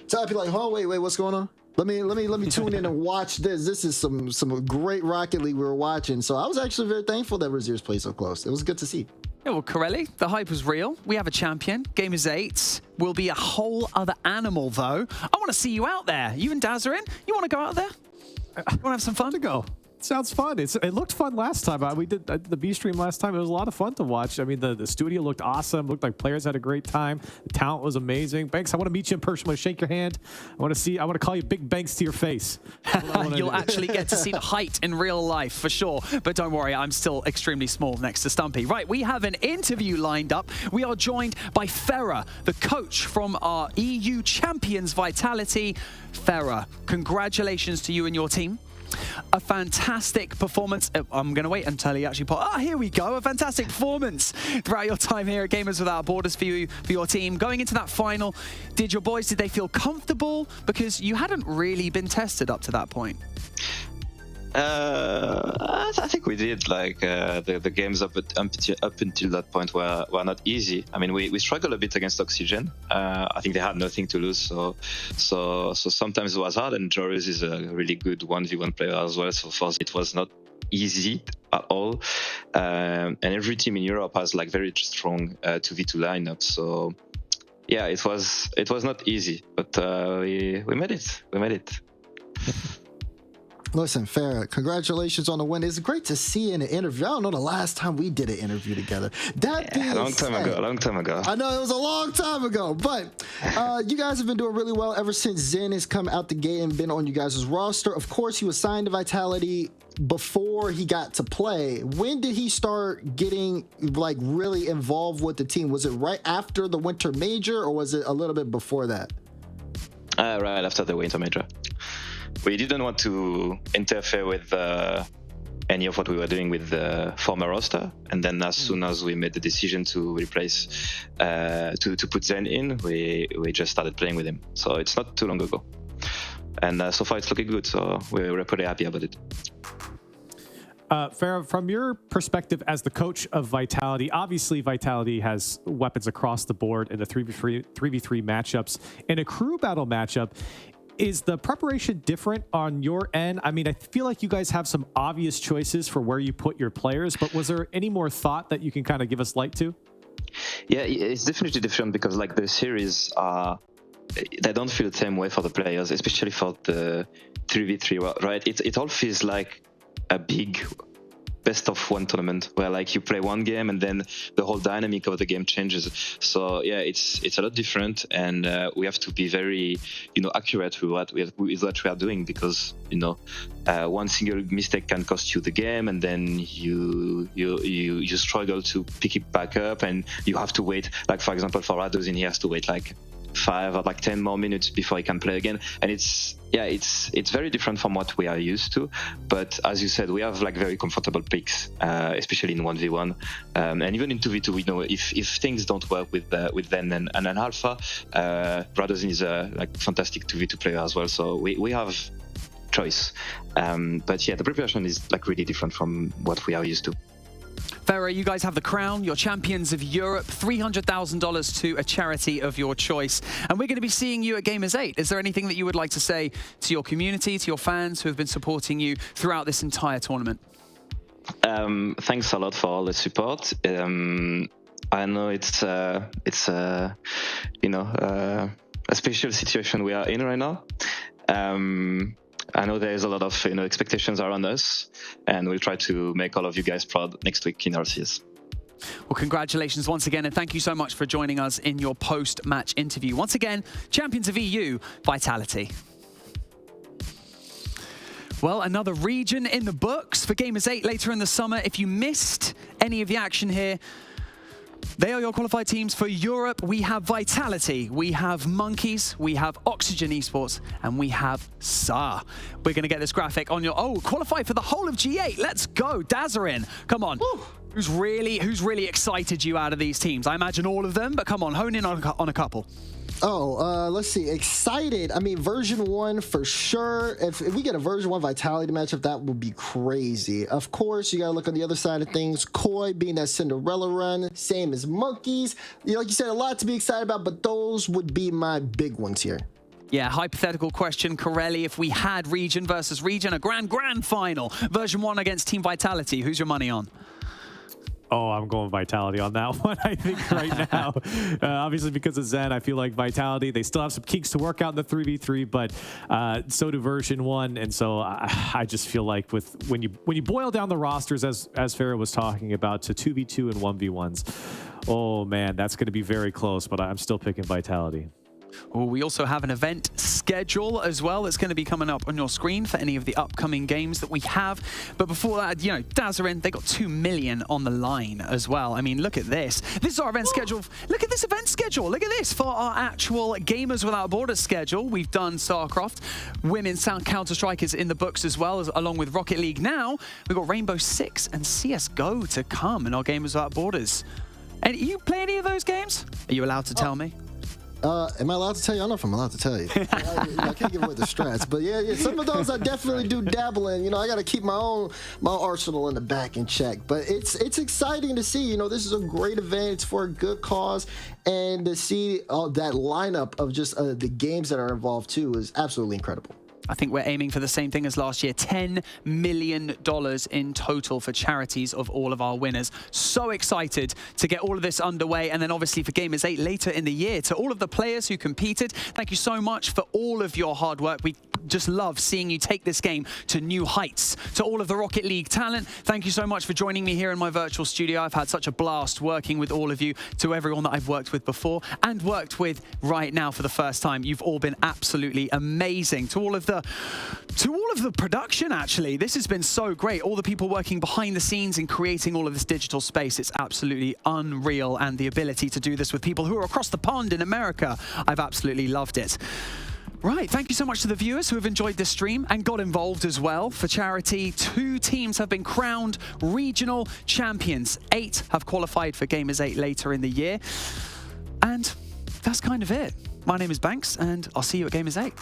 to be like, oh, wait, what's going on? Let me tune in and watch this. This is some great Rocket League we were watching. So I was actually very thankful that Raziers played so close. It was good to see. Yeah, well, Corelli, the hype was real. We have a champion. Gamers 8 will be a whole other animal, though. I want to see you out there. You and Dazarin, you want to go out there? You want to have some fun? To go. Sounds fun. It looked fun last time. We did the B stream last time. It was a lot of fun to watch. I mean, the studio looked awesome. Looked like players had a great time. The talent was amazing. Banks, I want to meet you in person. I want to shake your hand. I want to call you Big Banks to your face. You'll actually get to see the height in real life for sure. But don't worry, I'm still extremely small next to Stumpy. Right, we have an interview lined up. We are joined by Farah, the coach from our EU champions Vitality. Farah, congratulations to you and your team. A fantastic performance. I'm going to wait until he actually here we go. A fantastic performance throughout your time here at Gamers Without Borders for your team. Going into that final, did they feel comfortable? Because you hadn't really been tested up to that point. I think we did. Like the games up until that point were not easy. I mean, we struggled a bit against Oxygen. I think they had nothing to lose, so sometimes it was hard. And Joris is a really good 1v1 player as well. So for us, it was not easy at all. And every team in Europe has like very strong 2v2 lineup. So yeah, it was not easy, but we made it. We made it. Listen, Farah, congratulations on the win. It's great to see you in an interview. I don't know the last time we did an interview together. A long time ago. I know it was a long time ago, but you guys have been doing really well ever since Zen has come out the gate and been on you guys' roster. Of course, he was signed to Vitality before he got to play. When did he start getting like really involved with the team? Was it right after the Winter Major, or was it a little bit before that? Right after the Winter Major. We didn't want to interfere with any of what we were doing with the former roster, and then as soon as we made the decision to replace, to put Zen in, we just started playing with him. So it's not too long ago, and so far it's looking good. So we're pretty happy about it. Farah, from your perspective as the coach of Vitality, obviously Vitality has weapons across the board in the 3v3 matchups. In a crew battle matchup, is the preparation different on your end? I mean, I feel like you guys have some obvious choices for where you put your players, but was there any more thought that you can kind of give us light to? Yeah, it's definitely different because like the series they don't feel the same way for the players, especially for the 3v3, right? It all feels like a big best of one tournament where like you play one game and then the whole dynamic of the game changes. So yeah, it's a lot different, and we have to be very accurate with what we are doing, because one single mistake can cost you the game, and then you struggle to pick it back up, and you have to wait. Like for example, for Radozin, he has to wait like 5 or like 10 more minutes before he can play again, and it's very different from what we are used to. But as you said, we have like very comfortable picks, especially in 1v1, and even in 2v2. We know if things don't work with Zen and an Alpha, Radozin is a like fantastic 2v2 player as well. So we have choice, but yeah, the preparation is like really different from what we are used to. Farah, you guys have the crown. You're champions of Europe, $300,000 to a charity of your choice. And we're going to be seeing you at Gamers 8. Is there anything that you would like to say to your community, to your fans who have been supporting you throughout this entire tournament? Thanks a lot for all the support. I know it's a special situation we are in right now. I know there is a lot of expectations around us, and we'll try to make all of you guys proud next week in RCS. Well, congratulations once again, and thank you so much for joining us in your post-match interview. Once again, champions of EU, Vitality. Well, another region in the books for Gamers 8 later in the summer. If you missed any of the action here, they are your qualified teams for Europe. We have Vitality, we have Monkeys, we have Oxygen Esports, and we have Suhhh. We're going to get this graphic on your... qualified for the whole of G8. Let's go. Dazarin, come on. Woo. Who's really excited you out of these teams? I imagine all of them, but come on, hone in on a couple. Let's see. Excited. I mean, version 1 for sure. If we get a version 1 Vitality matchup, that would be crazy. Of course, you got to look on the other side of things. Koi being that Cinderella run, same as Monkeys. Like you said, a lot to be excited about, but those would be my big ones here. Yeah, hypothetical question, Corelli. If we had region versus region, a grand final, version 1 against Team Vitality, who's your money on? Oh, I'm going Vitality on that one, I think, right now. Obviously, because of Zen, I feel like Vitality, they still have some kinks to work out in the 3v3, but so do version 1. And so I just feel like when you boil down the rosters, as Farah was talking about, to 2v2 and 1v1s, oh, man, that's going to be very close, but I'm still picking Vitality. We also have an event schedule as well that's going to be coming up on your screen for any of the upcoming games that we have. But before that, you know, Dazarin, they got 2 million on the line as well. I mean, look at this. This is our event schedule. Look at this event schedule. Look at this for our actual Gamers Without Borders schedule. We've done StarCraft, Women's Counter-Strike is in the books as well, along with Rocket League. Now, we've got Rainbow Six and CSGO to come in our Gamers Without Borders. And you play any of those games? Are you allowed to tell me? Am I allowed to tell you? I don't know if I'm allowed to tell you. I can't give away the strats, but yeah, some of those I definitely do dabble in. You know, I got to keep my arsenal in the back in check. But it's exciting to see. You know, this is a great event. It's for a good cause, and to see that lineup of just the games that are involved too is absolutely incredible. I think we're aiming for the same thing as last year, $10 million in total for charities of all of our winners. So excited to get all of this underway. And then obviously for Gamers 8 later in the year, to all of the players who competed, thank you so much for all of your hard work. We just love seeing you take this game to new heights. To all of the Rocket League talent, thank you so much for joining me here in my virtual studio. I've had such a blast working with all of you. To everyone that I've worked with before and worked with right now for the first time, you've all been absolutely amazing. To all of the production, actually, this has been so great. All the people working behind the scenes and creating all of this digital space, it's absolutely unreal. And the ability to do this with people who are across the pond in America, I've absolutely loved it. Right, thank you so much to the viewers who have enjoyed this stream and got involved as well. For charity, 2 teams have been crowned regional champions. 8 have qualified for Gamers 8 later in the year. And that's kind of it. My name is Banks, and I'll see you at Gamers 8.